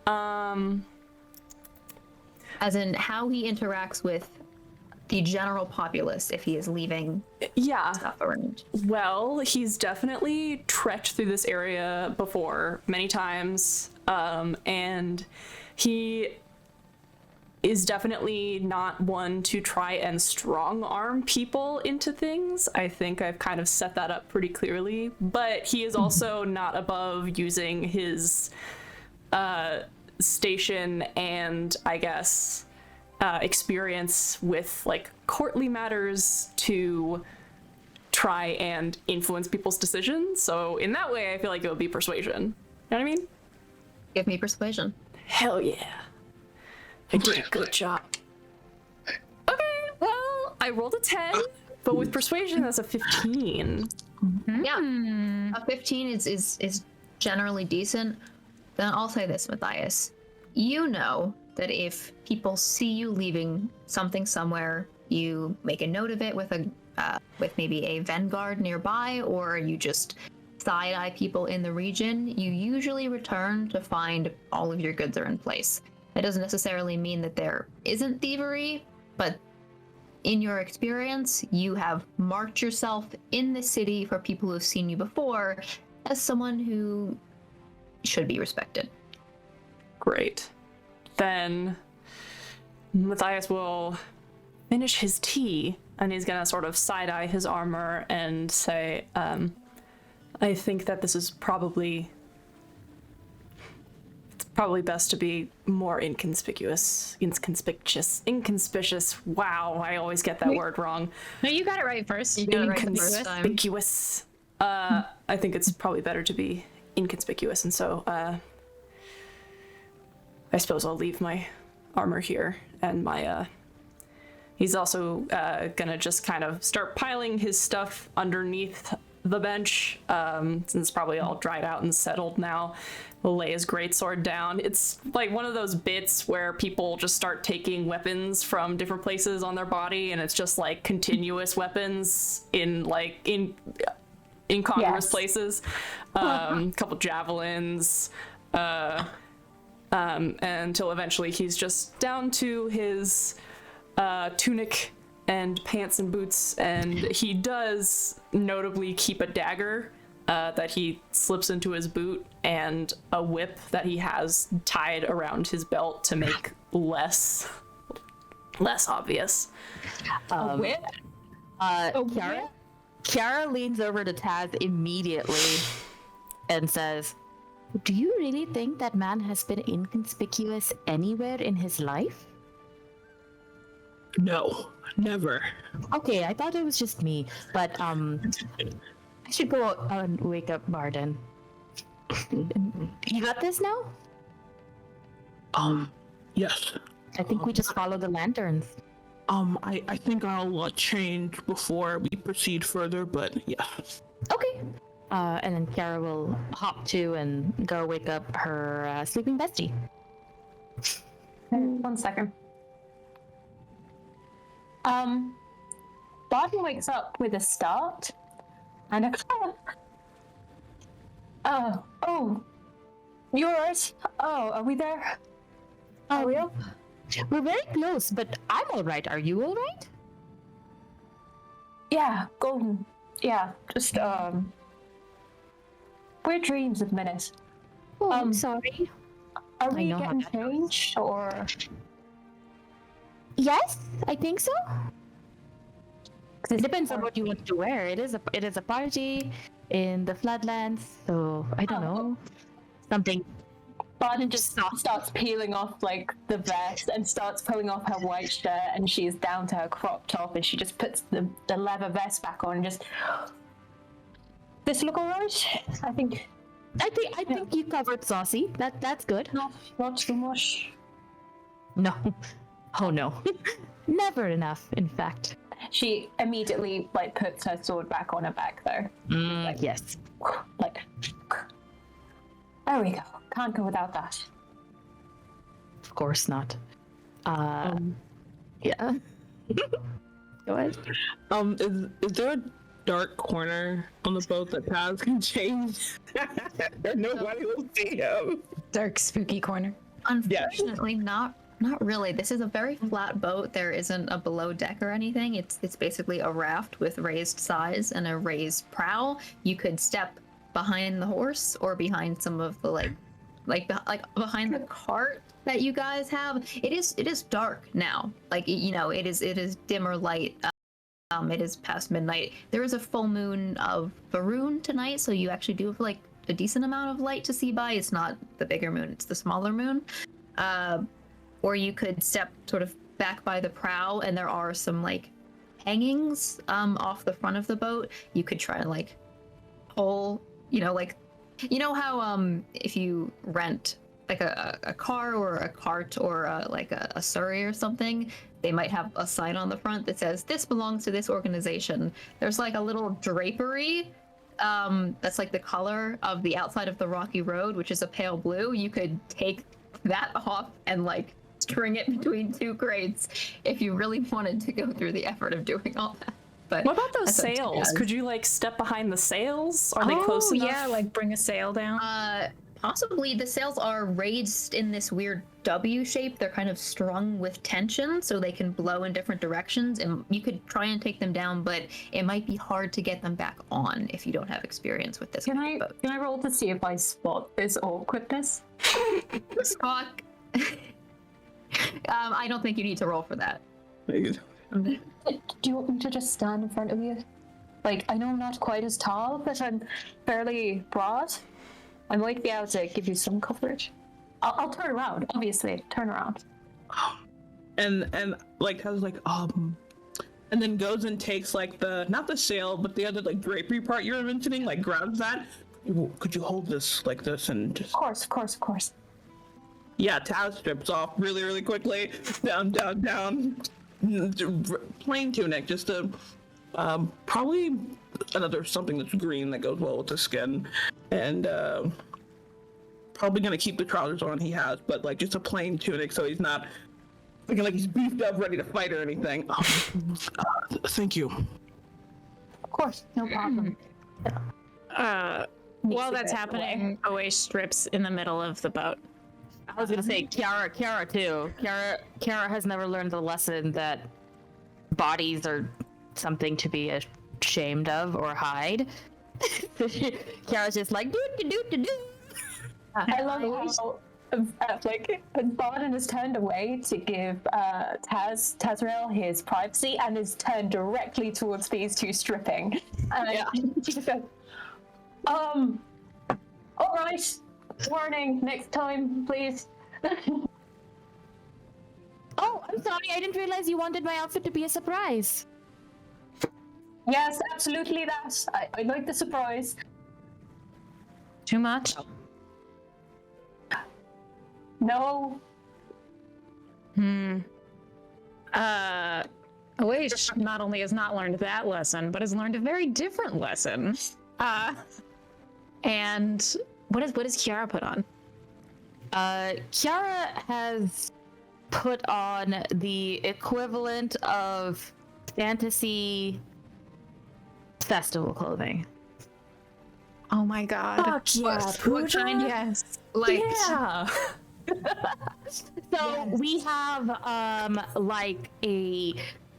As in how he interacts with the general populace if he is leaving stuff around. Well, he's definitely trekked through this area before many times, and he is definitely not one to try and strong arm people into things. I think I've kind of set that up pretty clearly, but he is also not above using his station and, I guess, experience with like courtly matters to try and influence people's decisions. So in that way, I feel like it would be persuasion. You know what I mean? Give me persuasion. Hell yeah. I did a good job. Okay, well, I rolled a 10, but with persuasion, that's a 15. Yeah, a 15 is generally decent. Then I'll say this, Matthias. You know that if people see you leaving something somewhere, you make a note of it with maybe a vanguard nearby, or you just side-eye people in the region, you usually return to find all of your goods are in place. That doesn't necessarily mean that there isn't thievery, but in your experience, you have marked yourself in the city for people who have seen you before as someone who should be respected. Great. Then Matthias will finish his tea, and he's gonna sort of side-eye his armor and say, I think that this is probably best to be more inconspicuous. Wow, I always get that word wrong. No, you got it right first. You got it right the first time. Inconspicuous. I think it's probably better to be inconspicuous, and so I suppose I'll leave my armor here, and my he's also gonna just kind of start piling his stuff underneath the bench, since it's probably all dried out and settled now. He'll lay his greatsword down. It's like one of those bits where people just start taking weapons from different places on their body, and it's just like continuous weapons in incongruous places. Couple javelins, until eventually he's just down to his tunic and pants and boots, and he does notably keep a dagger that he slips into his boot, and a whip that he has tied around his belt to make less obvious. A whip? Kiara leans over to Taz immediately and says, "Do you really think that man has been inconspicuous anywhere in his life?" No, never. Okay, I thought it was just me, but I should go out and wake up Barden. You got this now? Yes. I think we just follow the lanterns. I think I'll change before we proceed further, but yeah. Okay. And then Kiara will hop to and go wake up her sleeping bestie. 1 second. Barton wakes up with a start and a oh, yours? Oh, are we there? Are we up? We're very close, but I'm all right. Are you all right? Yeah, golden. Yeah, just weird dreams at the minute. Oh, I'm sorry. Are we know how getting that goes. changed or? Yes, I think so. Cause It depends on what you want to wear. It is a party in the Floodlands, so I don't know. Something. Barden just starts peeling off like the vest and starts pulling off her white shirt, and she's down to her crop top, and she just puts the leather vest back on and just. This look alright? I think you covered Saucy. That's good. not too much. No. Oh no. Never enough, in fact. She immediately puts her sword back on her back though. Yes. Like There we go. Can't go without that. Of course not. Yeah. Go ahead. Is there a dark corner on the boat that Taz can change? Nobody will see him. Dark, spooky corner. Unfortunately, not really. This is a very flat boat. There isn't a below deck or anything. It's basically a raft with raised sides and a raised prow. You could step behind the horse or behind some of the like behind the cart that you guys have. It is dark now. Like, you know, it is dimmer light. It is past midnight. There is a full moon of Varun tonight, so you actually do have like a decent amount of light to see by. It's not the bigger moon, it's the smaller moon. Or you could step sort of back by the prow, and there are some like hangings off the front of the boat. You could try to like pull, you know, like, you know how if you rent like a car or a cart or like a surrey or something, they might have a sign on the front that says this belongs to this organization. There's like a little drapery that's like the color of the outside of the rocky road, which is a pale blue. You could take that off and like string it between two crates if you really wanted to go through the effort of doing all that. But What about those that's up to sails? you guys. Could you like step behind the sails? Are they close enough? Yeah, like bring a sail down. Possibly. The sails are raised in this weird W shape. They're kind of strung with tension, so they can blow in different directions, and you could try and take them down, but it might be hard to get them back on if you don't have experience with this. Can kind of boat. I roll to see if I spot this awkwardness? Fuck. I don't think you need to roll for that. Do you want me to just stand in front of you? Like, I know I'm not quite as tall, but I'm fairly broad. I might be able to give you some coverage. I'll turn around, obviously. Turn around. And like Taz is like, and then goes and takes like not the sail, but the other like drapery part you were mentioning, like grabs that. Could you hold this like this and just... Of course. Yeah, Taz strips off really, really quickly. Down. Plain tunic, just a probably another something that's green that goes well with the skin, and probably gonna keep the trousers on he has, but like just a plain tunic, so he's not looking like he's beefed up, ready to fight or anything. Thank you. Of course, no problem. While that's happening, Oe strips in the middle of the boat. I was gonna say Kiara too. Kiara has never learned the lesson that bodies are something to be ashamed of or hide. Kiara's just like do. I love how like Barden has turned away to give Tazrael his privacy and is turned directly towards these two stripping. And she just goes, all right, warning, next time, please. Oh, I'm sorry, I didn't realize you wanted my outfit to be a surprise. Yes, absolutely that. I like the surprise. Too much? No. Awaish not only has not learned that lesson, but has learned a very different lesson. And what does Kiara put on? Kiara has put on the equivalent of fantasy festival clothing. Oh my god. Fuck yeah, What kind? Pooja? Yes. Like, Yeah. So we have like a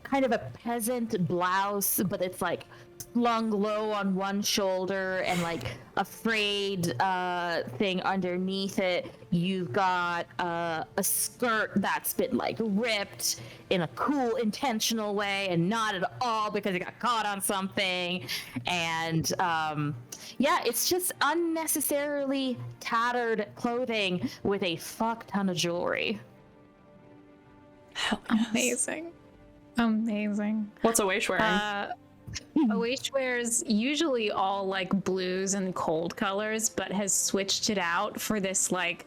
kind of a peasant blouse, but it's like slung low on one shoulder and like a frayed thing underneath it. You've got a skirt that's been like ripped in a cool, intentional way and not at all because it got caught on something. And yeah, it's just unnecessarily tattered clothing with a fuck ton of jewelry. amazing. Amazing. What's Awaish wearing? Awaish wears usually all like blues and cold colors, but has switched it out for this like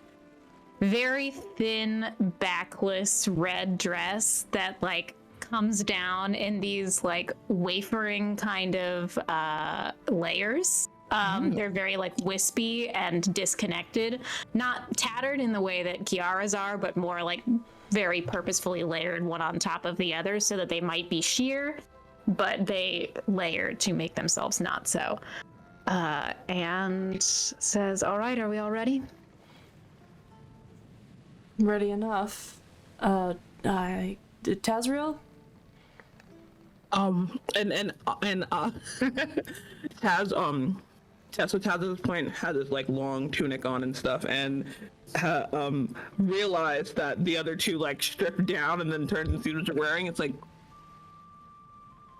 very thin backless red dress that like comes down in these like wafering kind of layers. They're very like wispy and disconnected, not tattered in the way that Kiara's are, but more like very purposefully layered one on top of the other so that they might be sheer, but they layer to make themselves not so. And says, all right, are we all ready? Ready enough. Tazriel? Taz, so Taz at this point had this like long tunic on and stuff, and realized that the other two like stripped down and then turned and see what they're wearing. It's like,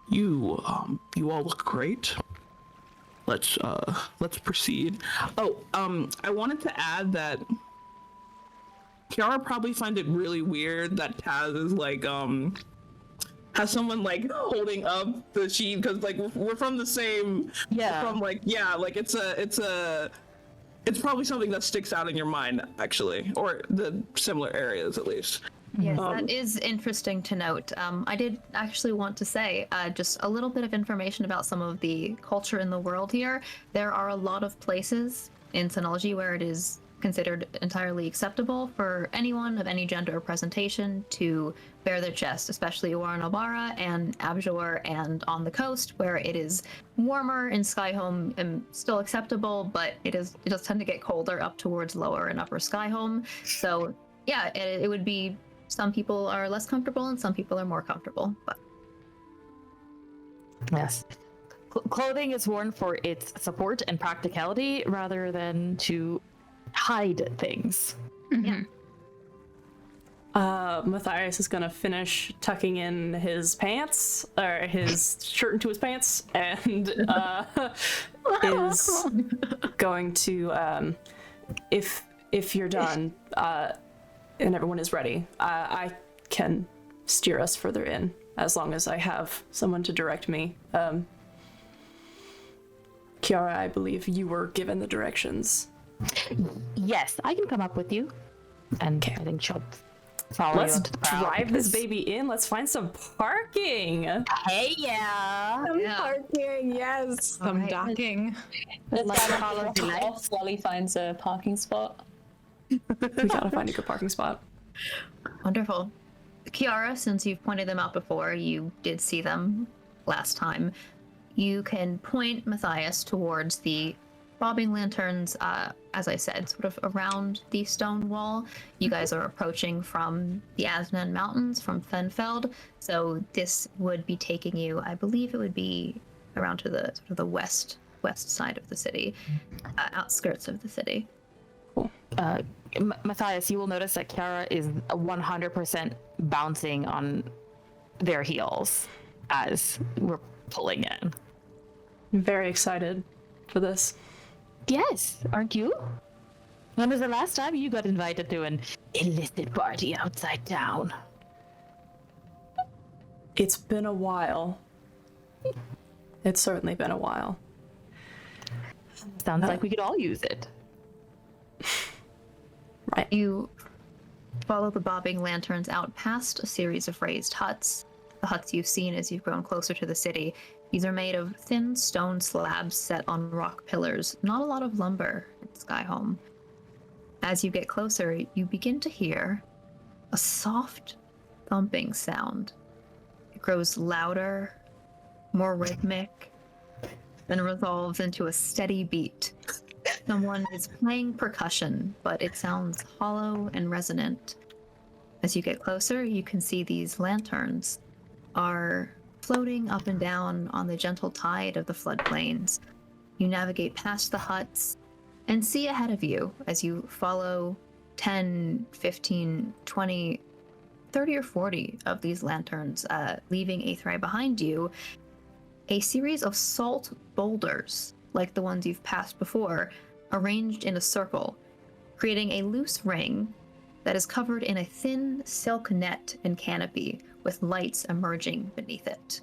you all look great. Let's proceed. Oh, I wanted to add that Kiara probably find it really weird that Taz is like has someone like holding up the sheet, because like we're from the same, from like, like it's probably something that sticks out in your mind, actually, or the similar areas at least. Yes, that is interesting to note. I did actually want to say just a little bit of information about some of the culture in the world here. There are a lot of places in Senelji where it is considered entirely acceptable for anyone of any gender or presentation to bare their chest, especially Uaranobara and Abjur, and on the coast where it is warmer in Skyhome and still acceptable, but it does tend to get colder up towards lower and upper Skyhome. So yeah, it would be, some people are less comfortable and some people are more comfortable. But yes, clothing is worn for its support and practicality rather than to hide things. yeah. Matthias is gonna finish tucking in his pants, or his shirt into his pants, and is going to, if you're done, and everyone is ready, I can steer us further in, as long as I have someone to direct me. Kiara, I believe you were given the directions. Yes, I can come up with you. And I think she'll follow Let's you into the crowd drive this because- baby in. Let's find some parking. Hey, yeah. Parking, yes. Some right. docking. Let's Like like Hollow Delight. off while he finds a parking spot. We gotta find a good parking spot. Wonderful. Kiara, since you've pointed them out before, you did see them last time. You can point Matthias towards the bobbing lanterns, as I said, sort of around the stone wall. You guys are approaching from the Asnan Mountains, from Fenfeld, so this would be taking you, I believe it would be around to the sort of the west side of the city, outskirts of the city. Matthias, you will notice that Kiara is 100% bouncing on their heels as we're pulling in. I'm very excited for this. Yes, aren't you? When was the last time you got invited to an illicit party outside town? It's been a while. It's certainly been a while. Sounds like we could all use it. Right. You follow the bobbing lanterns out past a series of raised huts. The huts you've seen as you've grown closer to the city. These are made of thin stone slabs set on rock pillars. Not a lot of lumber in Skyhome. As you get closer, you begin to hear a soft thumping sound. It grows louder, more rhythmic, then resolves into a steady beat. Someone is playing percussion, but it sounds hollow and resonant. As you get closer, you can see these lanterns are floating up and down on the gentle tide of the floodplains. You navigate past the huts and see ahead of you as you follow 10, 15, 20, 30 or 40 of these lanterns, leaving Aethrai behind you, a series of salt boulders, like the ones you've passed before, arranged in a circle, creating a loose ring that is covered in a thin silk net and canopy with lights emerging beneath it.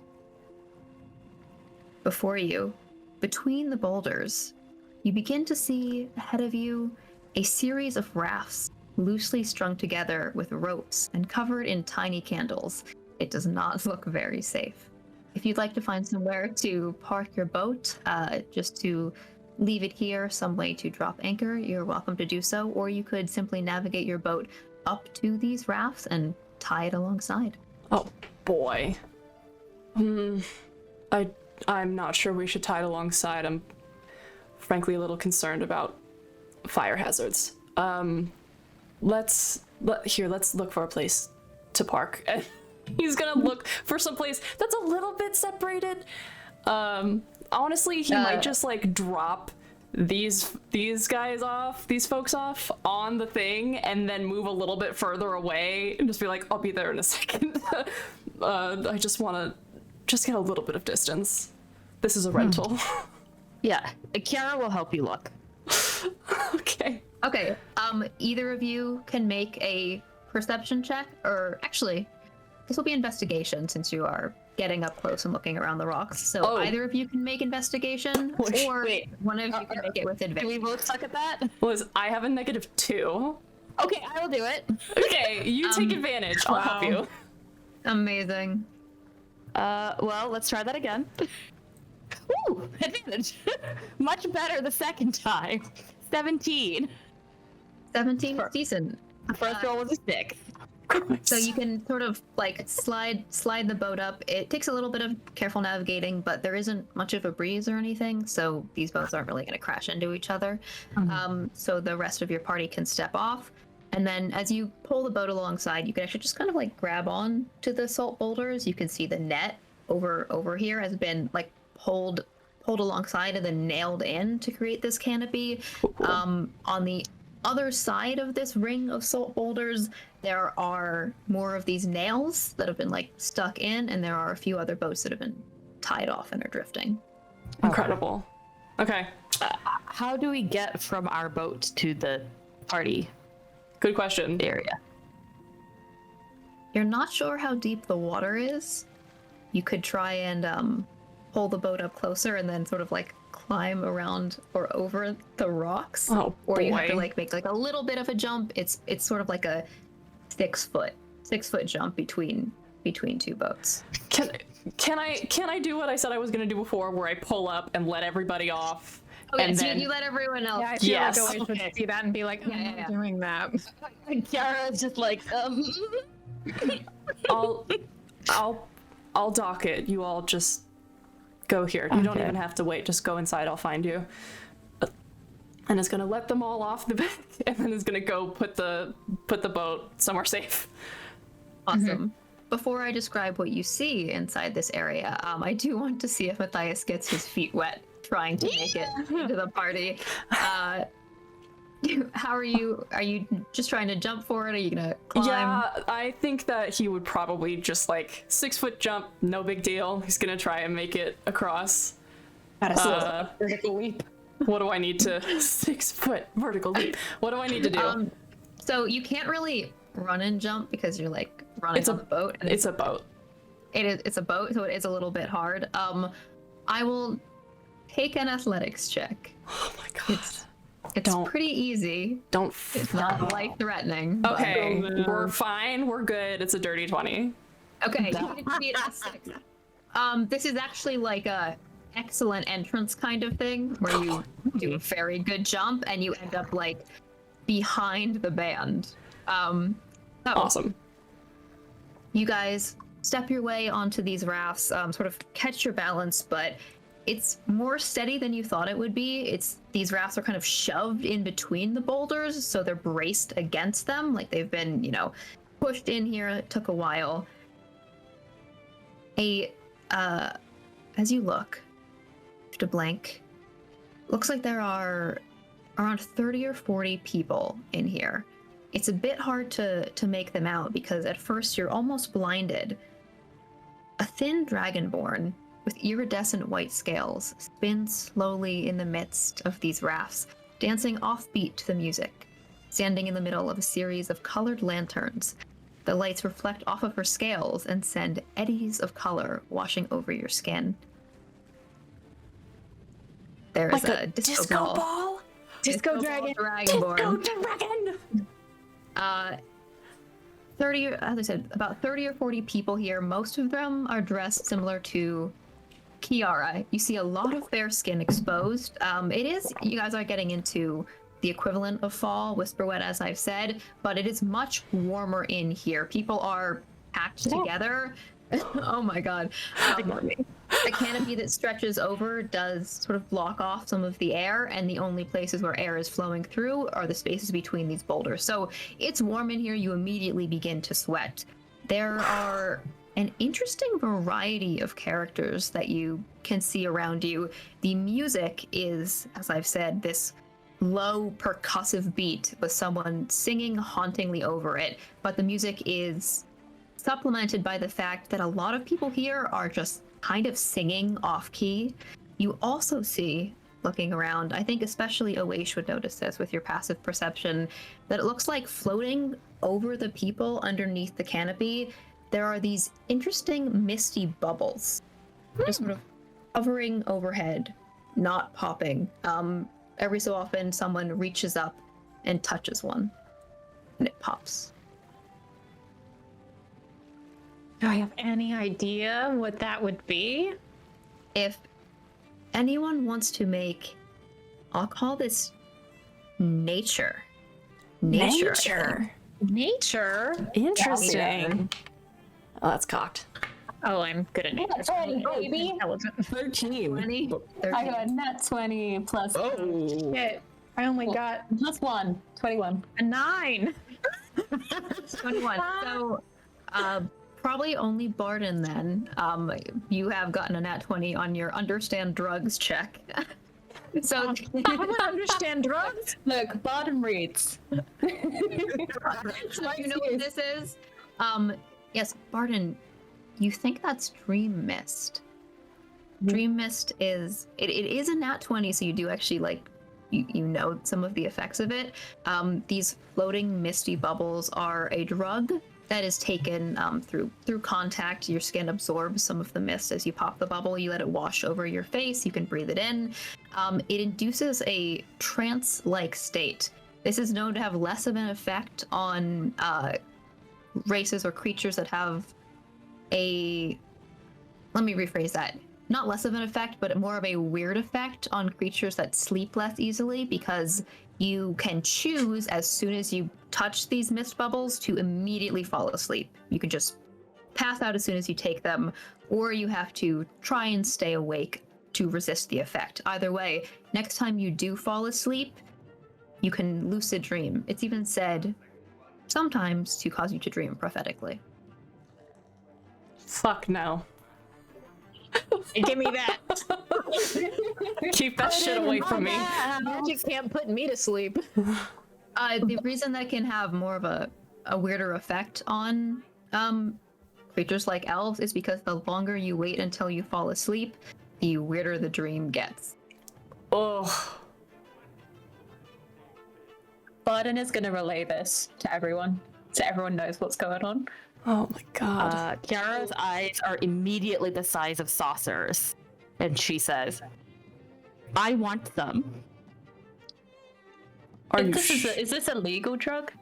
Before you, between the boulders, you begin to see ahead of you a series of rafts loosely strung together with ropes and covered in tiny candles. It does not look very safe. If you'd like to find somewhere to park your boat, just to leave it here, some way to drop anchor, you're welcome to do so, or you could simply navigate your boat up to these rafts and tie it alongside. Oh boy. I'm not sure we should tie it alongside. I'm frankly a little concerned about fire hazards. Let's look for a place to park. And he's gonna look for some place that's a little bit separated. Honestly, he might just like drop these folks off on the thing and then move a little bit further away and just be like, I'll be there in a second. I just want to get a little bit of distance. This is a rental. Yeah, Kiara will help you look. Okay. Okay, either of you can make a perception check, or actually, this will be investigation since you are getting up close and looking around the rocks. So either of you can make investigation, or one of you can make it with advantage. Do we both suck at that? Liz, I have a -2. Okay, I will do it. Okay, you take advantage. I'll help you. Amazing. Well, let's try that again. Ooh, advantage. Much better the second time. 17. 17 is decent. The first roll was a 6. So you can sort of like slide the boat up. It takes a little bit of careful navigating, but there isn't much of a breeze or anything, so these boats aren't really going to crash into each other. So the rest of your party can step off, and then as you pull the boat alongside, you can actually just kind of like grab on to the salt boulders. You can see the net over here has been like pulled alongside and then nailed in to create this canopy. On the other side of this ring of salt boulders, there are more of these nails that have been like stuck in, and there are a few other boats that have been tied off and are drifting. Incredible. Okay. How do we get from our boat to the party Good question. area? You're not sure how deep the water is. You could try and pull the boat up closer and then sort of like climb around or over the rocks. Oh, or you have to boy. like make like a little bit of a jump. It's sort of like a 6 foot jump between two boats. Can I do what I said I was gonna do before, where I pull up and let everybody off? Okay, and so then you let everyone else. Yeah, I feel Yes. like Joey should see that and be like, I'm Yeah, not yeah. doing that. Kiara's just like, I'll dock it. You all just go here. You don't even have to wait. Just go inside. I'll find you. And it's gonna let them all off the back, and then it's gonna go put the boat somewhere safe. Awesome. Before I describe what you see inside this area, I do want to see if Matthias gets his feet wet trying to make it into the party. How are you? Are you just trying to jump for it? Are you gonna climb? Yeah, I think that he would probably just like 6 foot jump, no big deal. He's gonna try and make it across. Vertical leap. What do I need to 6 foot vertical leap? What do I need to do? So you can't really run and jump because you're like running on the boat. And It's a boat. it's a boat, so it is a little bit hard. I will take an athletics check. Oh my god. It's Don't- pretty easy. Don't. It's not life threatening. but- Okay, we're fine. We're good. It's a dirty 20. Okay, you can see it as 6. This is actually like a excellent entrance kind of thing where you do a very good jump and you end up like behind the band. Awesome. You guys step your way onto these rafts, sort of catch your balance, but it's more steady than you thought it would be. These rafts are kind of shoved in between the boulders, so they're braced against them, like they've been, pushed in here. It took a while. As you look, to blank, looks like there are around 30 or 40 people in here. It's a bit hard to make them out because at first you're almost blinded. A thin dragonborn with iridescent white scales spins slowly in the midst of these rafts, dancing offbeat to the music, standing in the middle of a series of colored lanterns. The lights reflect off of her scales and send eddies of color washing over your skin. There's Like a disco ball. Disco dragon. Dragonborn. Disco dragon. 30, as I said, about 30 or 40 people here. Most of them are dressed similar to Kiara, you see a lot of bare skin exposed. You guys are getting into the equivalent of fall, whisper wet, as I've said, but it is much warmer in here. People are packed together. Oh my god. The canopy that stretches over does sort of block off some of the air, and the only places where air is flowing through are the spaces between these boulders. So it's warm in here, you immediately begin to sweat. There are an interesting variety of characters that you can see around you. The music is, as I've said, this low percussive beat with someone singing hauntingly over it, but the music is supplemented by the fact that a lot of people here are just kind of singing off key. You also see, looking around, I think especially Awaish would notice this with your passive perception, that it looks like floating over the people underneath the canopy, there are these interesting misty bubbles just sort of hovering overhead, not popping. Every so often someone reaches up and touches one, and it pops. Do I have any idea what that would be? If anyone wants to make, I'll call this nature. Nature. Interesting. Oh, that's cocked. Oh, I'm good at nature. 20, baby. Intelligent. 13. 20, I got nat 20 plus Oh. Shit. I only got plus 1, 21. a 9. 21. So, probably only Barden then. You have gotten a nat 20 on your understand drugs check. So, I don't understand drugs. Look, Barden reads. so you know what this is? Yes, Barden, you think that's Dream Mist. Dream Mist is, it is a nat 20, so you do actually, like, you know some of the effects of it. These floating misty bubbles are a drug that is taken through contact. Your skin absorbs some of the mist as you pop the bubble. You let it wash over your face. You can breathe it in. It induces a trance-like state. This is known to have less of an effect on races or creatures that have a... Let me rephrase that. Not less of an effect, but more of a weird effect on creatures that sleep less easily, because you can choose as soon as you touch these mist bubbles to immediately fall asleep. You can just pass out as soon as you take them, or you have to try and stay awake to resist the effect. Either way, next time you do fall asleep, you can lucid dream. It's even said sometimes to cause you to dream prophetically. Fuck no. Give me that. Keep that shit away from me. Magic can't put me to sleep. The reason that can have more of a weirder effect on creatures like elves is because the longer you wait until you fall asleep, the weirder the dream gets. Oh. Barden is going to relay this to everyone, so everyone knows what's going on. Oh my god. Kiara's eyes are immediately the size of saucers, and she says, I want them. Is this a legal drug?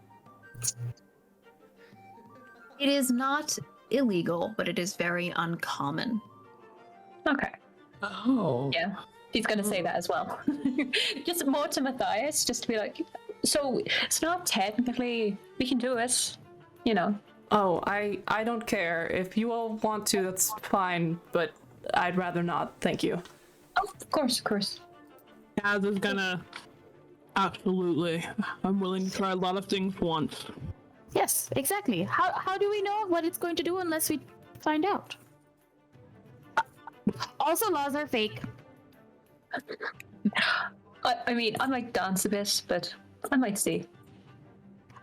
It is not illegal, but it is very uncommon. Okay. Oh. Yeah, he's going to say that as well. Just more to Matthias, just to be like, so it's not technically, we can do it, you know. Oh, I don't care. If you all want to, that's fine, but I'd rather not. Thank you. Oh, of course, of course. Kaz is gonna... Absolutely. I'm willing to try a lot of things once. Yes, exactly. How do we know what it's going to do unless we find out? Also, laws are fake. I mean, I might dance a bit, but I might see.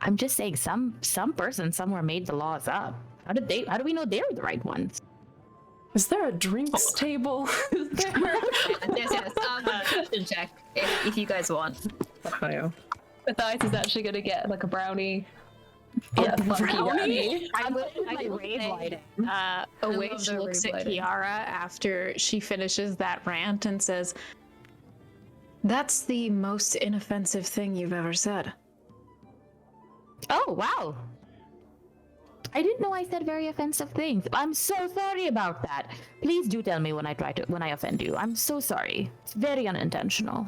I'm just saying, some person somewhere made the laws up. How do we know they're the right ones? Is there a drinks table? Is there? Yes. Perception check if you guys want. Matthias is actually going to get like a brownie. Yeah, brownie? I would rave lighting. Awaish looks at Kiara after she finishes that rant and says, "That's the most inoffensive thing you've ever said." Oh, wow. I didn't know I said very offensive things. I'm so sorry about that. Please do tell me when I offend you. I'm so sorry. It's very unintentional.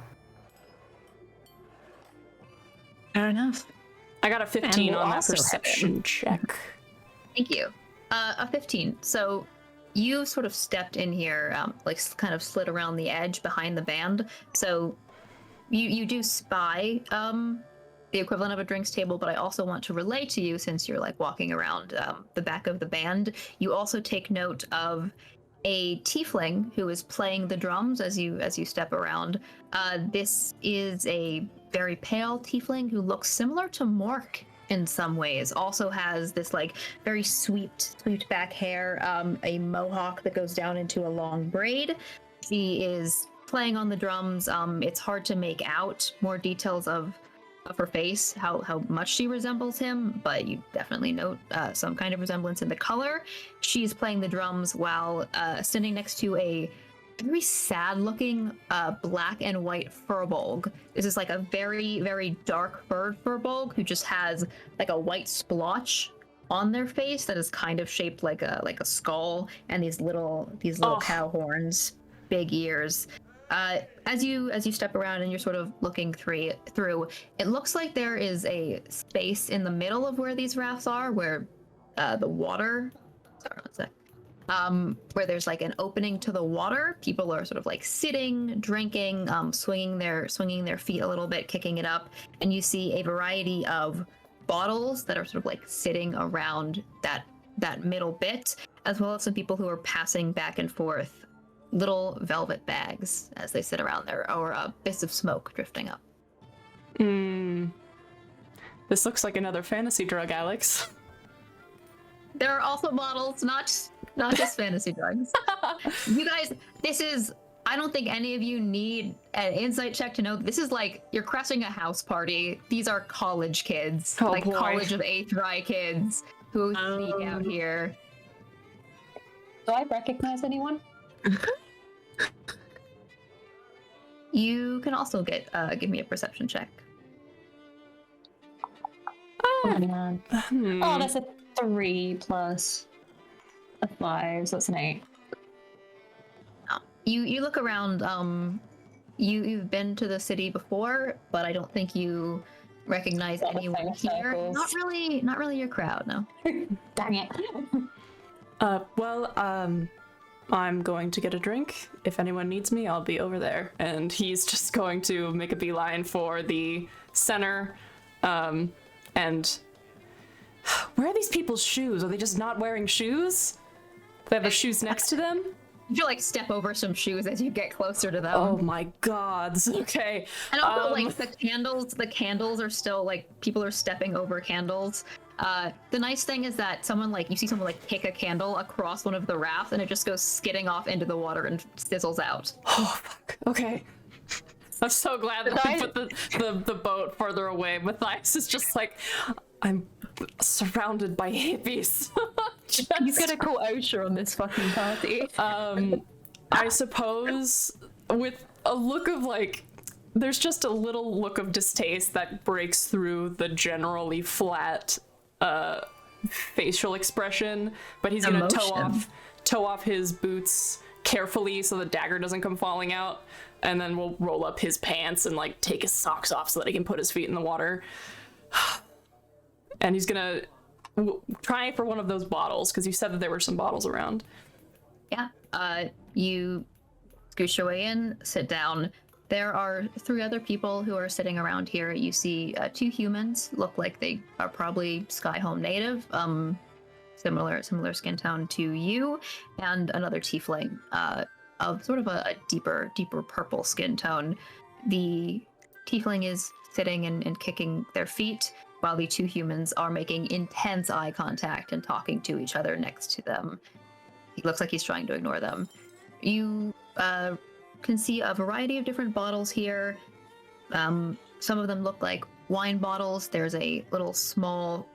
Fair enough. I got a 15 we'll on that also have perception check. Thank you. A 15. So you sort of stepped in here, like kind of slid around the edge behind the band. So you do spy the equivalent of a drinks table, but I also want to relay to you, since you're like walking around the back of the band, you also take note of a tiefling who is playing the drums as you step around. This is a very pale tiefling who looks similar to Mork in some ways. Also has this like very swept back hair, a mohawk that goes down into a long braid. She is playing on the drums. It's hard to make out more details of her face, how much she resembles him, but you definitely note some kind of resemblance in the color. She's playing the drums while standing next to a very sad-looking black and white furbolg. This is like a very, very dark bird furbolg who just has like a white splotch on their face that is kind of shaped like a skull, and these little cow horns, big ears. As you step around and you're sort of looking through, it looks like there is a space in the middle of where these rafts are, where the water. Sorry, one sec. Where there's like an opening to the water. People are sort of like sitting, drinking, swinging their feet a little bit, kicking it up, and you see a variety of bottles that are sort of like sitting around that middle bit, as well as some people who are passing back and forth little velvet bags as they sit around there, or bits of smoke drifting up. This looks like another fantasy drug, Alex. There are also bottles, not just fantasy drugs. You guys, I don't think any of you need an insight check to know this is like you're crashing a house party. These are college kids, boy. College of 8th Rye kids who sneak out here. Do I recognize anyone? You can also give me a perception check. Oh man. Oh, that's a 3 plus a 5, so it's an 8. You look around. You've been to the city before, but I don't think you recognize anyone here. Not really your crowd, no. Dang it. I'm going to get a drink. If anyone needs me, I'll be over there. And he's just going to make a beeline for the center. And where are these people's shoes? Are they just not wearing shoes? Do they have their shoes next to them? You like step over some shoes as you get closer to them. Oh my god. Okay. And also like the candles are still like people are stepping over candles. The nice thing is that you see someone like kick a candle across one of the rafts and it just goes skidding off into the water and sizzles out. Oh fuck. Okay. I'm so glad that we put the boat further away. Matthias is just like, I'm surrounded by hippies. He's gonna call OSHA on this fucking party. I suppose with a look of like, there's just a little look of distaste that breaks through the generally flat facial expression, but he's gonna toe off his boots carefully so the dagger doesn't come falling out, and then we'll roll up his pants and like take his socks off so that he can put his feet in the water. And he's gonna try for one of those bottles, because you said that there were some bottles around. Yeah. You scooch your way in, sit down. There are 3 other people who are sitting around here. You see 2 humans, look like they are probably Skyhome native, similar skin tone to you, and another tiefling of sort of a deeper purple skin tone. The tiefling is sitting and kicking their feet, while the 2 humans are making intense eye contact and talking to each other next to them. He looks like he's trying to ignore them. You can see a variety of different bottles here. Some of them look like wine bottles. There's a little small,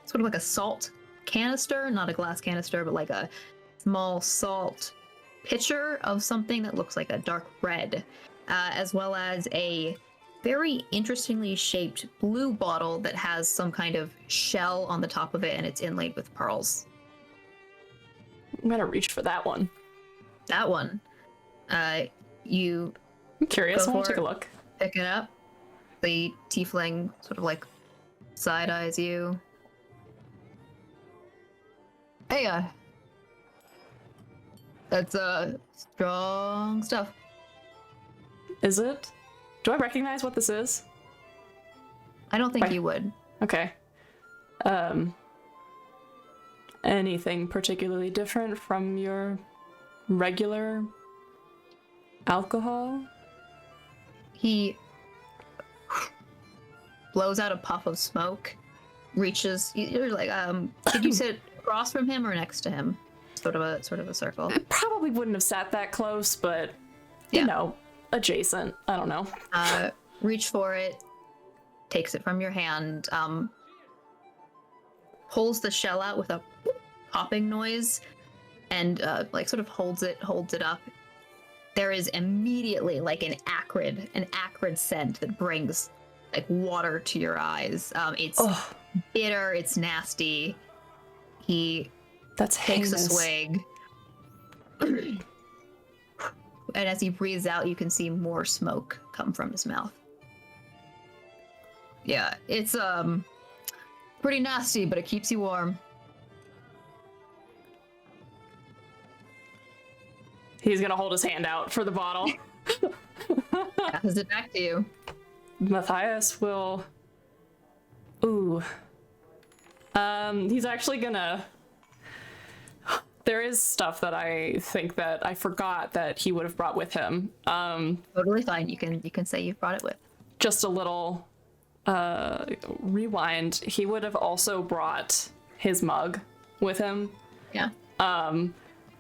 sort of like a salt canister, not a glass canister, but like a small salt pitcher of something that looks like a dark red, as well as a very interestingly shaped blue bottle that has some kind of shell on the top of it, and it's inlaid with pearls. I'm gonna reach for that one. That one. You I'm curious. I Go want to for take a it. look. pick it up. The tiefling sort of like side eyes you. Hey, that's strong stuff. Is it? Do I recognize what this is? I don't think Right. you would. Okay. Anything particularly different from your regular alcohol? He blows out a puff of smoke, reaches. You're like, did you sit across from him or next to him? Sort of a circle. Probably wouldn't have sat that close, but Yeah. you know, adjacent. I don't know. Reach for it, takes it from your hand, pulls the shell out with a popping noise, and like sort of holds it up. There is immediately like an acrid scent that brings like water to your eyes. It's Oh, bitter, it's nasty. He that's takes a heinous. swig. And as he breathes out, you can see more smoke come from his mouth. Yeah, it's pretty nasty, but it keeps you warm. He's gonna hold his hand out for the bottle. Passes it back to you. Matthias will. Ooh. He's actually gonna. There is stuff that I think that I forgot that he would have brought with him. Totally fine. You can say you've brought it with. Just a little rewind. He would have also brought his mug with him. Yeah.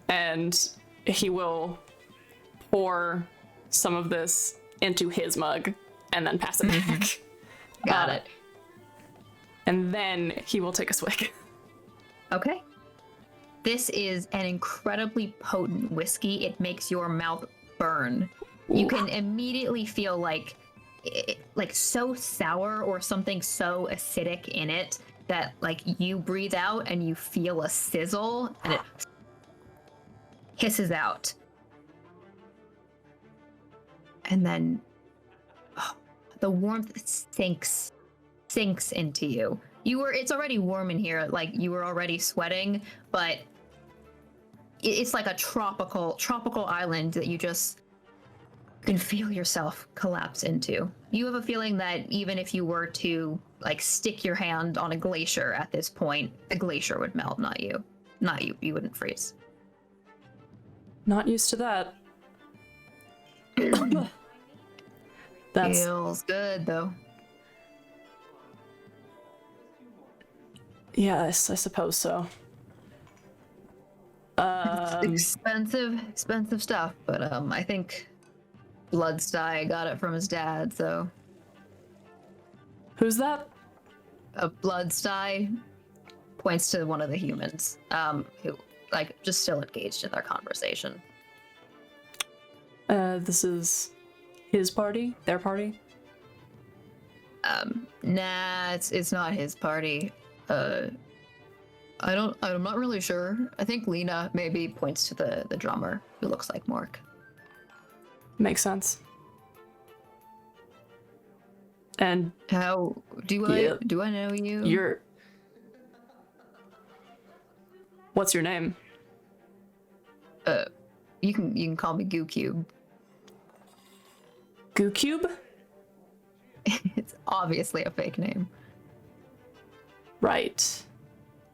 And he will pour some of this into his mug and then pass it back. Got it. And then he will take a swig. Okay. This is an incredibly potent whiskey. It makes your mouth burn. You Ooh. can immediately feel like so sour or something so acidic in it that like you breathe out and you feel a sizzle and it hisses out. And then the warmth sinks into you. It's already warm in here, like you were already sweating, but it's like a tropical island that you just can feel yourself collapse into. You have a feeling that even if you were to like stick your hand on a glacier at this point, the glacier would melt, not you. You wouldn't freeze. Not used to that. That's Feels good though. yes, I suppose so. It's expensive stuff, but I think Bloodsty got it from his dad, so Who's that? a Bloodsty points to one of the humans, who like just still engaged in their conversation. This is his party? Their party? Nah, it's not his party. I'm not really sure. I think Lena maybe points to the drummer who looks like Mork. Makes sense. And How do I know you? you're... What's your name? You can call me Goo Cube. Goo Cube? It's obviously a fake name. Right.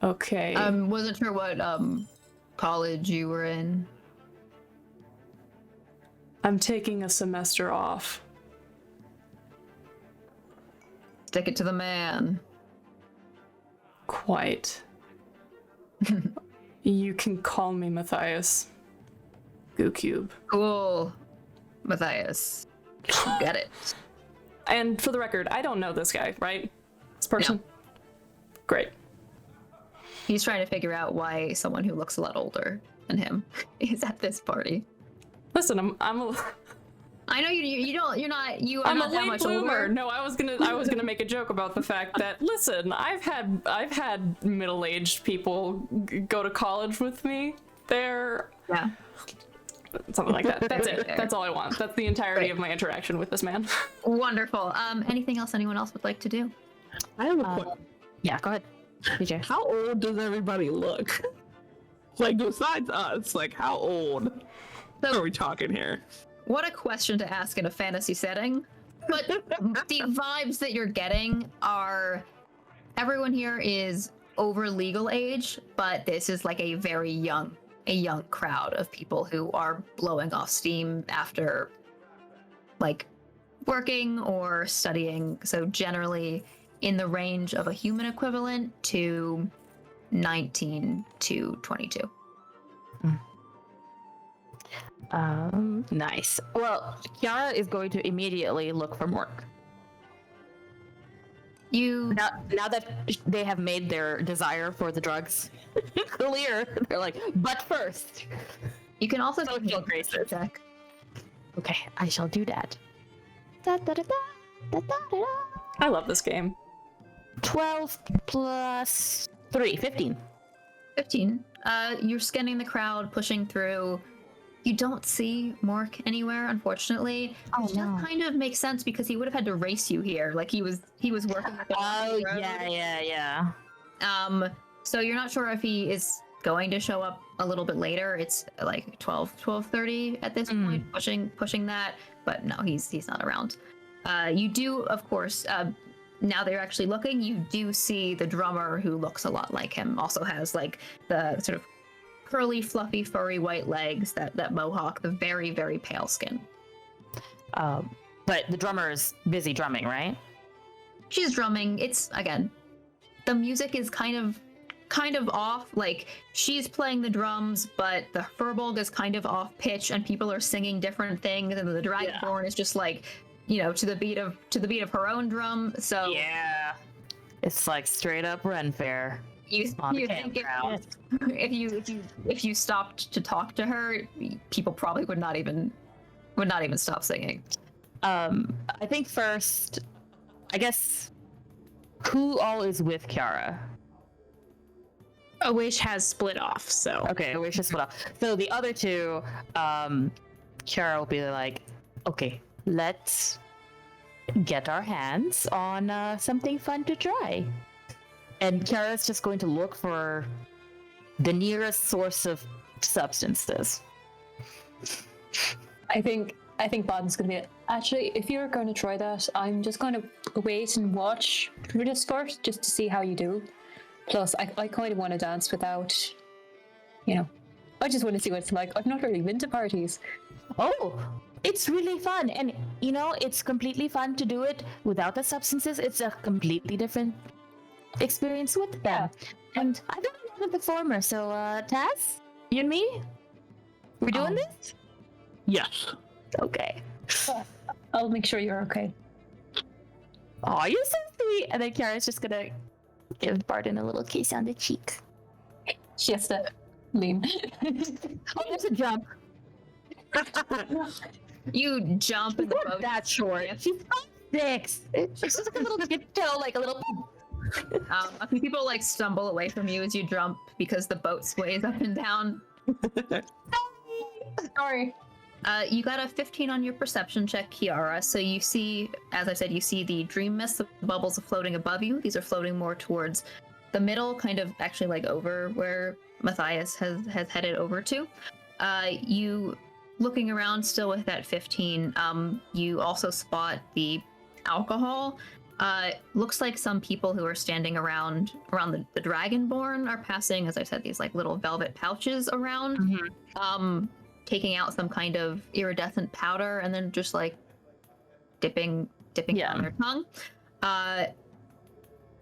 Okay. Wasn't sure what college you were in. I'm taking a semester off. Stick it to the man. Quite. You can call me Matthias. Goo Cube. Cool, Matthias. Get it. And for the record, I don't know this guy, right? This person? Great. He's trying to figure out why someone who looks a lot older than him is at this party. Listen, I know you're not I'm not a that late much bloomer. older. No, I was gonna make a joke about the fact that listen, I've had middle-aged people go to college with me. They're Yeah. something like that. That's Very it. fair. That's all I want. That's the entirety Great. of my interaction with this man. Wonderful. Anything else anyone else would like to do? I have a question. Yeah, go ahead, DJ. How old does everybody look? Like, besides us, like, how old are we talking here? What a question to ask in a fantasy setting. But the vibes that you're getting are everyone here is over legal age, but this is like a very young crowd of people who are blowing off steam after like working or studying. So generally in the range of a human equivalent to 19 to 22. Nice. Well, Kiara is going to immediately look for work. You Now that they have made their desire for the drugs clear, they're like, but first. you can also Social make a graces. check. Okay, I shall do that. Da, da, da, da, da, da, da, da. I love this game. 12 plus 3, 15. 15. You're scanning the crowd, pushing through. You don't see Mork anywhere, unfortunately. Oh, Which no. does kind of makes sense because he would have had to race you here. Like he was working at the Oh, road. yeah. So you're not sure if he is going to show up a little bit later. It's like 12:30 at this point, pushing that. But no, he's not around. You do, of course, now that you're actually looking, you do see the drummer who looks a lot like him. Also has like the sort of curly, fluffy, furry white legs, that mohawk, the very, very pale skin. But the drummer is busy drumming, right? She's drumming. It's again, the music is kind of off. Like she's playing the drums, but the furbolg is kind of off pitch, and people are singing different things, and the dragonborn is just like, to the beat of her own drum. So Yeah. It's like straight up Ren Fair. you On the think campground. if you stopped to talk to her, people probably would not even stop singing. I think first, I guess, who all is with Kiara? Awish has split off, so Okay, we should split off. So the other two, Kiara will be like, okay, let's get our hands on something fun to try. And Kiara's just going to look for the nearest source of substances. I think Bodden's gonna be actually, if you're going to try that, I'm just going to wait and watch for this first, just to see how you do. Plus, I kind of want to dance without, I just want to see what it's like. I've not really been to parties. Oh, it's really fun. And, it's completely fun to do it without the substances. It's a completely different experience with them. And I've done a lot of the former. So, Taz, you and me, we're doing this? Yes. Okay. I'll make sure you're okay. Oh, you're so sweet. And then Kiara's just gonna give Barden a little kiss on the cheek. She has to lean. Oh, there's a jump. You jump in the boat. That short. She's 6. She's just like a little tiptoe, like a little. A few people like stumble away from you as you jump because the boat sways up and down. Sorry. You got a 15 on your perception check, Kiara. So you see, as I said, you see the dream mist, the bubbles are floating above you. These are floating more towards the middle, kind of actually like over where Matthias has headed over to. You looking around still with that 15, you also spot the alcohol. Looks like some people who are standing around the Dragonborn are passing, as I said, these like little velvet pouches around. Taking out some kind of iridescent powder and then just like dipping on their tongue.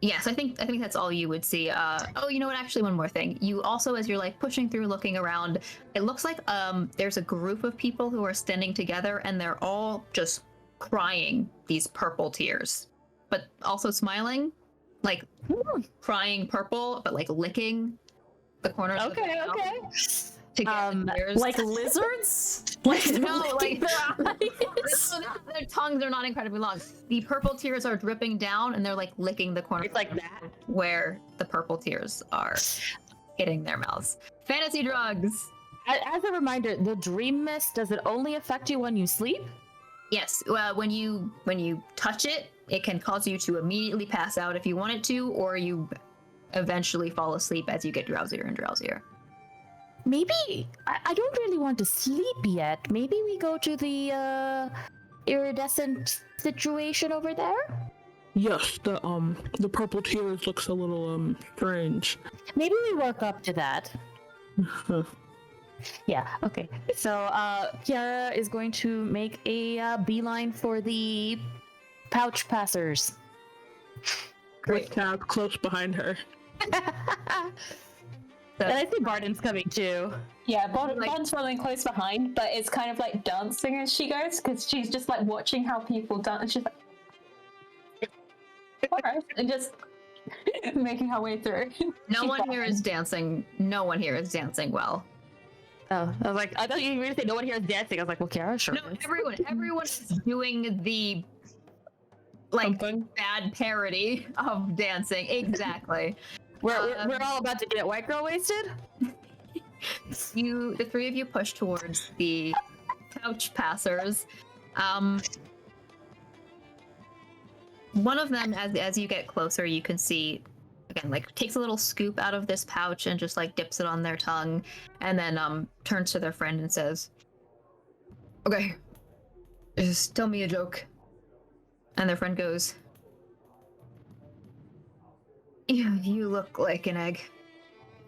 Yes, I think that's all you would see. Oh, you know what? Actually, one more thing. You also, as you're like pushing through, looking around, it looks like there's a group of people who are standing together and they're all just crying these purple tears, but also smiling, like crying purple, but like licking the corners. of their mouth. to get the tears. Like lizards? Like they're no, licking like their eyes? so their tongues are not incredibly long. The purple tears are dripping down, and they're like licking the corner. It's like that. where the purple tears are hitting their mouths. Fantasy drugs. As a reminder, the dream mist, does it only affect you when you sleep? Yes. Well, when you touch it, it can cause you to immediately pass out if you want it to, or you eventually fall asleep as you get drowsier and drowsier. Maybe I don't really want to sleep yet. Maybe we go to the iridescent situation over there. Yes, the purple tears looks a little strange. Maybe we work up to that. Yeah. Okay. So Kiara is going to make a beeline for the pouch passers. With Tab close behind her. And I think Barden's coming too. Yeah, Bond's following close behind, but it's kind of like dancing as she goes because she's just like watching how people dance. She's like, alright, and just making her way through. No one here is dancing. No one here is dancing well. Oh, I was like, I thought you were going to say no one here is dancing. I was like, well, Kiara, sure. No, everyone is doing the like bad parody of dancing. Exactly. We're all about to get white girl wasted. The three of you push towards the couch passers. One of them, as you get closer, you can see again, like takes a little scoop out of this pouch and just like dips it on their tongue, and then turns to their friend and says, "Okay, just tell me a joke." And their friend goes, You look like an egg."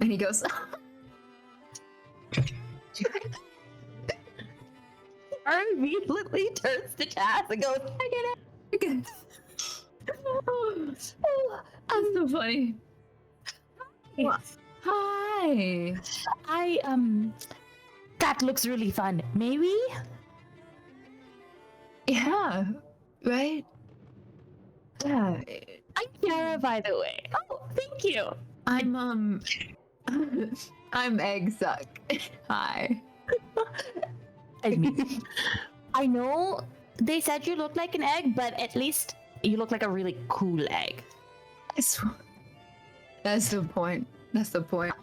And he goes, Our immediately turns to Taz and goes, "I get it." "Again." That's so funny. Hi. That looks really fun. Maybe? Yeah. Right? Yeah. I'm Kiara, by the way. Oh, thank you. I'm I'm Egg Suck. Hi. I mean, I know they said you look like an egg, but at least you look like a really cool egg. That's the point. That's the point.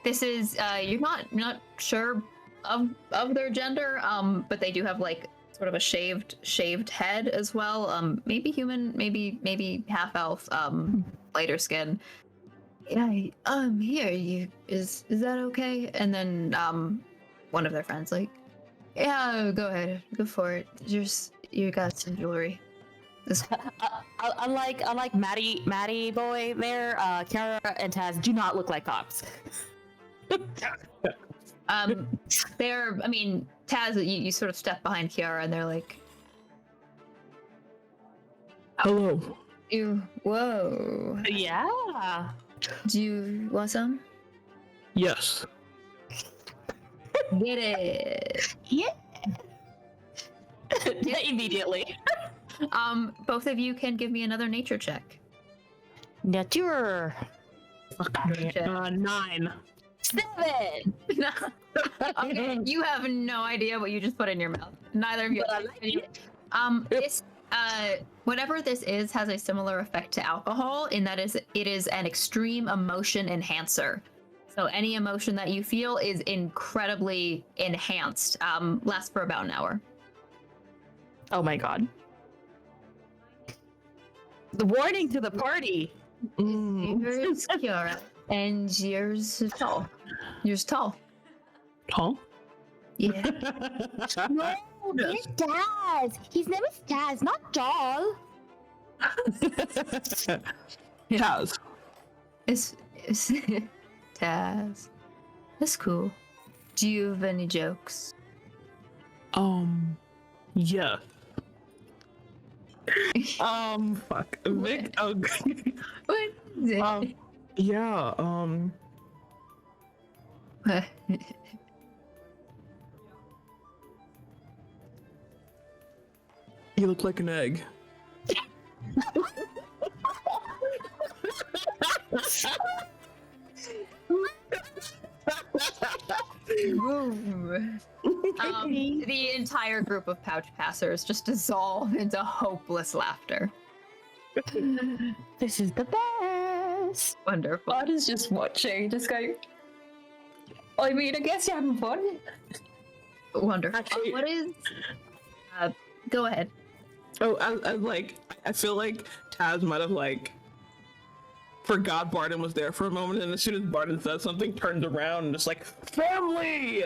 This is you're not sure of their gender, but they do have like sort of a shaved head as well. Maybe human, maybe half elf, lighter skin. Yeah, here. Is that okay? And then one of their friends like, yeah, go ahead, go for it. You got some jewelry. Unlike Maddie boy there, Kiara and Taz do not look like cops. Taz, you sort of step behind Kiara and they're like, Hello. Whoa. Yeah. Do you want some? Yes. Get it. Yeah. Immediately. Both of you can give me another nature check. Nature. 9. 7. Okay, you have no idea what you just put in your mouth. Neither of you. But I like it. This whatever this is has a similar effect to alcohol in that it is an extreme emotion enhancer. So any emotion that you feel is incredibly enhanced. Lasts for about an hour. Oh my god. The warning to the party. Yours, Kiara, and yours is tall. Yours tall. Tall? Yeah. No, it's Taz. His name is Taz, not Doll. Taz. It's Taz. That's cool. Do you have any jokes? Yeah. Fuck. Vic. Oh, What is it? yeah. You look like an egg. Boom. The entire group of pouch passers just dissolve into hopeless laughter. This is the best. Wonderful. Bart is just watching, just going, I mean, I guess you're having fun. Wonderful. Actually- What is? Go ahead. Oh, I feel like Taz might have forgot Barden was there for a moment, and as soon as Barden says something, turns around and just family!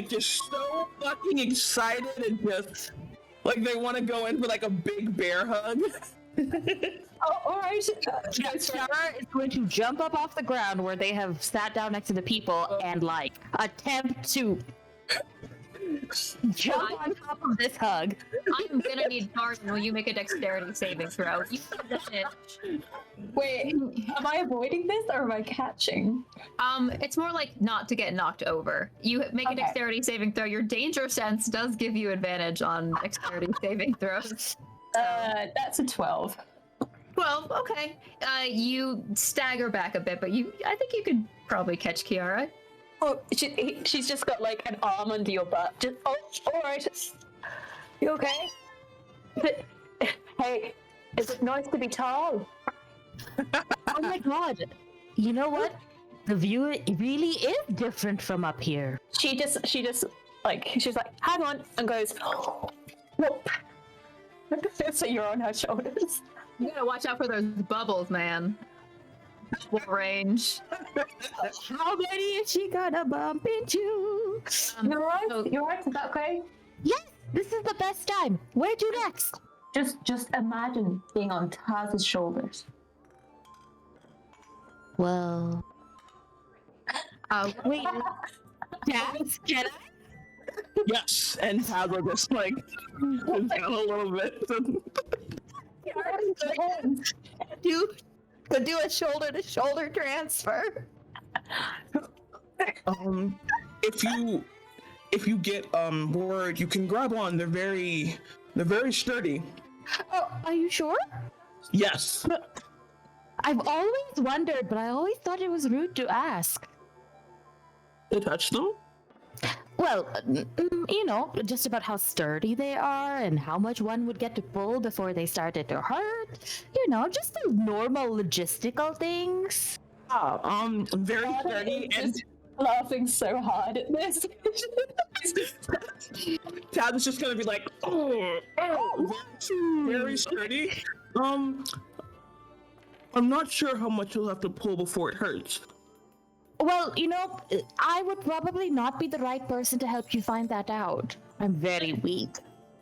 Just so fucking excited and just they want to go in for a big bear hug. Oh, alright. Shara is going to jump up off the ground where they have sat down next to the people and attempt to jump on top of this hug. I'm gonna need Barton. Will you make a dexterity saving throw? You said this. Wait, am I avoiding this or am I catching? It's more like not to get knocked over. You make a Okay. dexterity saving throw. Your danger sense does give you advantage on dexterity saving throws. That's a 12. 12, okay. You stagger back a bit, but I think you could probably catch Kiara. Oh, she's just got an arm under your butt. Just, oh, alright. You okay? Hey, is it nice to be tall? Oh my god. You know what? The view really is different from up here. She's like, hang on, and goes, whoop. So you're on her shoulders. You gotta watch out for those bubbles, man. Full range. How many is she gonna bump into? You're right? so- You're right? Is that okay? Yes, this is the best time. Where to next? Just imagine being on Taz's shoulders. Well, Wait. Daz, can I? Yes, and Taz will just goes down a little bit. Do a shoulder to shoulder transfer. If you get word, you can grab on. They're very sturdy. Oh, are you sure? Yes. I've always wondered, but I always thought it was rude to ask. To touch them? Well, just about how sturdy they are and how much one would get to pull before they started to hurt. Just the normal logistical things. Very sturdy and Just laughing so hard at this. Taz is just gonna be like, very sturdy. I'm not sure how much you'll have to pull before it hurts. Well, I would probably not be the right person to help you find that out. I'm very weak.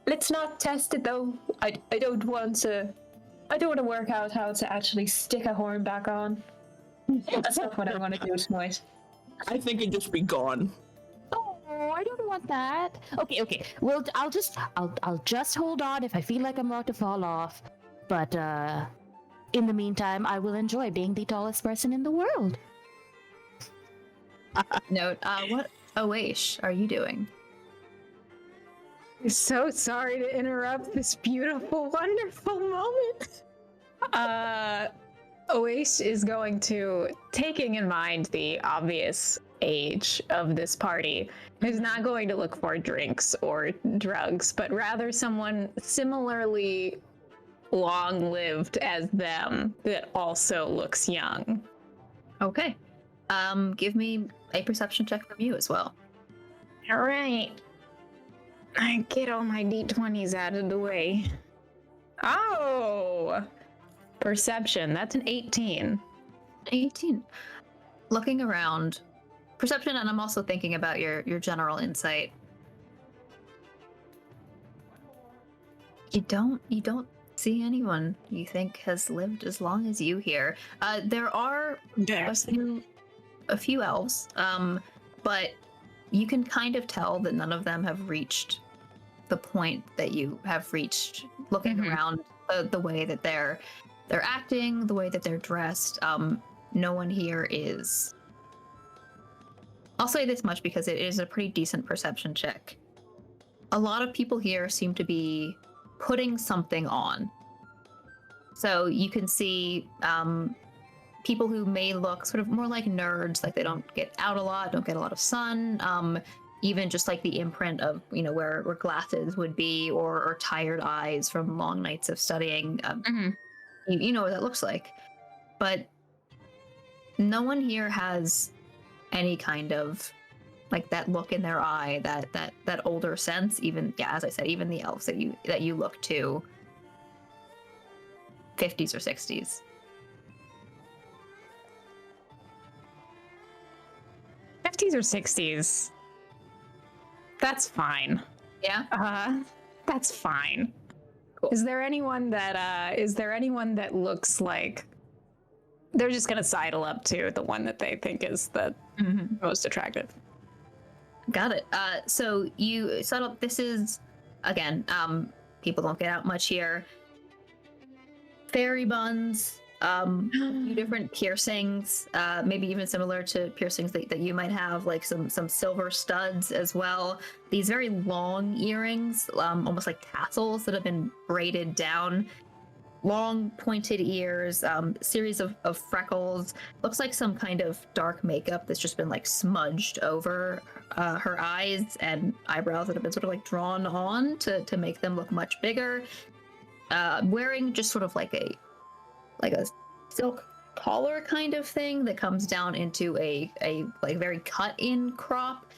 Let's not test it though. I don't want to work out how to actually stick a horn back on. That's not what I want to do tonight. I think it'd just be gone. Oh, I don't want that. Okay. Well, I'll just hold on if I feel like I'm about to fall off. But in the meantime, I will enjoy being the tallest person in the world. Note, what Oish are you doing? So sorry to interrupt this beautiful, wonderful moment. Oish is going to, taking in mind the obvious age of this party, is not going to look for drinks or drugs, but rather someone similarly long-lived as them that also looks young. Okay. Give me a perception check from you as well. All right. I get all my d20s out of the way. Oh! Perception, that's an 18. 18. Looking around, perception, and I'm also thinking about your general insight. You don't see anyone you think has lived as long as you here. There are a few elves, but you can kind of tell that none of them have reached the point that you have reached looking around the way that they're acting, the way that they're dressed. No one here is... I'll say this much because it is a pretty decent perception check. A lot of people here seem to be putting something on. So you can see people who may look sort of more like nerds, like they don't get out a lot, don't get a lot of sun. Even just like the imprint of, you know, where glasses would be, or tired eyes from long nights of studying. You know what that looks like. But no one here has any kind of like that look in their eye, that older sense. Even, yeah, as I said, even the elves that you look to 50s or 60s. 50s or 60s. That's fine. Yeah. That's fine. Cool. Is there anyone that looks like they're just gonna sidle up to the one that they think is the most attractive? Got it. So you set up. This is, again, people don't get out much here. Fairy buns, a few different piercings, maybe even similar to piercings that you might have, like some silver studs as well. These very long earrings, almost like tassels that have been braided down. Long pointed ears, series of freckles. Looks like some kind of dark makeup that's just been like smudged over her eyes, and eyebrows that have been sort of like drawn on to make them look much bigger. Wearing just sort of like a silk collar kind of thing that comes down into a like very cut in crop.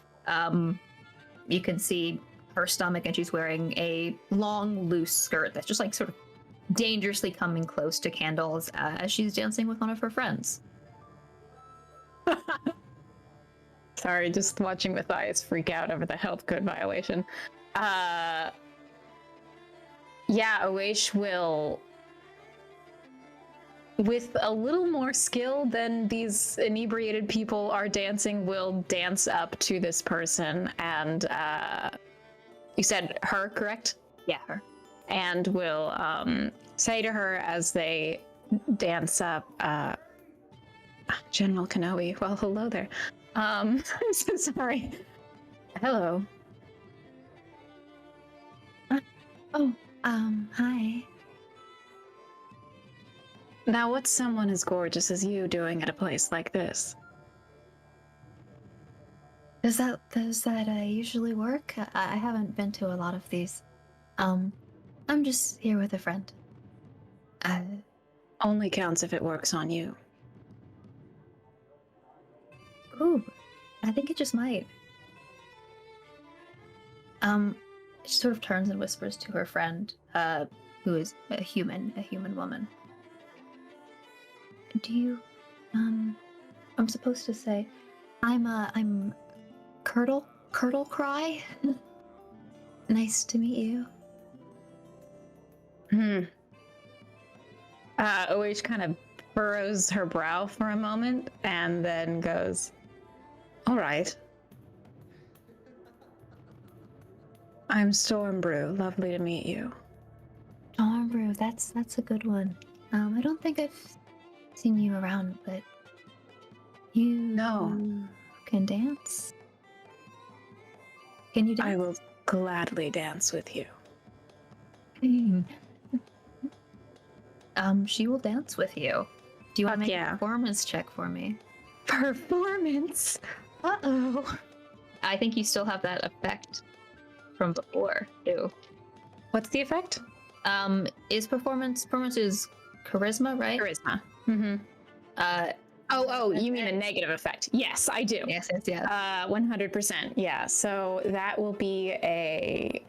You can see her stomach, and she's wearing a long loose skirt that's just like sort of dangerously coming close to candles as she's dancing with one of her friends. Sorry, just watching Matthias freak out over the health code violation. Yeah, Oish will, with a little more skill than these inebriated people are dancing, will dance up to this person and, you said her, correct? Yeah, her. And will say to her as they dance up, General Kanoe, well, hello there. I'm so sorry. Hello. Hi. Now, what's someone as gorgeous as you doing at a place like this? Does that usually work? I haven't been to a lot of these. I'm just here with a friend. Only counts if it works on you. Ooh, I think it just might. She sort of turns and whispers to her friend, who is a human woman. Do you, I'm supposed to say, I'm Curdle Cry. Nice to meet you. Oish kind of furrows her brow for a moment and then goes, all right. I'm Stormbrew. Lovely to meet you. Stormbrew, that's a good one. I don't think I've seen you around, but you can dance? Can you dance? I will gladly dance with you. She will dance with you. Do you want to make yeah. a performance check for me? Performance? Uh-oh. I think you still have that effect from before, too. What's the effect? Is performance is charisma, right? Charisma. Mm-hmm. Oh, you mean a negative effect? Yes, I do. Yes. 100%. Yeah. So that will be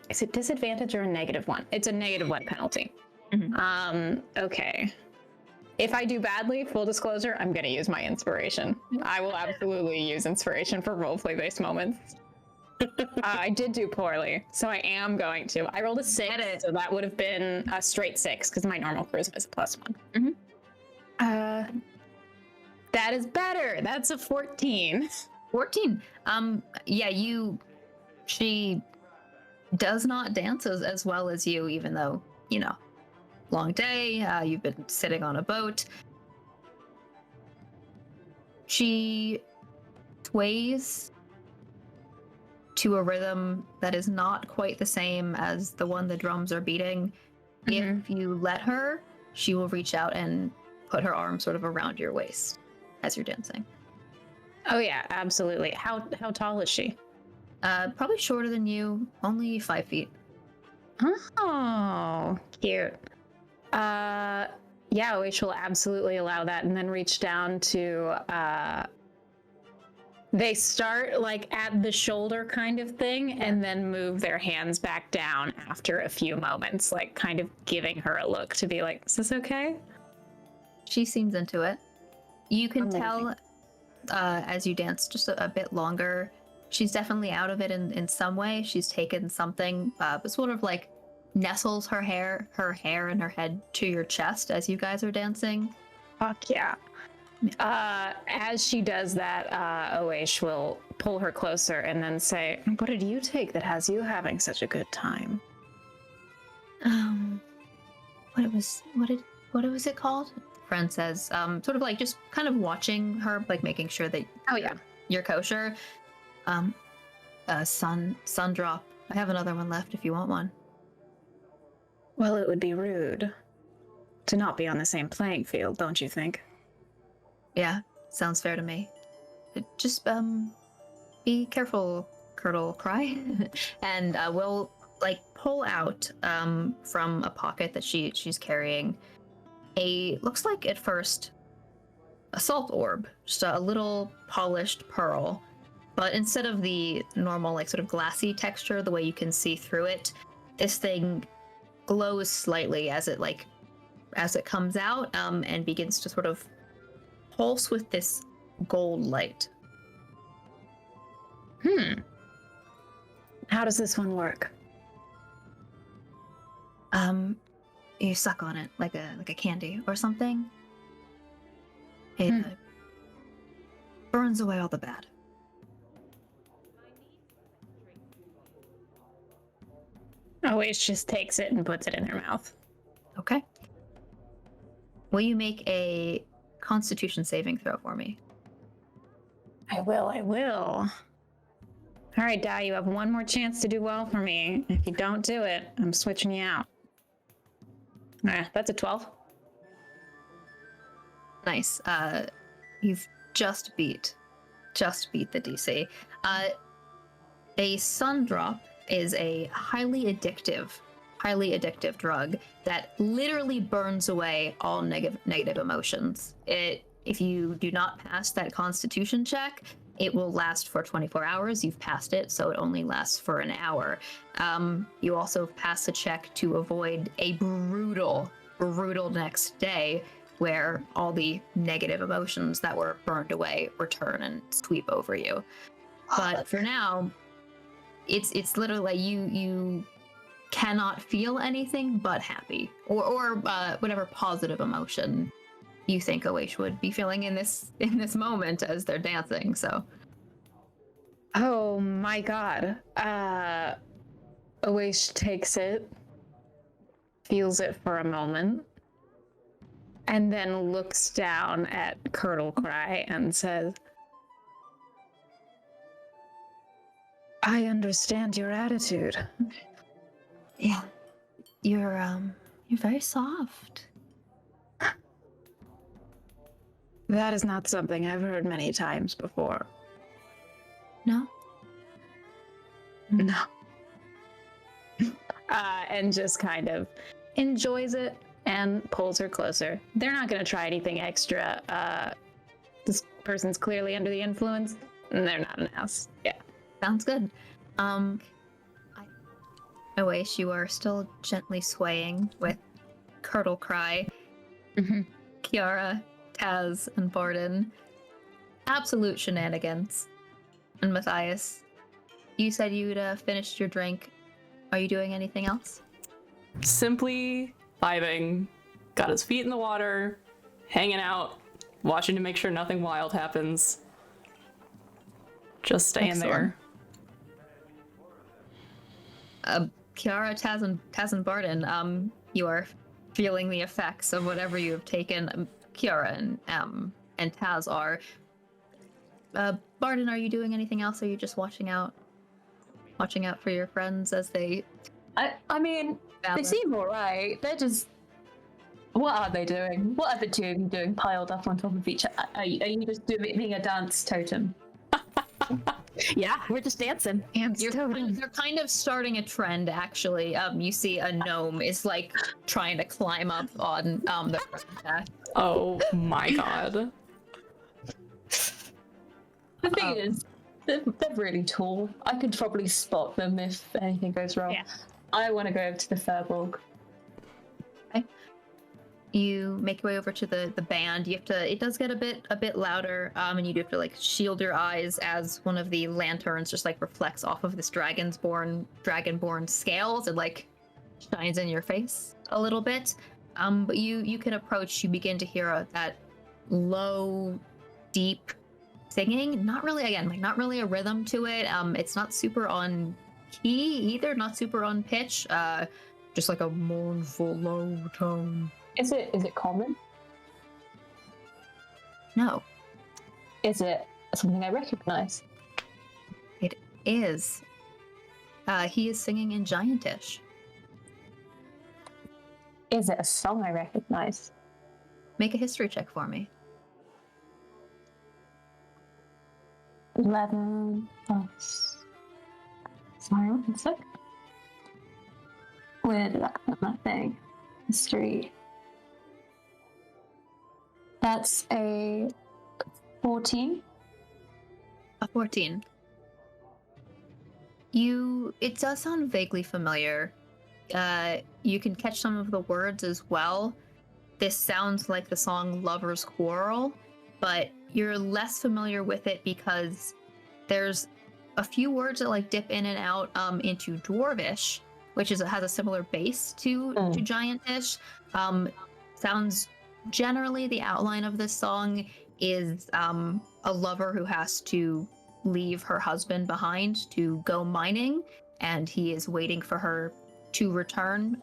is it disadvantage or a -1? It's a -1 penalty. Mm-hmm. Okay. If I do badly, full disclosure, I'm gonna use my inspiration. I will absolutely use inspiration for roleplay based moments. I did do poorly, so I am going to. I rolled a 6, so that would have been a straight 6 because my normal charisma is a +1. Mm-hmm. That is better. That's a 14. 14. Yeah, she does not dance as well as you, even though, you know, long day, you've been sitting on a boat. She sways to a rhythm that is not quite the same as the one the drums are beating. Mm-hmm. If you let her, she will reach out and put her arm sort of around your waist as you're dancing. Oh yeah, absolutely. How tall is she? Probably shorter than you, only 5 feet. Oh, cute. Yeah, we shall absolutely allow that, and then reach down to they start like at the shoulder kind of thing, and then move their hands back down after a few moments, like kind of giving her a look to be like, is this okay? She seems into it. You can Amazing. tell as you dance just a bit longer, she's definitely out of it in some way. She's taken something, but sort of like nestles her hair and her head to your chest as you guys are dancing. Fuck yeah. As she does that, Oesh will pull her closer and then say, what did you take that has you having such a good time? What was it called? Friend says, sort of like just kind of watching her, like making sure that Oh yeah. you're kosher. Sun drop. I have another one left if you want one. Well, it would be rude to not be on the same playing field, don't you think? Yeah, sounds fair to me. Just be careful, Curdle Cry, and we'll like pull out from a pocket that she's carrying looks like at first a salt orb, just a little polished pearl, but instead of the normal like sort of glassy texture, the way you can see through it, this thing glows slightly as it comes out and begins to sort of pulse with this gold light. How does this one work? You suck on it like a candy or something. It burns away all the bad. Oesh just takes it and puts it in her mouth. Okay. Will you make a Constitution saving throw for me? I will. All right, Dai, you have one more chance to do well for me. If you don't do it, I'm switching you out. That's a 12. Nice. You've just beat the DC. A sun drop is a highly addictive drug that literally burns away all negative emotions. If you do not pass that Constitution check, it will last for 24 hours. You've passed it, so it only lasts for an hour. You also pass the check to avoid a brutal next day where all the negative emotions that were burned away return and sweep over you. But for now, it's literally like you cannot feel anything but happy or whatever positive emotion you think Oesh would be feeling in this moment as they're dancing. So, oh my god. Oesh takes it, feels it for a moment, and then looks down at Curdle Cry and says, I understand your attitude. Yeah, you're very soft. That is not something I've heard many times before. No? No. And just kind of enjoys it and pulls her closer. They're not going to try anything extra. This person's clearly under the influence, and they're not an ass. Yeah. Sounds good. Oesh, you are still gently swaying with Curdle Cry, Kiara, Taz, and Barden. Absolute shenanigans. And Matthias, you said you'd finished your drink. Are you doing anything else? Simply vibing. Got his feet in the water, hanging out, watching to make sure nothing wild happens. Just staying there. Kiara, Taz, and Barden, you are feeling the effects of whatever you have taken. Kiara and Taz are. Barden, are you doing anything else? Or are you just watching out for your friends as they? I mean, they seem alright. They're just What are they doing? What are the two of you doing piled up on top of each other? Are you just doing a dance totem? Yeah, we're just dancing. They're kind of starting a trend, actually. You see a gnome is like trying to climb up on the front deck. Oh my god. The thing is, they're really tall. I could probably spot them if anything goes wrong. Yeah. I want to go over to the Furbolg. You make your way over to the band. You have to. It does get a bit louder, and you do have to like shield your eyes as one of the lanterns just like reflects off of this dragonborn scales and like shines in your face a little bit. But you can approach. You begin to hear that low, deep singing. Not really not really a rhythm to it. It's not super on key either. Not super on pitch. Just like a mournful low tone. Is it common? No. Is it something I recognize? It is. He is singing in Giantish. Is it a song I recognize? Make a history check for me. 11 plus. Sorry, one sec. Where did that come that thing? History. That's a 14. A 14. It does sound vaguely familiar. You can catch some of the words as well. This sounds like the song Lover's Quarrel, but you're less familiar with it because there's a few words that like dip in and out into Dwarvish, which has a similar base to Giantish. Sounds generally the outline of this song is a lover who has to leave her husband behind to go mining, and he is waiting for her to return,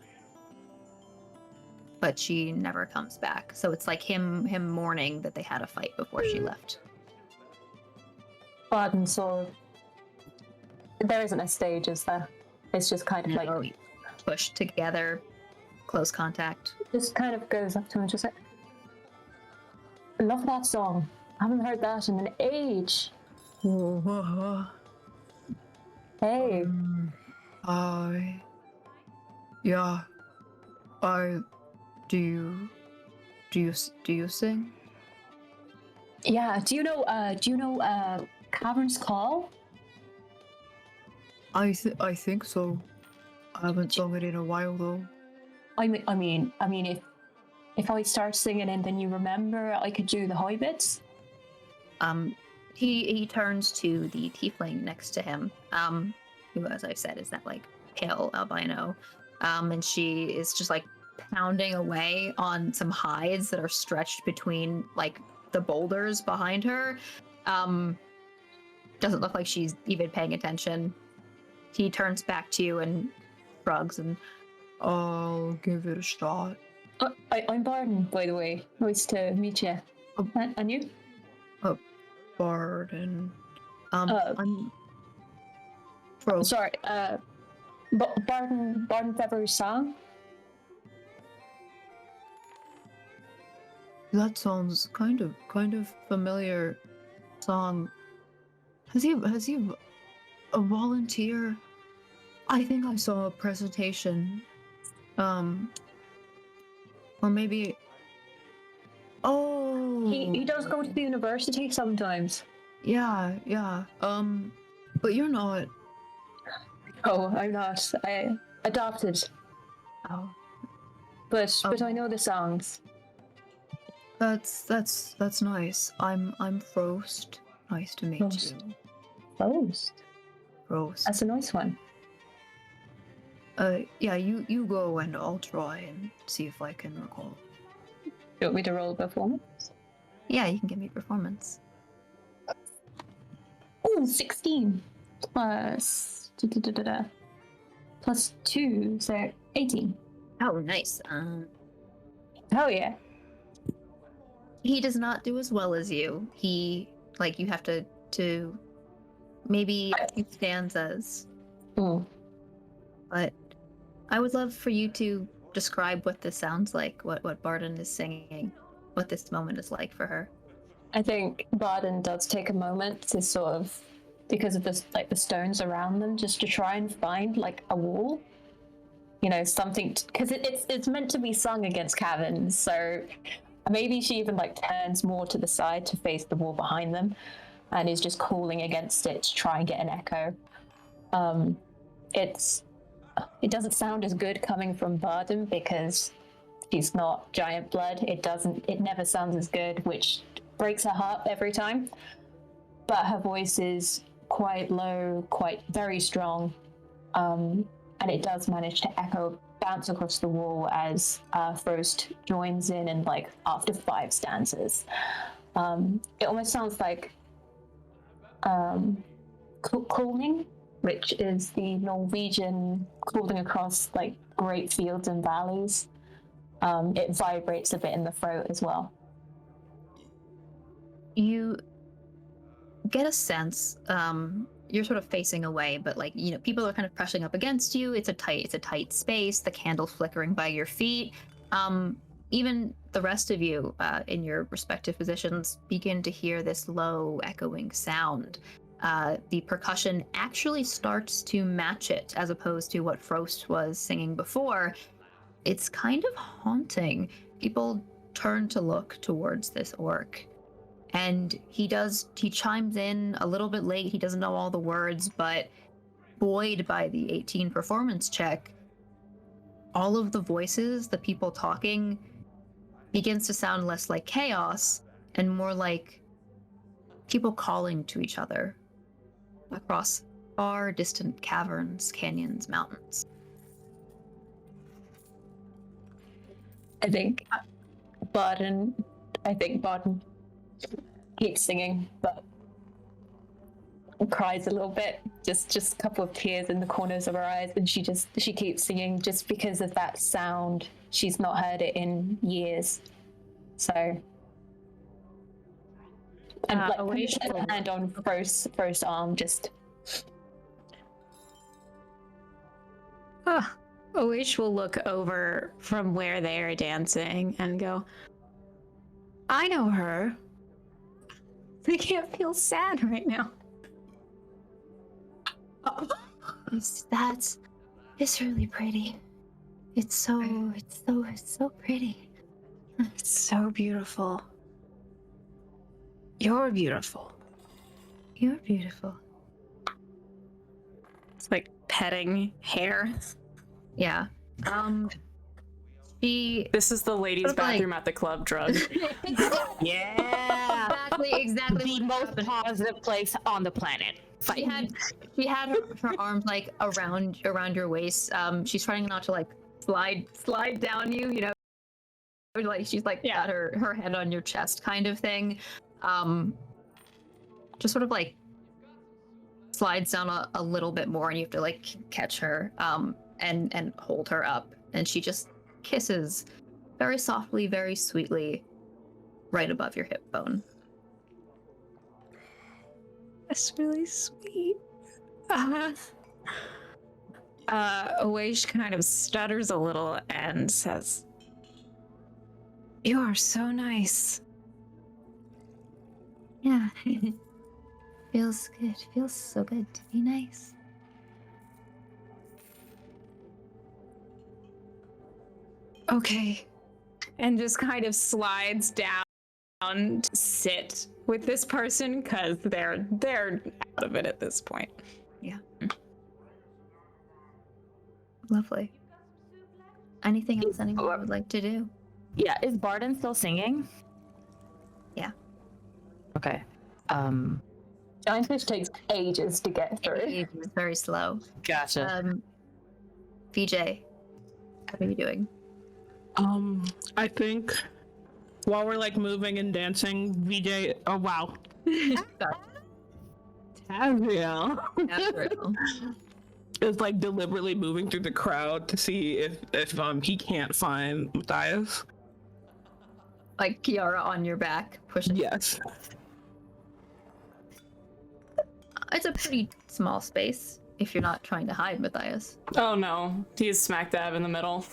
but she never comes back. So it's like him mourning that they had a fight before she left. Pardon, so there isn't a stage, is there? It's just kind of like Pushed together, close contact. just kind of goes up to him and just like, I love that song. I haven't heard that in an age. Hey. Do you sing? Yeah, do you know Cavern's Call? I think so. I haven't sung it in a while though. I mean, if I start singing and then you remember, I could do the high bits. He turns to the tiefling next to him, who, as I said, is that like pale albino, and she is just like pounding away on some hides that are stretched between like the boulders behind her. Doesn't look like she's even paying attention. He turns back to you and shrugs and, I'll give it a shot. I'm Barden, by the way. Nice to meet you. And you? Barden. I'm Fro. sorry. Barden Feather's song. That sounds kind of familiar. Song. Has he a volunteer? I think I saw a presentation. Or maybe. Oh. He does go to the university sometimes. Yeah. But you're not. Oh, I'm not. I adopted. Oh. But I know the songs. That's nice. I'm Frost. Nice to meet Frost. you. Frost. Frost. That's a nice one. Yeah, you go and I'll try and see if I can recall. You want me to roll a performance? Yeah, you can give me performance. Ooh, 16 plus plus 2, so 18. Oh, nice. Oh yeah. He does not do as well as you. He you have to maybe a few stanzas. Mm. But I would love for you to describe what this sounds like, what Barden is singing, what this moment is like for her. I think Barden does take a moment to sort of, because of the like the stones around them, just to try and find like a wall, you know, something, because it's meant to be sung against caverns, so maybe she even like turns more to the side to face the wall behind them, and is just calling against it to try and get an echo. It doesn't sound as good coming from Barden because she's not giant blood. It never sounds as good, which breaks her heart every time. But her voice is quite low, very strong, and it does manage to bounce across the wall as Frost joins in, and like after 5 stanzas, it almost sounds like calling, which is the Norwegian calling across like great fields and valleys. It vibrates a bit in the throat as well. You get a sense, you're sort of facing away, but like, you know, people are kind of pressing up against you. It's a tight space, the candle flickering by your feet. Even the rest of you in your respective positions begin to hear this low echoing sound. The percussion actually starts to match it, as opposed to what Frost was singing before. It's kind of haunting. People turn to look towards this orc, and he chimes in a little bit late. He doesn't know all the words, but buoyed by the 18 performance check, all of the voices, the people talking, begins to sound less like chaos and more like people calling to each other across far distant caverns, canyons, mountains. I think Barden keeps singing, but cries a little bit, just a couple of tears in the corners of her eyes, and she keeps singing just because of that sound. She's not heard it in years, so. And like puts her hand on Frost's arm, just. Oish will look over from where they are dancing and go, I know her. I can't feel sad right now. It's really pretty. It's so pretty. It's so beautiful. You're beautiful. You're beautiful. It's like petting hair. Yeah. This is the ladies' bathroom at the club drug. Yeah. Exactly. The most positive place on the planet. She had her arms like around your waist. She's trying not to like slide down you, you know, like she's like got her head on your chest kind of thing. Just sort of like slides down a little bit more, and you have to like catch her and hold her up, and she just kisses very softly, very sweetly right above your hip bone. That's really sweet. Oish kind of stutters a little and says, You are so nice. Yeah. Feels good. Feels so good to be nice. Okay. And just kind of slides down to sit with this person because they're out of it at this point. Yeah. Lovely. Anything else anyone would like to do? Yeah, is Barden still singing? Yeah. Okay. Giant Fish takes ages to get through. It's very slow. Gotcha. VJ, how are you doing? I think while we're like moving and dancing, VJ, oh wow. Tavriel is like deliberately moving through the crowd to see if he can't find Matthias. Like Kiara on your back, pushing. Yes. It's a pretty small space if you're not trying to hide Matthias. Oh no, he's smack dab in the middle.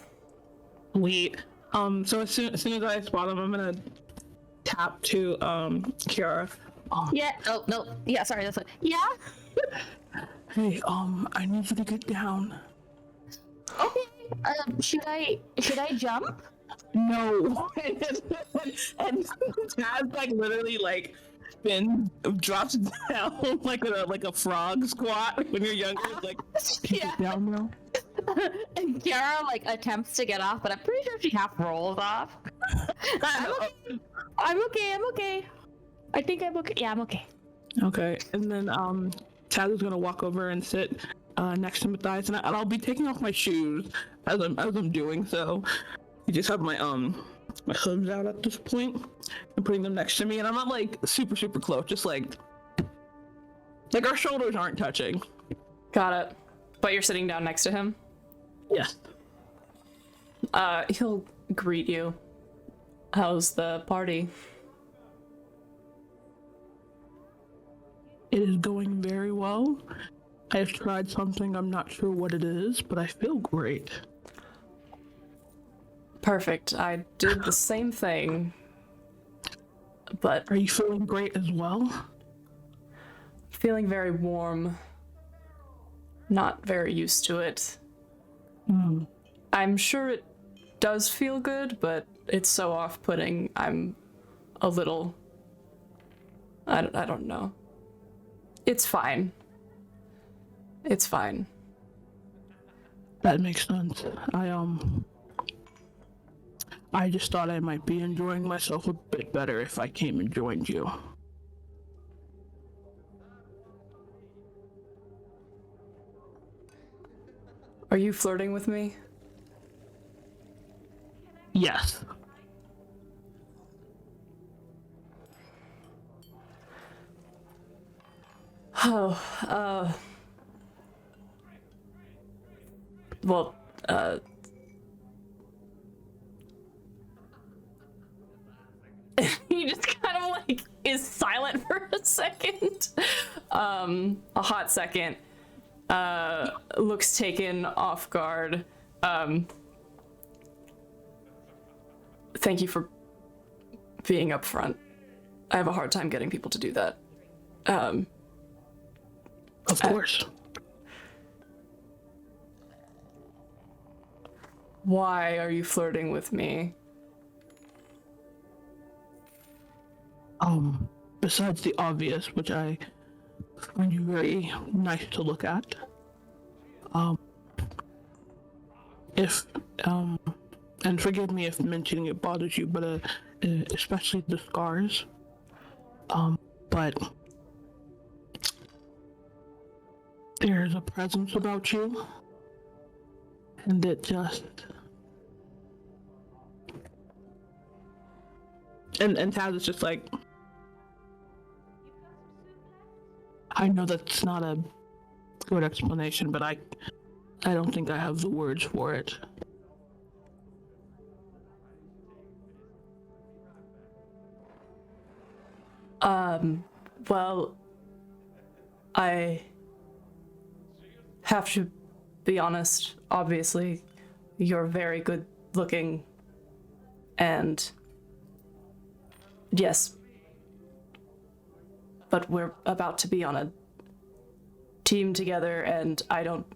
Sweet. So as soon as I spot him, I'm gonna tap to Kiara. Yeah. Oh no. Yeah. Sorry. That's it. Yeah. Hey, I need you to get down. Okay. Should I jump? No. and Taz like literally like drops down like a frog squat when you're younger. Like, Yeah. down now. And Kiara like attempts to get off, but I'm pretty sure she half rolls off. I'm okay. I think I'm okay. Yeah, I'm okay. Okay, and then Taz is gonna walk over and sit next to Matthias, and I'll be taking off my shoes as I'm doing so. You just have my my hooves out at this point and putting them next to me, and I'm not like super close, just like our shoulders aren't touching. Got it. But you're sitting down next to him? Yes. He'll greet you. How's the party? It is going very well. I have tried something, I'm not sure what it is, but I feel great. Perfect. I did the same thing. But Are you feeling great as well? feeling very warm. Not very used to it. I'm sure it does feel good, but it's so off-putting. I'm a little... I don't know. It's fine. It's fine. That makes sense. I just thought I might be enjoying myself a bit better if I came and joined you. Are you flirting with me? Yes. Oh, well, he just kind of like is silent for a second. A hot second. Looks taken off guard. Thank you for being upfront. I have a hard time getting people to do that. Of course. Why are you flirting with me? Besides the obvious, which I find you very nice to look at. And forgive me if mentioning it bothers you, but especially the scars. But there's a presence about you, and it just... And Taz is just like... I know that's not a good explanation, but I don't think I have the words for it. Well, I have to be honest. Obviously, you're very good looking, and yes, but we're about to be on a team together, and I don't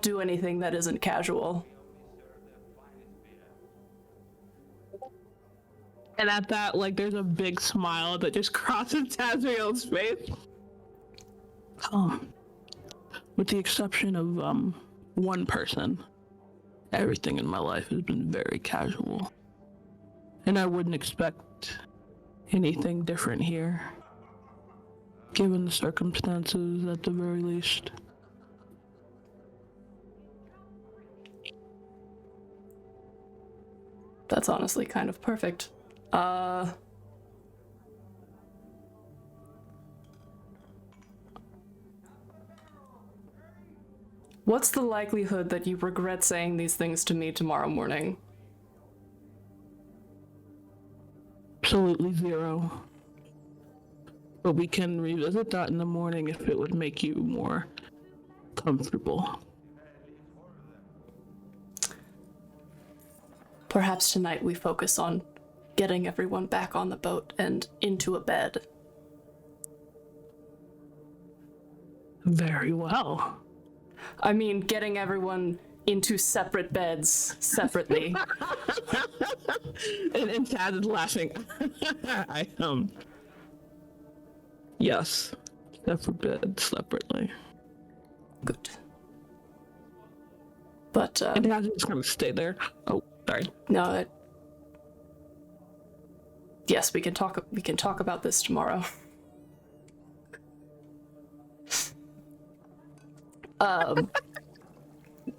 do anything that isn't casual. And at that, like, there's a big smile that just crosses Tazriel's face. With the exception of, one person, everything in my life has been very casual. And I wouldn't expect anything different here, given the circumstances at the very least. That's honestly kind of perfect. What's the likelihood that you regret saying these things to me tomorrow morning? Absolutely zero. But we can revisit that in the morning if it would make you more comfortable. Perhaps tonight we focus on getting everyone back on the boat and into a bed. Very well. I mean, getting everyone into separate beds separately. and Tad is laughing. Yes. Separate bed, separately. Good. But, And Tad just kind of stay there. Oh, sorry. no, yes, we can talk about this tomorrow.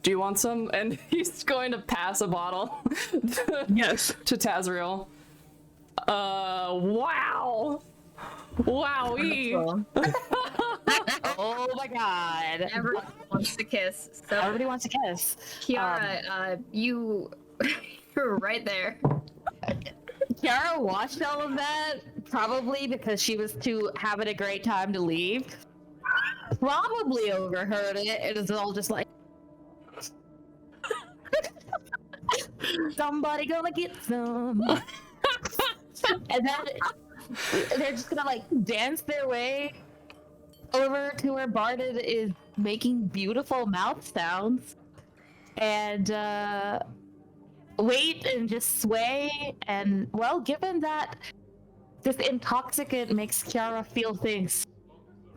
Do you want some? And he's going to pass a bottle Yes. to Tazriel. Wow. Wowee. Oh my god. Everyone wants to kiss. So Everybody wants a kiss. Kiara, you're right there. Kiara watched all of that, probably because she was too having a great time to leave. Probably overheard it. It was all just like, somebody gonna get some. And then they're just gonna like dance their way over to where Barden is making beautiful mouth sounds and wait and just sway. And well, given that this intoxicant makes Kiara feel things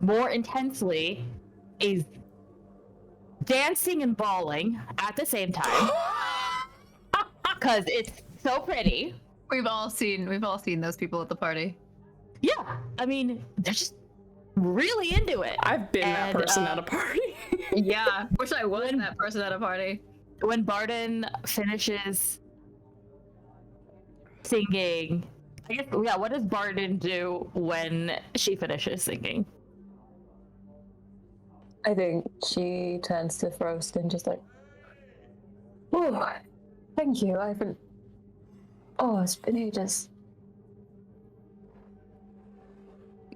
more intensely, is dancing and bawling at the same time because it's so pretty. We've all seen those people at the party. Yeah, I mean, they're just really into it. I've been that And, person at a party. Yeah, wish I was that person at a party. When Barden finishes singing, I guess, yeah, what does Barden do when she finishes singing? I think she turns to Frost and just like, oh, thank you. I haven't. Oh, it's been ages.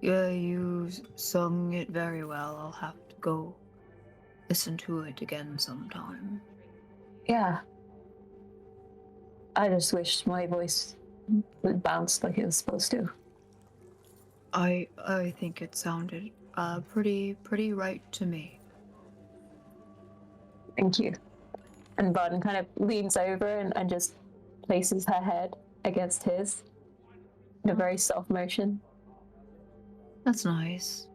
Yeah, you sung it very well. I'll have to go listen to it again sometime. Yeah. I just wished my voice would bounce like it was supposed to. I think it sounded pretty right to me. Thank you. And Barden kind of leans over and just places her head against his in a very soft motion. That's nice.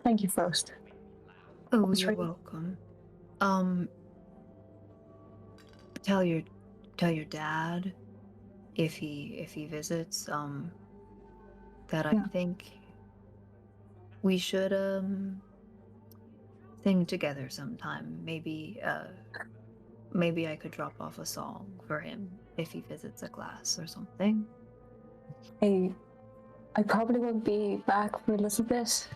Thank you, Frost. Oh, That's you're right. welcome. Tell your dad if he visits that I think we should sing together sometime. Maybe I could drop off a song for him if he visits a class or something. I probably won't be back for a little bit,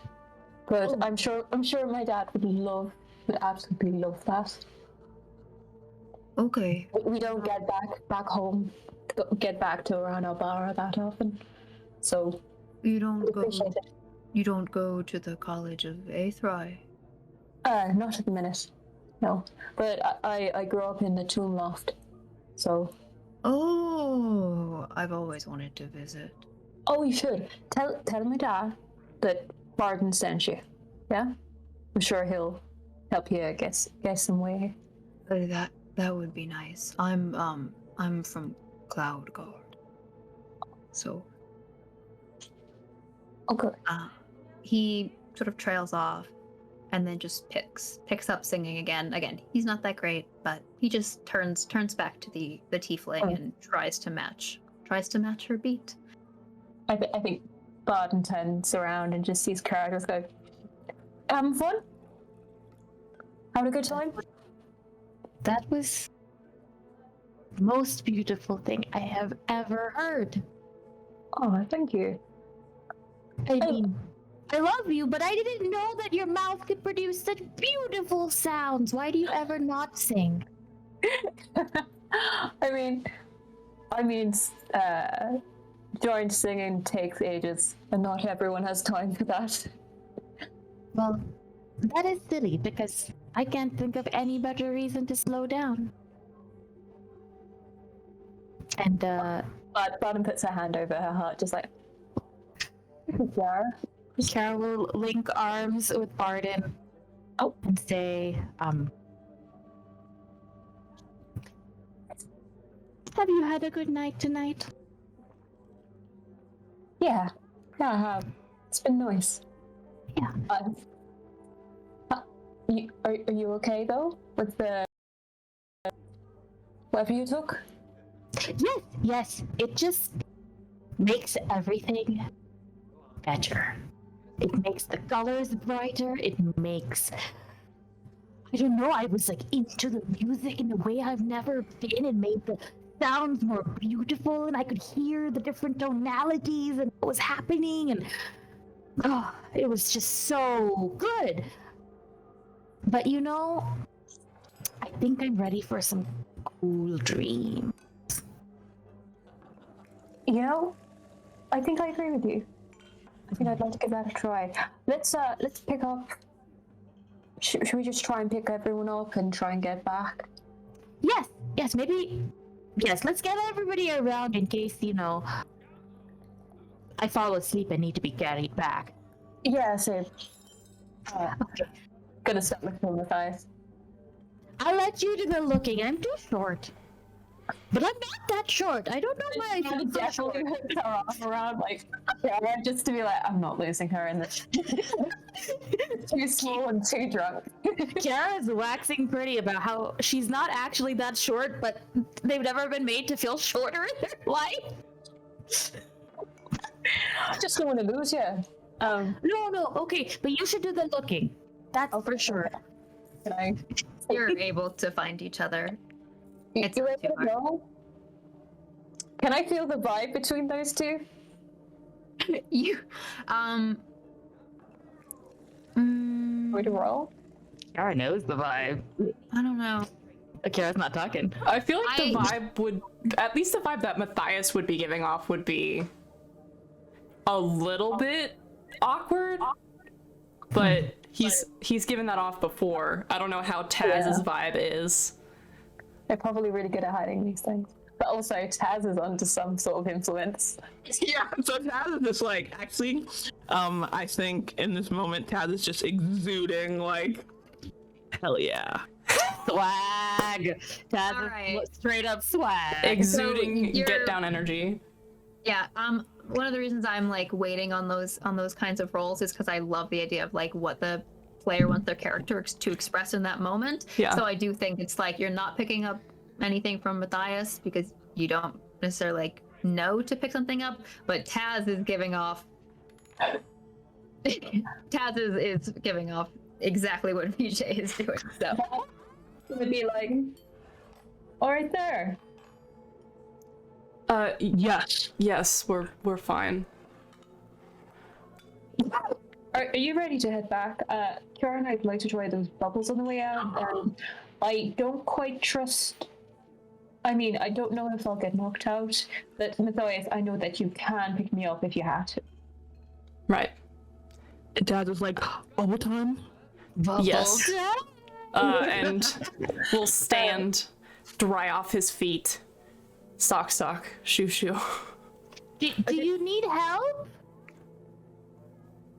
but I'm sure my dad would absolutely love that. Okay. We don't get back home, get back to Ranobara that often, so You don't I'd go appreciate it. You don't go to the College of Aethrai. Not at the minute, no. But I grew up in the tomb loft, so. Oh, I've always wanted to visit. Oh, you should tell my dad that Barden sent you. Yeah, I'm sure he'll help you get some way. That would be nice. I'm from Cloud Guard. So Okay. he sort of trails off and then just picks up singing again. Again, he's not that great, but he just turns back to the tiefling and tries to match her beat. I think Barden turns around and just sees Kara just go, having fun? Having a good time? That was the most beautiful thing I have ever heard. Oh, thank you. I mean, I love you, but I didn't know that your mouth could produce such beautiful sounds. Why do you ever not sing? I mean, joint singing takes ages, and not everyone has time for that. Well, That is silly because I can't think of any better reason to slow down. And But Bottom puts her hand over her heart, just like, yeah. Kara will link arms with Barden. Oh. And say, have you had a good night tonight? Yeah, I have. It's been nice. Yeah. Are you okay though with the whatever you took? Yes. It just makes everything better. It makes the colors brighter. It makes, I don't know, I was like into the music in a way I've never been. It made the sounds more beautiful, and I could hear the different tonalities and what was happening, and it was just so good. But you know, I think I'm ready for some cool dreams. You know, I think I agree with you. I think I'd like to give that a try. Let's pick up. Should we just try and pick everyone up and try and get back? Yes, maybe. Yes, let's get everybody around in case, you know, I fall asleep and need to be carried back. Yeah, same. Okay. Gonna start looking for Matthias. I'll let you do the looking. I'm too short. But I'm not that short. I don't know why I feel so short. Definitely hooked her off around, like, yeah, just to be like, I'm not losing her in this. Too small and too drunk. Kara's waxing pretty about how she's not actually that short, but they've never been made to feel shorter in their life. I just don't want to lose you. No, okay, but you should do the looking. That's for sure. Can I? You're able to find each other. It's You not ready too to hard. go? Can I feel the vibe between those two? You, Way to roll? Kara knows the vibe. I don't know. Kara's not talking. I feel like the vibe would, at least the vibe that Matthias would be giving off would be a little bit awkward, but he's given that off before. I don't know how Taz's vibe is. They're probably really good at hiding these things. But also, Taz is under some sort of influence. Yeah, so Taz is just like, actually, I think in this moment, Taz is just exuding, like, hell yeah. Swag. Taz All is right. straight up swag. Exuding you're- get down energy. Yeah. One of the reasons I'm like waiting on those kinds of roles is because I love the idea of like what the player wants their character to express in that moment. Yeah. So I do think it's like you're not picking up anything from Matthias because you don't necessarily like know to pick something up, but Taz is giving off. Taz is giving off exactly what VJ is doing. So It would be like, all right there. Yes. We're fine. Are you ready to head back? Kara and I'd like to try those bubbles on the way out. I don't quite trust. I mean, I don't know if I'll get knocked out, but Matthias, I know that you can pick me up if you had to. Right. And Taz is like, all the time? Yes. And we'll stand, dry off his feet. Sock, shoe. Do you need help?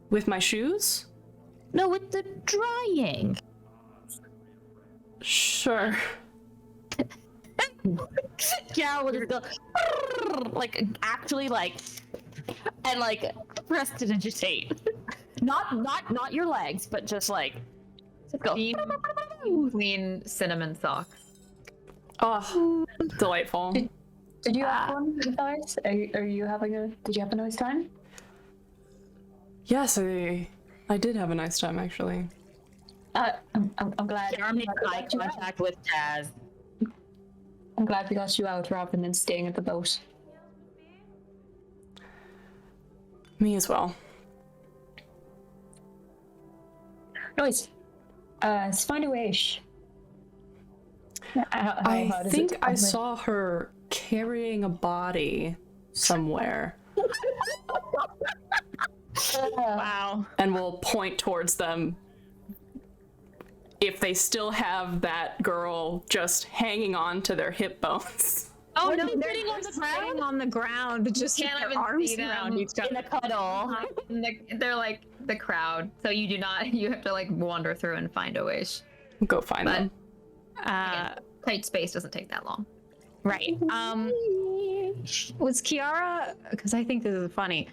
With my shoes? No, with the drying. Sure. Kara will just go like actually like and like prestidigitate. Not your legs, but just like just go. clean cinnamon socks. Oh, delightful. Did you have fun, Matthias? Are you having a? Did you have a nice time? Yes, I did have a nice time actually. I'm glad. Kara made eye contact with Taz. I'm glad we got you out rather than staying at the boat. Me as well. Nice. Let's find a wish. I think I saw her carrying a body somewhere. Wow. And we'll point towards them if they still have that girl just hanging on to their hip bones. Oh What no, are they they're sitting on the sitting on the ground, just with Can't their even arms see them around each In other. a cuddle. They're like the crowd, so you do not. You have to like wander through and find Oish. Go find But- them. Tight space doesn't take that long. Right. Was Kiara? Because I think this is funny.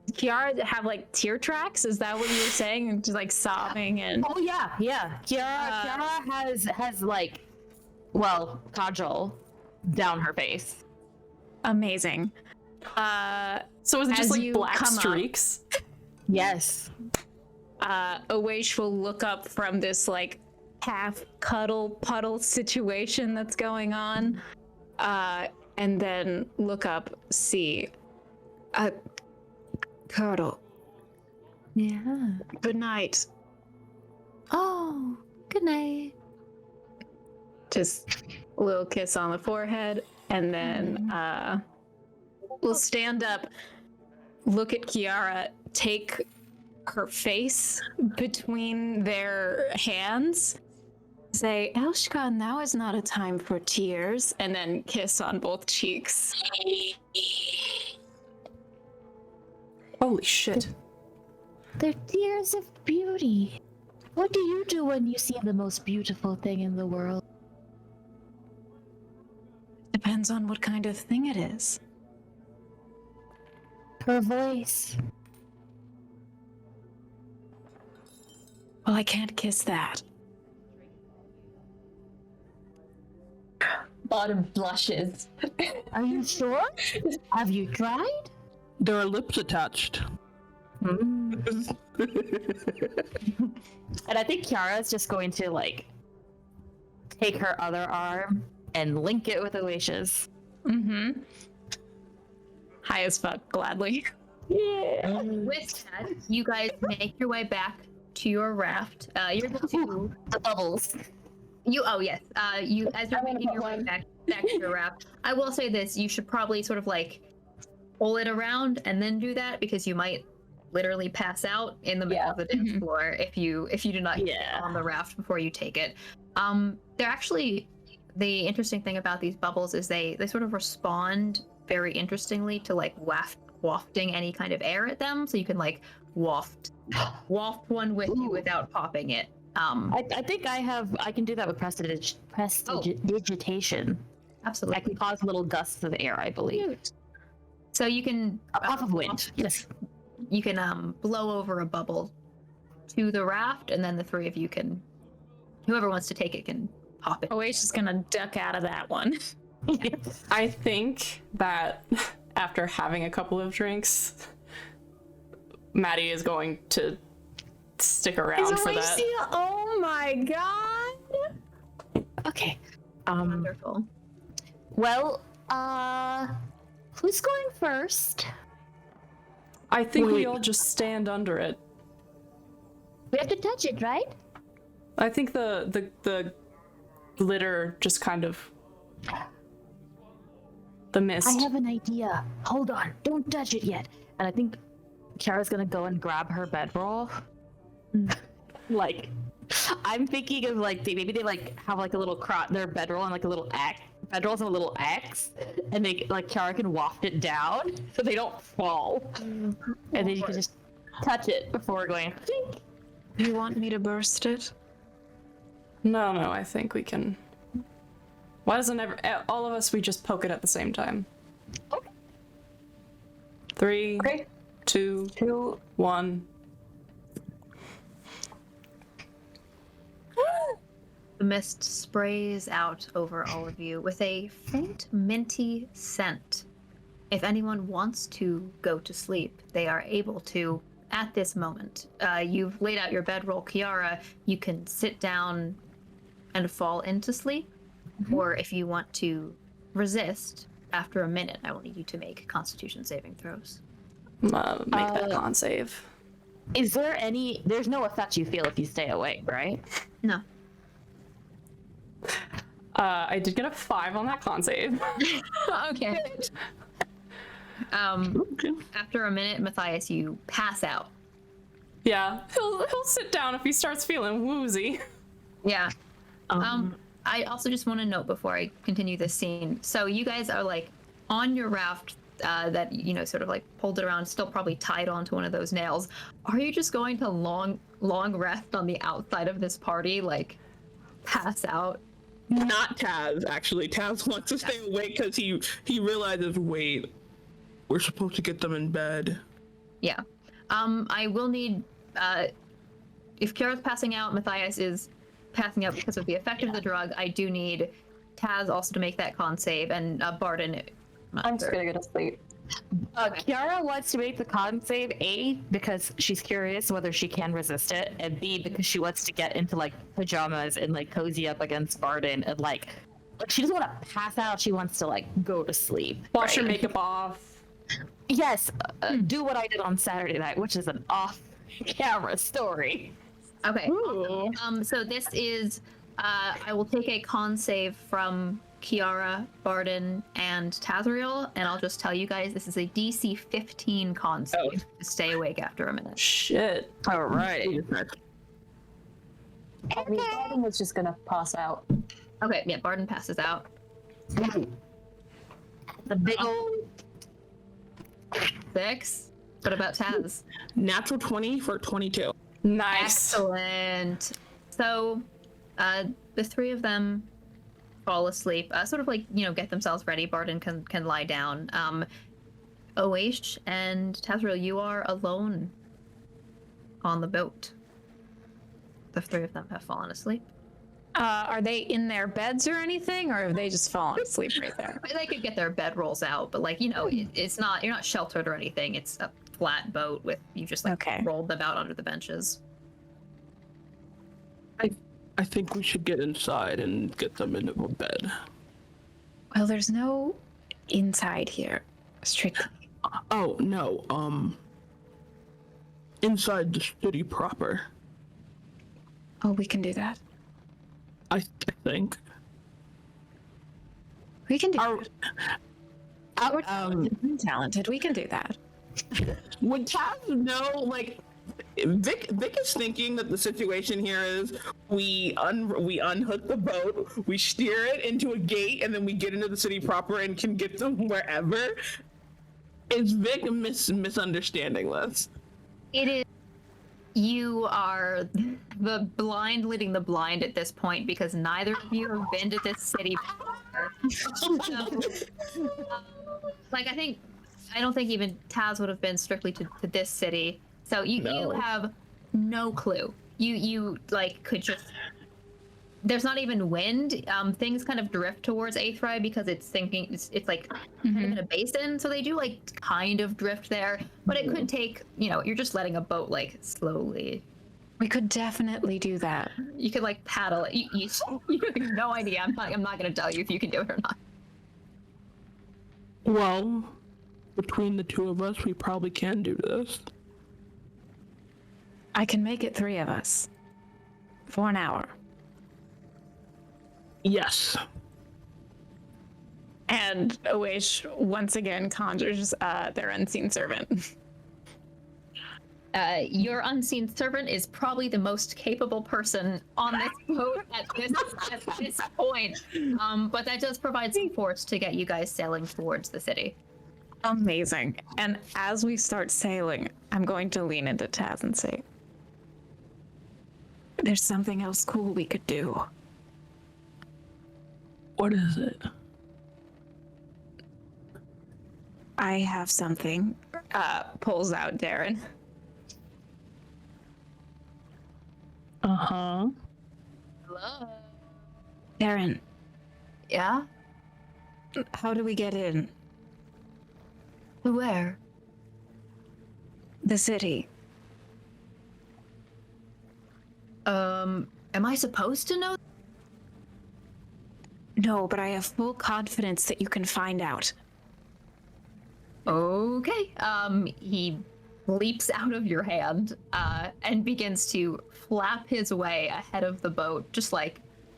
Did Kiara have like tear tracks? Is that what you were saying? And just like sobbing and. Oh yeah. Kiara has like, well, kajal down her face. Amazing. So is it as just like you black come up- streaks? Yes. Awaish will look up from this like half cuddle puddle situation that's going on, and then look up, see, cuddle. Yeah. Good night. Oh, good night. Just a little kiss on the forehead, and then we'll stand up, look at Kiara, take her face between their hands, say, Elshka, now is not a time for tears, and then kiss on both cheeks. Holy shit. They're tears of beauty. What do you do when you see the most beautiful thing in the world? Depends on what kind of thing it is. Her voice. Well, I can't kiss that. Bottom blushes. Are you sure? Have you tried? There are lips attached. And I think Kiara's just going to like take her other arm and link it with Oaish's. Mm-hmm. High as fuck, gladly. Yeah. With that, you guys make your way back to your raft. You're the two. The bubbles. You. Oh yes. You as you're I'm gonna making put your way one. back to your raft. I will say this: you should probably sort of like pull it around and then do that because you might literally pass out in the middle Yeah. of the dance floor if you do not get Yeah. on the raft before you take it. They're actually the interesting thing about these bubbles is they sort of respond very interestingly to like wafting any kind of air at them, so you can like waft one with you without popping it. I think I can do that with prestidigitation. Absolutely. I can cause little gusts of air, I believe. So you can A puff of wind. Yes. you can blow over a bubble to the raft, and then the three of you can, whoever wants to take it can pop it. Awaish is gonna duck out of that one. I think that after having a couple of drinks, Maddie is going to stick around for that. Oh my god! Okay. Wonderful. Well, who's going first? I think we Wait. all just stand under it. We have to touch it, right? I think the glitter just kind of the mist. I have an idea. Hold on. Don't touch it yet. And I think Kara's gonna go and grab her bedroll. Like, I'm thinking of like maybe they like have like a little their bedroll and like a little X. Bedroll's and a little X, and they like Kara can waft it down so they don't fall. And then you can just touch it before going. You want me to burst it? No, I think we can. Why doesn't all of us we just poke it at the same time? Okay. 3, Okay. 2, 1. The mist sprays out over all of you with a faint minty scent. If anyone wants to go to sleep, they are able to at this moment. You've laid out your bedroll, Kiara. You can sit down and fall into sleep. Or if you want to resist, after a minute, I will need you to make Constitution saving throws. Make that con save. Is there any? There's no effect you feel if you stay awake, right? No. I did get a 5 on that con save. Okay. After a minute, Matthias, you pass out. Yeah, he'll sit down if he starts feeling woozy. Yeah. I also just want to note before I continue this scene. So you guys are like on your raft that sort of like pulled it around, still probably tied onto one of those nails. Are you just going to long rest on the outside of this party, like pass out? Not Taz, actually. Taz wants to stay awake because he realizes, wait, we're supposed to get them in bed. Yeah. I will need if Kiara's passing out, Matthias is passing out because of the effect of the drug. I do need Taz also to make that con save, and Barden. I'm just gonna go to sleep. Kiara wants to make the con save, A, because she's curious whether she can resist it, and B, because she wants to get into like pajamas and like cozy up against Barden and like she doesn't want to pass out, she wants to like go to sleep. Wash your makeup off. Yes, do what I did on Saturday night, which is an off-camera story. Okay. So this is I will take a con save from Kiara, Barden, and Tazriel, and I'll just tell you guys this is a DC 15 con save to stay awake after a minute. Shit. All right. I mean, Barden was just gonna pass out. Okay, yeah, Barden passes out. The big old 6. What about Taz? Natural 20 for 22. Nice. Excellent. So, the three of them fall asleep, sort of like, get themselves ready. Barden can lie down. Oish and Tazriel, you are alone on the boat. The three of them have fallen asleep. Are they in their beds or anything, or have they just fallen asleep right there? They could get their bedrolls out, but it's not, you're not sheltered or anything. It's a flat boat with, you just rolled them out under the benches. I think we should get inside and get them into a bed. Well, there's no inside here, strictly. Oh, no, inside the city proper. Oh, we can do that. I think. We can do that. We're talented. We can do that. Would Taz know, like, Vic is thinking that the situation here is we unhook the boat, we steer it into a gate, and then we get into the city proper and can get them wherever. Is Vic misunderstanding this? It is. You are the blind leading the blind at this point because neither of you have been to this city before. I don't think even Taz would have been strictly to this city. So you have no clue. You could just. There's not even wind. Things kind of drift towards Aethri because it's kind of in a basin, so they do kind of drift there. But it could take, you're just letting a boat slowly. We could definitely do that. You could paddle it. You have no idea. I'm not going to tell you if you can do it or not. Well, between the two of us, we probably can do this. I can make it 3 of us for an hour. Yes. And Oish once again conjures their unseen servant. Your unseen servant is probably the most capable person on this boat at this point. But that does provide some force to get you guys sailing towards the city. Amazing. And as we start sailing, I'm going to lean into Taz and say, there's something else cool we could do. What is it? I have something. Pulls out Darren. Uh-huh. Hello? Darren, Yeah? how do we get in? Where? The city. Am I supposed to know? No, but I have full confidence that you can find out. Okay. He leaps out of your hand and begins to flap his way ahead of the boat, just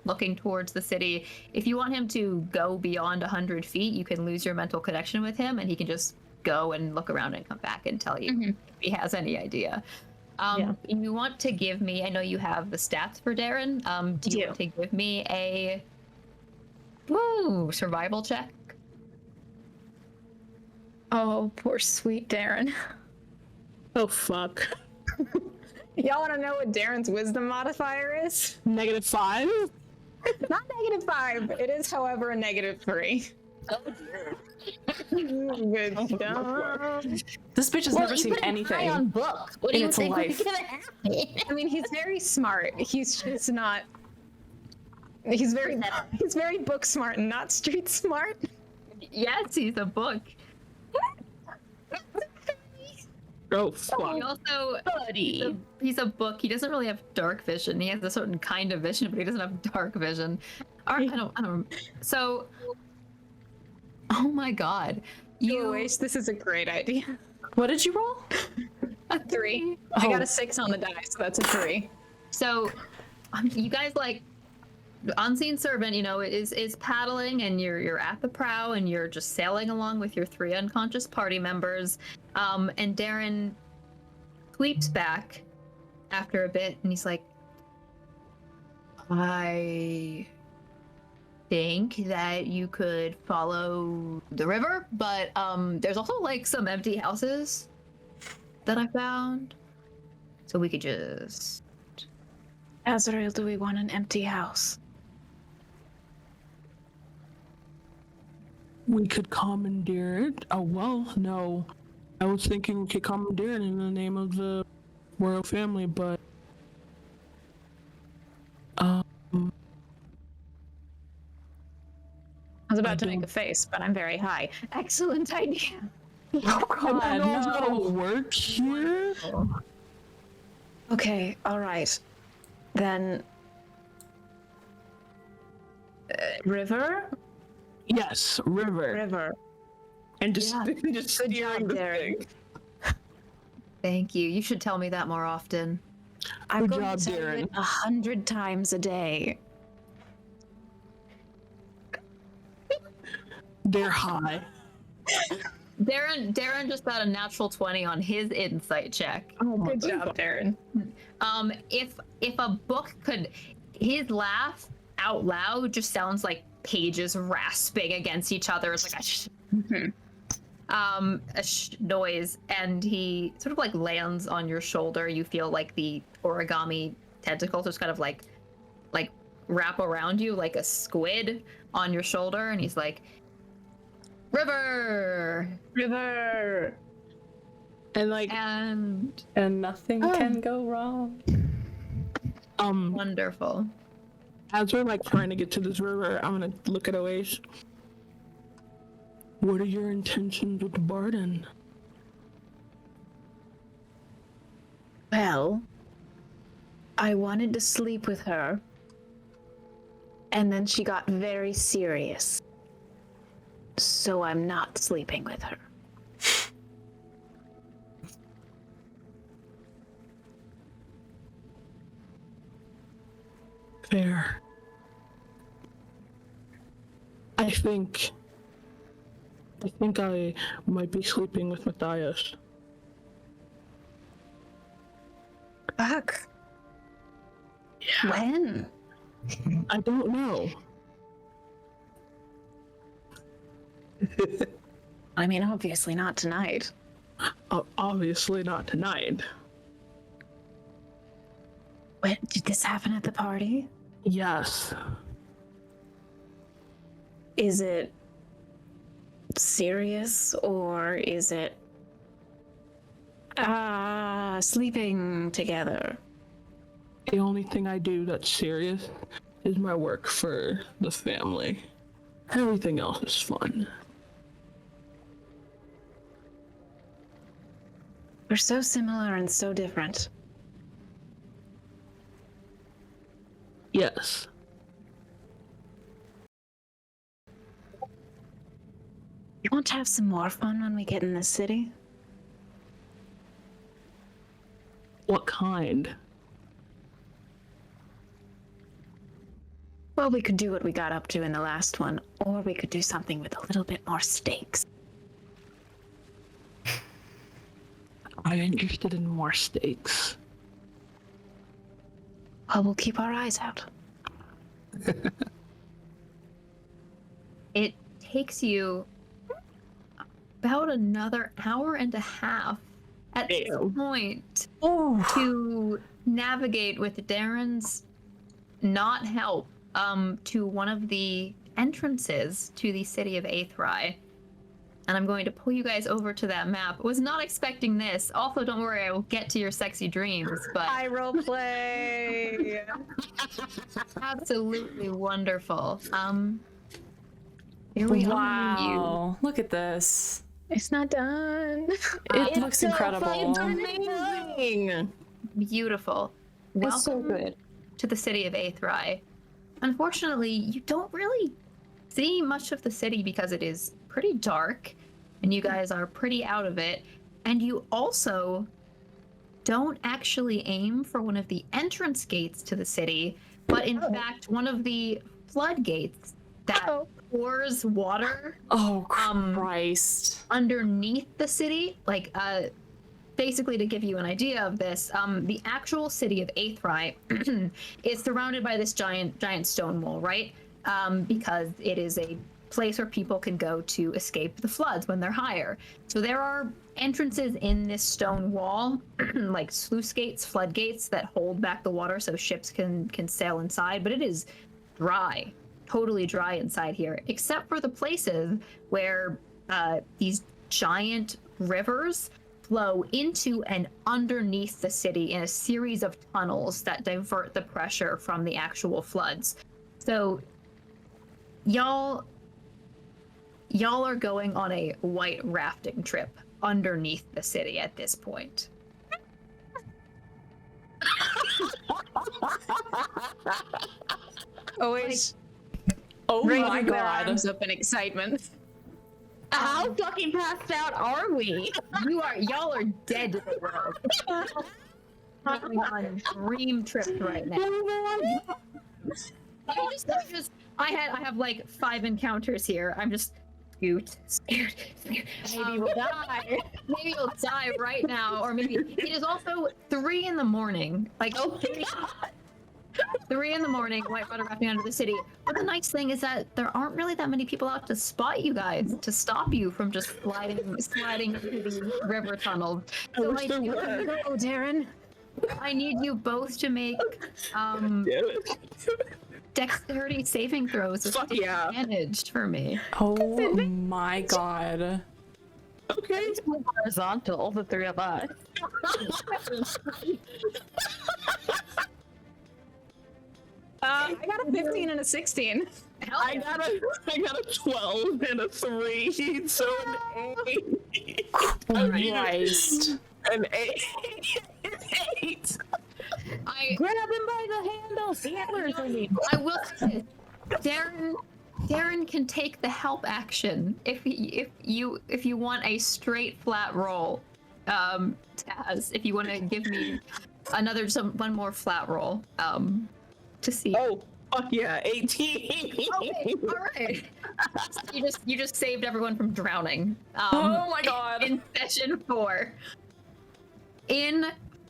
looking towards the city. If you want him to go beyond 100 feet, you can lose your mental connection with him, and he can just go and look around and come back and tell you if he has any idea. You want to give me? I know you have the stats for Darren. Do you want to give me a survival check? Oh, poor sweet Darren. Oh fuck. Y'all want to know what Darren's wisdom modifier is? -5? Not -5. It is, however, a -3. Oh dear. Good stuff. This bitch has never seen anything On book. What do in you its think life. was gonna happen? I mean, he's very smart. He's just not. He's very book smart and not street smart. Yes, he's a book. Oh fuck. He also, he's a book. He doesn't really have dark vision. He has a certain kind of vision, but he doesn't have dark vision. Or, I don't. So, oh my god, This is a great idea. What did you roll? A 3. I got a 6 on the die, so that's a 3. So, you guys like the unseen servant, is paddling, and you're at the prow, and you're just sailing along with your 3 unconscious party members. And Darren sweeps back after a bit, and he's like, I think that you could follow the river, but there's also like some empty houses that I found, so we could just. Azrael, do we want an empty house? We could commandeer it. Oh well, no. I was thinking we could commandeer it in the name of the royal family, but I was about to make a face, but I'm very high. Excellent idea. Oh I don't god, know if no. that'll work here. Okay, all right. Then river? Yes, river. River. And just Yeah. just steering the Darren. thing. Thank you. You should tell me that more often. I'm Good going job, to tell you Darren. it 100 times a day. They're high. Darren just got a natural 20 on his insight check. Oh my Good job, Darren. If a book could, his laugh out loud just sounds like pages rasping against each other. It's like noise, and he sort of like lands on your shoulder. You feel like the origami tentacles just kind of like wrap around you like a squid on your shoulder, and he's like, river. And like And nothing can go wrong. wonderful. as we're like trying to get to this river, I'm gonna look at Oasis. What are your intentions with Barden? Well, I wanted to sleep with her, and then she got very serious. So I'm not sleeping with her. Fair. I think I might be sleeping with Matthias. Fuck. When? I don't know. I mean, obviously not tonight. Obviously not tonight. Wait, did this happen at the party? Yes. Is it serious, or is it sleeping together? The only thing I do that's serious is my work for the family. Everything else is fun. We're so similar and so different. Yes. You want to have some more fun when we get in the city? What kind? Well, we could do what we got up to in the last one, or we could do something with a little bit more stakes. I'm interested in more stakes. Well, we'll keep our eyes out. It takes you about another hour and a half at this point to navigate with Darren's not help to one of the entrances to the city of Aethrai. And I'm going to pull you guys over to that map. Was not expecting this. Also, don't worry, I will get to your sexy dreams, but I roleplay. absolutely wonderful. Here we are. Wow. Look at this. It's not done. It looks incredible. Amazing. Beautiful. It's so Welcome good. to the city of Aethrai. Unfortunately, you don't really see much of the city because it is pretty dark and you guys are pretty out of it. And you also don't actually aim for one of the entrance gates to the city, but in fact, one of the floodgates that pours water Oh, Christ. underneath the city. Like, basically, to give you an idea of this, the actual city of Aethrai is surrounded by this giant stone wall, right? Because it is a place where people can go to escape the floods when they're higher. So there are entrances in this stone wall, like sluice gates, floodgates that hold back the water so ships can sail inside, but it is dry, totally dry inside here, except for the places where these giant rivers flow into and underneath the city in a series of tunnels that divert the pressure from the actual floods. So y'all are going on a white rafting trip underneath the city at this point. Always Oh raising my their god. arms up in excitement. How fucking passed out are we? Y'all are dead to the world. Talking on dream trips right now. I have like 5 encounters here. I'm just scared. Maybe we'll die. Maybe you'll die right now, or maybe it is also 3 in the morning. Like 3 in the morning, whitewater rafting under the city. But the nice thing is that there aren't really that many people out to spot you guys, to stop you from just sliding into the river tunnels. So I do go, Darren. I need you both to make dexterity saving throws with advantage for me. Oh my god. Okay. Horizontal, the 3 of us. I got a 15 and a 16. I got a 12 and a 3, so an 8. Christ. An 8. An 8. Grab him by the handles. The antlers, I mean. I will say, Darren can take the help action if you want a straight flat roll. Taz, if you want to give me one more flat roll, to see. Oh, fuck yeah, 18. Okay, all right. You just saved everyone from drowning. Oh my god. In session 4.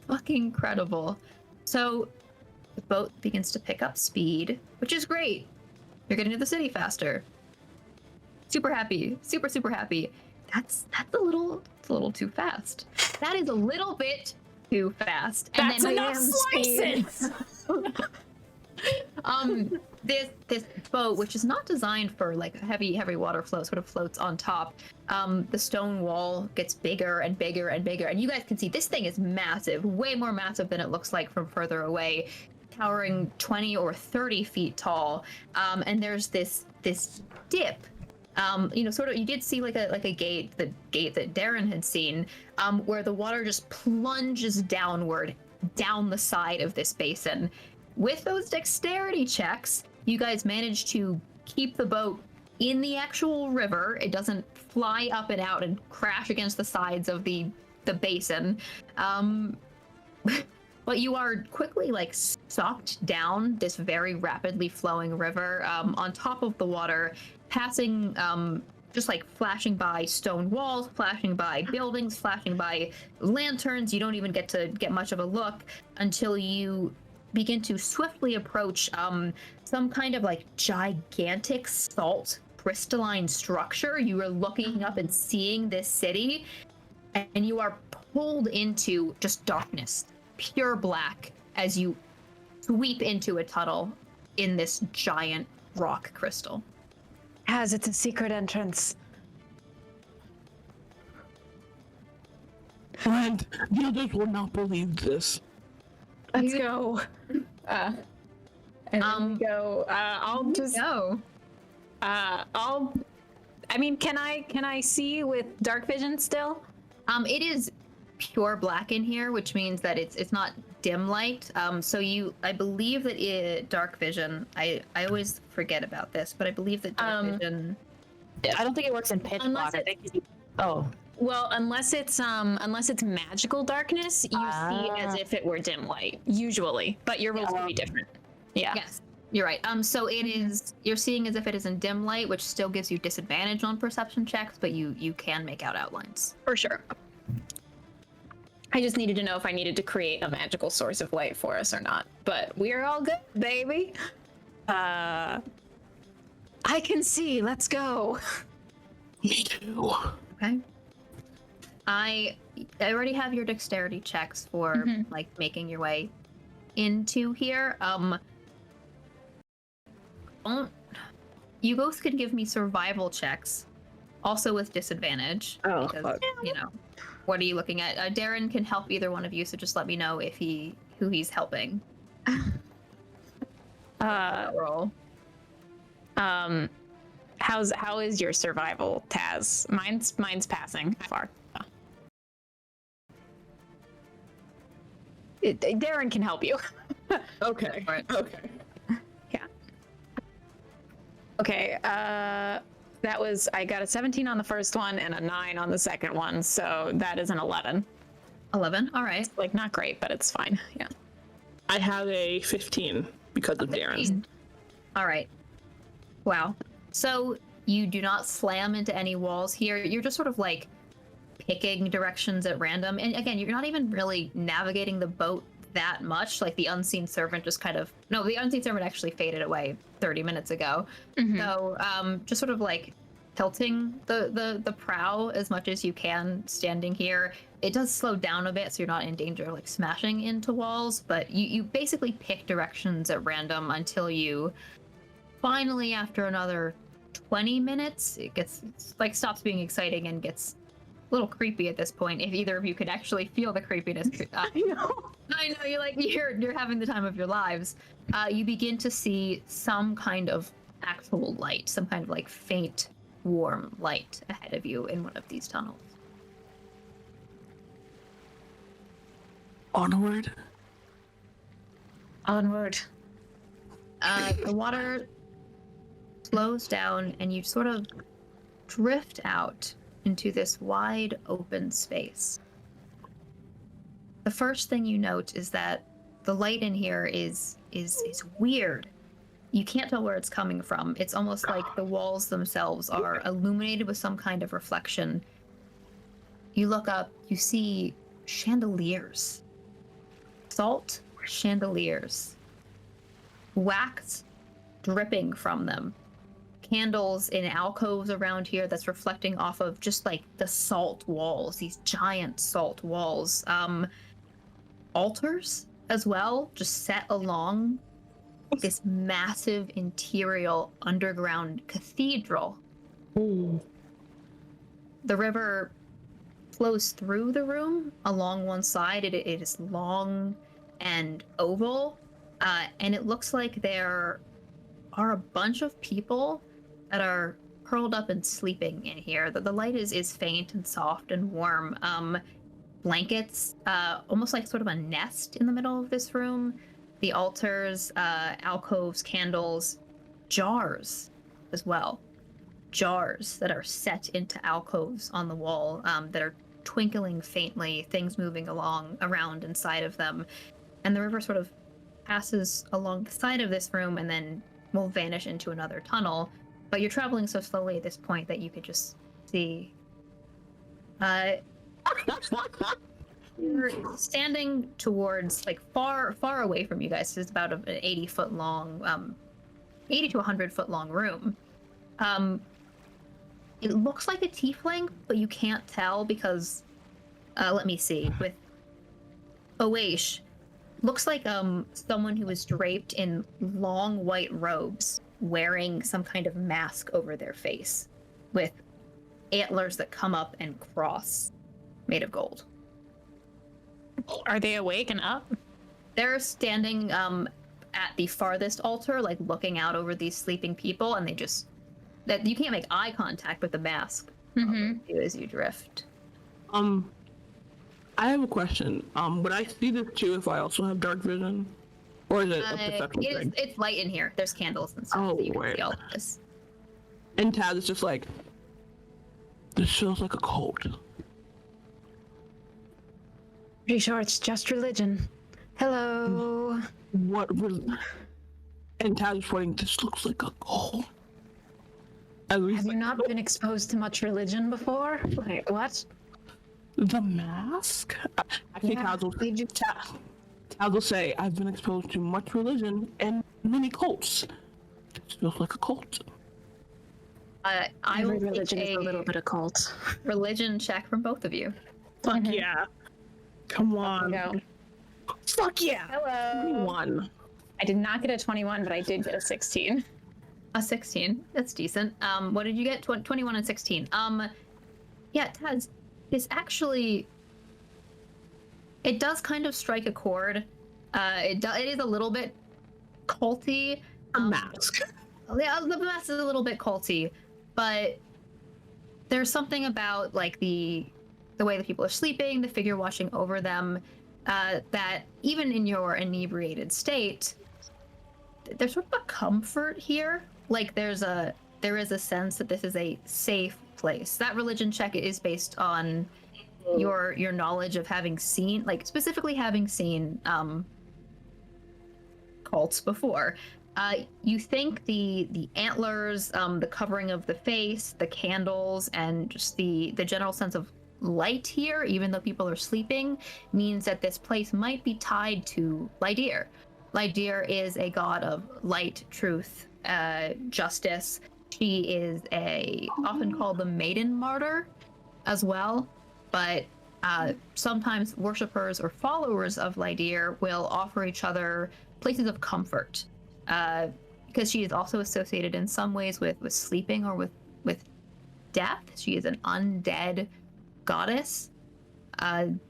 Fucking incredible. So the boat begins to pick up speed, which is great. You're getting to the city faster. Super happy. Super happy. That's a little too fast. That is a little bit too fast. And That's then enough slices! This boat, which is not designed for like heavy water flow, sort of floats on top. The stone wall gets bigger and bigger and bigger, and you guys can see this thing is massive, way more massive than it looks like from further away, towering 20 or 30 feet tall. And there's this dip. Sort of, you did see like a gate, the gate that Darren had seen, where the water just plunges downward down the side of this basin. With those dexterity checks, you guys manage to keep the boat in the actual river. It doesn't fly up and out and crash against the sides of the basin. But you are quickly like sucked down this very rapidly flowing river on top of the water, passing just like flashing by stone walls, flashing by buildings, flashing by lanterns. You don't even get to get much of a look until you begin to swiftly approach some kind of like gigantic salt crystalline structure. You are looking up and seeing this city, and you are pulled into just darkness, pure black, as you sweep into a tunnel in this giant rock crystal. As it's a secret entrance. And the others will not believe this. Let's go. And then we go. I'll just. No. I mean, can I see with dark vision still? It is pure black in here, which means that it's not dim light. So I believe that dark vision. I always forget about this, but I believe that dark vision. I don't think it works in pitch black. I think oh. Well, unless it's magical darkness, you see as if it were dim light, usually. But your rolls will be different. Yeah. Yes, you're right. So you're seeing as if it is in dim light, which still gives you disadvantage on perception checks, but you can make out outlines. For sure. I just needed to know if I needed to create a magical source of light for us or not. But we're all good, baby. I can see. Let's go. Me too. Okay. I already have your dexterity checks for like making your way into here. You both can give me survival checks, also with disadvantage. Oh, because, fuck. you know, what are you looking at? Darren can help either one of you, so just let me know if who he's helping. Roll. How is your survival, Taz? Mine's passing far. Darren can help you. Okay. Right. Okay. Yeah. Okay. That was, I got a 17 on the first one and a 9 on the second one, so that is an 11. 11. All right. Like, not great, but it's fine. Yeah. I have a 15 because of Darren. All right. Wow. So you do not slam into any walls here. You're just sort of like picking directions at random. And again, you're not even really navigating the boat that much. Like the unseen servant just kind of, no, the unseen servant actually faded away 30 minutes ago. So just sort of like tilting the prow as much as you can standing here. It does slow down a bit, so you're not in danger of like smashing into walls, but you basically pick directions at random until you finally, after another 20 minutes, it gets like stops being exciting and gets a little creepy at this point. If either of you could actually feel the creepiness, I know you're having the time of your lives. You begin to see some kind of actual light, some kind of like faint, warm light ahead of you in one of these tunnels. Onward. Onward. The water slows down and you sort of drift out into this wide open space. The first thing you note is that the light in here is weird. You can't tell where it's coming from. It's almost like the walls themselves are illuminated with some kind of reflection. You look up, you see chandeliers. Salt chandeliers. Wax dripping from them. Candles in alcoves around here that's reflecting off of just like the salt walls, these giant salt walls. Altars as well, just set along this massive interior underground cathedral. Ooh. The river flows through the room along one side. It is long and oval, and it looks like there are a bunch of people that are curled up and sleeping in here. The light is faint and soft and warm. Blankets, almost like sort of a nest in the middle of this room. The altars, alcoves, candles, jars as well. Jars that are set into alcoves on the wall that are twinkling faintly, things moving around inside of them. And the river sort of passes along the side of this room and then will vanish into another tunnel. But you're traveling so slowly at this point that you could just see You're standing towards, like, far away from you guys. It's about an 80-foot long, 80 to 100-foot long room. It looks like a tiefling, but you can't tell because, let me see, with Oish, looks like someone who is draped in long white robes, wearing some kind of mask over their face, with antlers that come up and cross, made of gold. Are they awake and up? They're standing at the farthest altar, like looking out over these sleeping people, and that you can't make eye contact with the mask as you drift. I have a question. Would I see this too if I also have dark vision? Or is it a perception thing? It's light in here. There's candles and stuff. Oh, so you can right. see all of this. And Taz is just like, this feels like a cult. Pretty sure it's just religion. Hello. And Taz is pointing, this looks like a cult. At least Have you not been exposed to much religion before? Wait, what? The mask? I think Taz will say, I've been exposed to much religion and many cults. This feels like a cult. I Every will religion take is a little bit of cult. religion check from both of you. Fuck yeah. Come on. Go. Fuck yeah. Hello. 21. I did not get a 21, but I did get a 16. A 16. That's decent. What did you get? 21 and 16. Yeah, Taz, this actually, it does kind of strike a chord. It is a little bit culty. Mask. Yeah, the mask is a little bit culty, but there's something about, like, the way that people are sleeping, the figure washing over them, that even in your inebriated state, there's sort of a comfort here. Like, there is a sense that this is a safe place. That religion check is based on your knowledge of having seen, like, specifically having seen cults before. You think the antlers, the covering of the face, the candles, and just the general sense of light here, even though people are sleeping, means that this place might be tied to Lydir. Lydir is a god of light, truth, justice. She is often called the maiden martyr as well, but sometimes worshippers or followers of Lydir will offer each other places of comfort, because she is also associated in some ways with sleeping or with death. She is an undead goddess.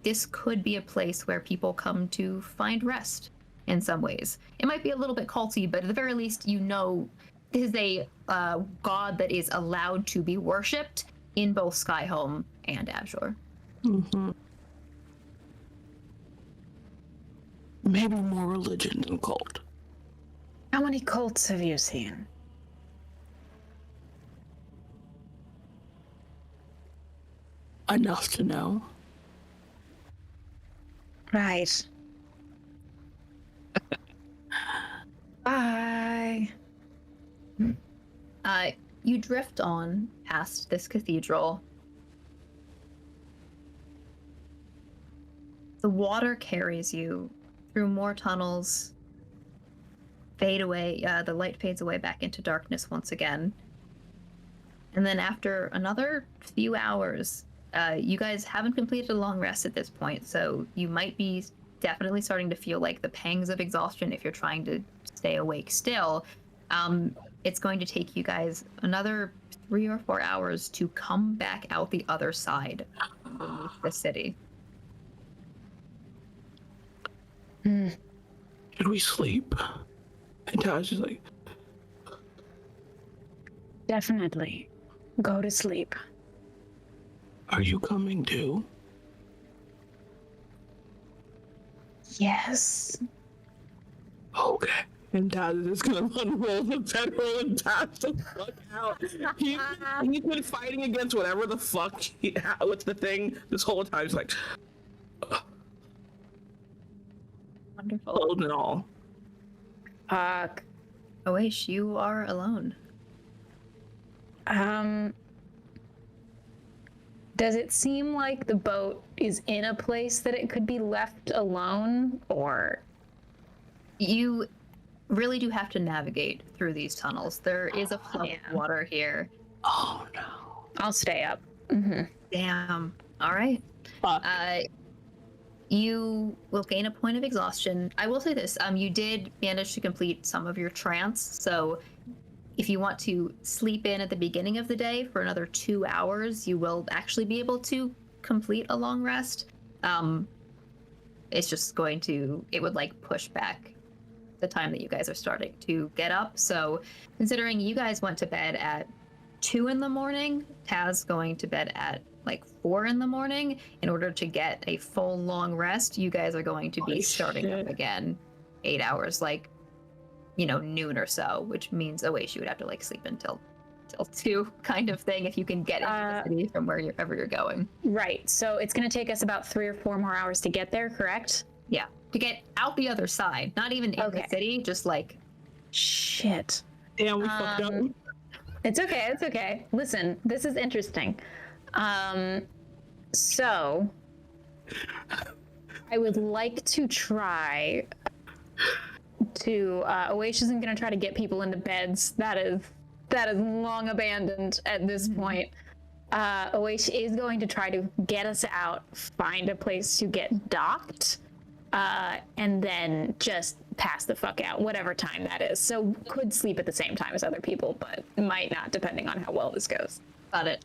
This could be a place where people come to find rest in some ways. It might be a little bit culty, but at the very least, you know this is a god that is allowed to be worshipped in both Skyhome and Azure. Mm-hmm. Maybe more religion than cult. How many cults have you seen? Enough to know. Right. Bye. You drift on past this cathedral. The water carries you through more tunnels, fade away, the light fades away back into darkness once again. And then after another few hours, you guys haven't completed a long rest at this point, so you might be definitely starting to feel like the pangs of exhaustion if you're trying to stay awake still. It's going to take you guys another 3 or 4 hours to come back out the other side of the city. Should we sleep? And Taj is like, Definitely. Go to sleep. are you coming too? Yes. Okay. And Taz is just gonna unroll the bedroll and pass the fuck out. He's been fighting against whatever the fuck what's the thing this whole time. He's like, Wonderful. clothes and all. Fuck. Oish, you are alone. Does it seem like the boat is in a place that it could be left alone, or? You really do have to navigate through these tunnels. There is a flood of water here. Oh no. I'll stay up. Damn. All right. Fuck. You will gain a point of exhaustion. I will say this: you did manage to complete some of your trance, so if you want to sleep in at the beginning of the day for another 2 hours, you will actually be able to complete a long rest. It's just going to, it would like push back the time that you guys are starting to get up. So considering you guys went to bed at 2 in the morning, Taz going to bed at like 4 in the morning, in order to get a full long rest, you guys are going to be starting up again 8 hours, like, you know, noon or so, which means Oash, you would have to like sleep until 2 kind of thing if you can get into the city from wherever you're going. Right. So it's going to take us about 3 or 4 more hours to get there, correct? Yeah. To get out the other side, not even in the city, just like... Shit. Damn, we fucked up. It's okay. It's okay. Listen, this is interesting. So I would like to try to Oash isn't going to try to get people into beds. That is long abandoned at this point. Oash is going to try to get us out, find a place to get docked, and then just pass the fuck out, whatever time that is. So could sleep at the same time as other people, but might not, depending on how well this goes. Got it.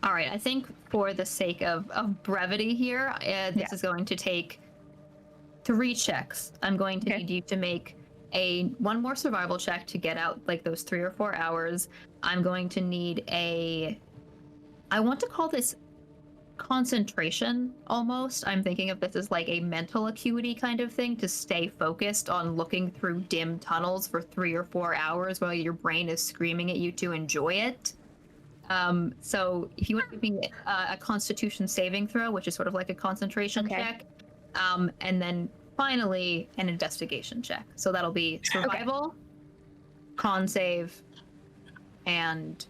All right, I think for the sake of brevity here, this is going to take 3 checks. I'm going to need you to make one more survival check to get out like those 3 or 4 hours. I'm going to need I want to call this concentration almost. I'm thinking of this as like a mental acuity kind of thing, to stay focused on looking through dim tunnels for 3 or 4 hours while your brain is screaming at you to enjoy it. So if you want to give me a constitution saving throw, which is sort of like a concentration check, and then finally an investigation check. So that'll be survival, con save, and...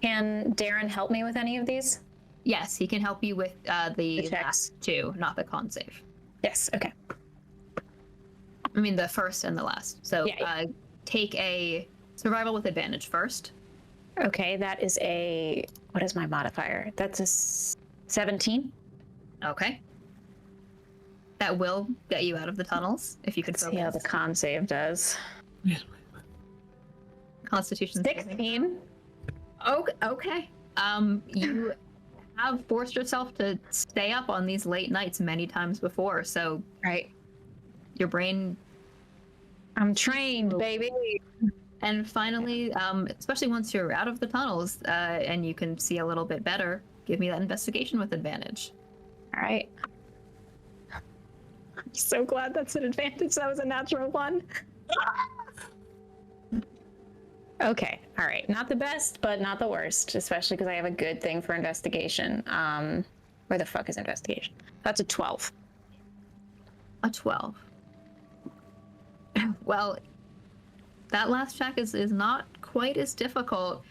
Can Darren help me with any of these? Yes, he can help you with the checks. last 2, not the con save. Yes, okay. I mean the first and the last. So take a survival with advantage first. Okay, that is what is my modifier? That's a 17. Okay. That will get you out of the tunnels, if you could focus. See how the con save does. Constitution 16. Okay. You have forced yourself to stay up on these late nights many times before, so your brain... I'm trained, baby. And finally, especially once you're out of the tunnels and you can see a little bit better, give me that investigation with advantage. All right. I'm so glad that's an advantage. That was a natural 1. Okay. All right. Not the best, but not the worst, especially because I have a good thing for investigation. Where the fuck is investigation? That's a 12. A 12. Well, that last check is not quite as difficult.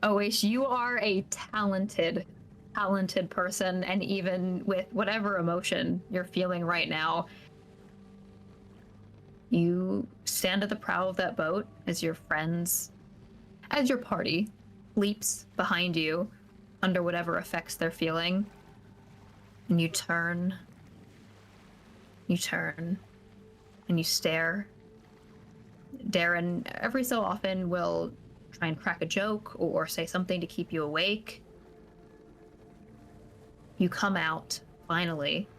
Oash, you are a talented person, and even with whatever emotion you're feeling right now, you stand at the prow of that boat as your party leaps behind you under whatever effects they're feeling, and you turn, and you stare. Darren, every so often, will try and crack a joke or say something to keep you awake. You come out, finally,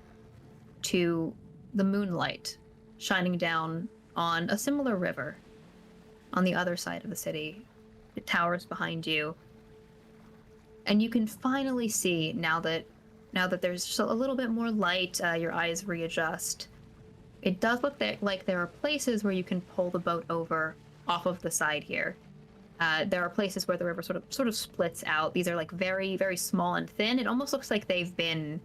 to the moonlight shining down on a similar river on the other side of the city. It towers behind you. And you can finally see, now that there's just a little bit more light, your eyes readjust. It does look like there are places where you can pull the boat over off of the side here. There are places where the river sort of splits out. These are like very, very small and thin. It almost looks like they've been...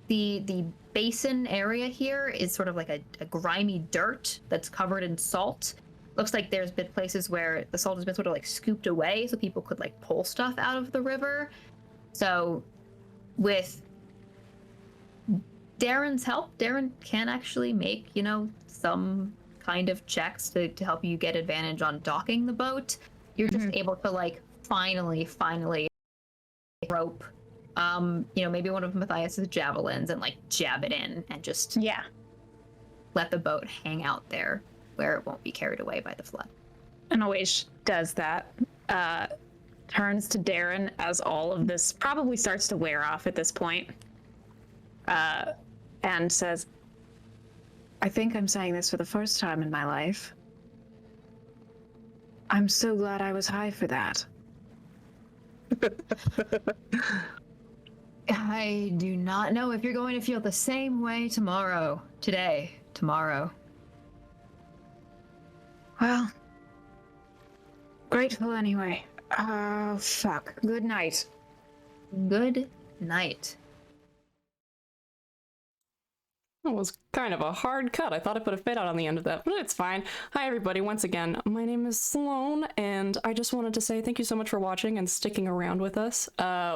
The basin area here is sort of like a grimy dirt that's covered in salt. looks like there's been places where the salt has been sort of like scooped away so people could like pull stuff out of the river. So with Darren's help, Darren can actually make, you know, some kind of checks to help you get advantage on docking the boat. You're just able to like finally rope you know, maybe one of Matthias's javelins and like jab it in and just let the boat hang out there where it won't be carried away by the flood. And Oish does that, turns to Darren as all of this probably starts to wear off at this point, and says, I think I'm saying this for the first time in my life. I'm so glad I was high for that. I do not know if you're going to feel the same way tomorrow. Well, grateful anyway. Oh, fuck. Good night. Good night. That was kind of a hard cut. I thought I put a fade out on the end of that, but it's fine. Hi everybody, once again, my name is Sloan, and I just wanted to say thank you so much for watching and sticking around with us.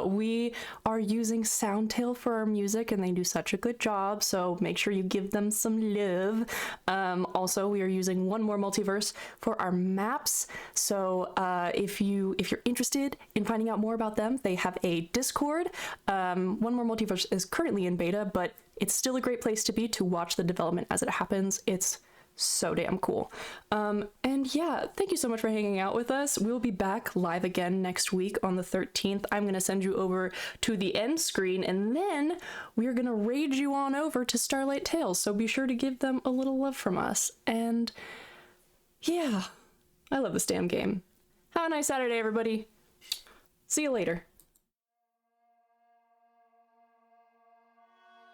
We are using Soundtail for our music, and they do such a good job, so make sure you give them some love. Also, we are using One More Multiverse for our maps, so if you're interested in finding out more about them, they have a Discord. One More Multiverse is currently in beta, but it's still a great place to be to watch the development as it happens. It's so damn cool. And yeah, thank you so much for hanging out with us. We'll be back live again next week on the 13th. I'm going to send you over to the end screen, and then we're going to raid you on over to Starlight Tales. So be sure to give them a little love from us. And yeah, I love this damn game. Have a nice Saturday, everybody. See you later.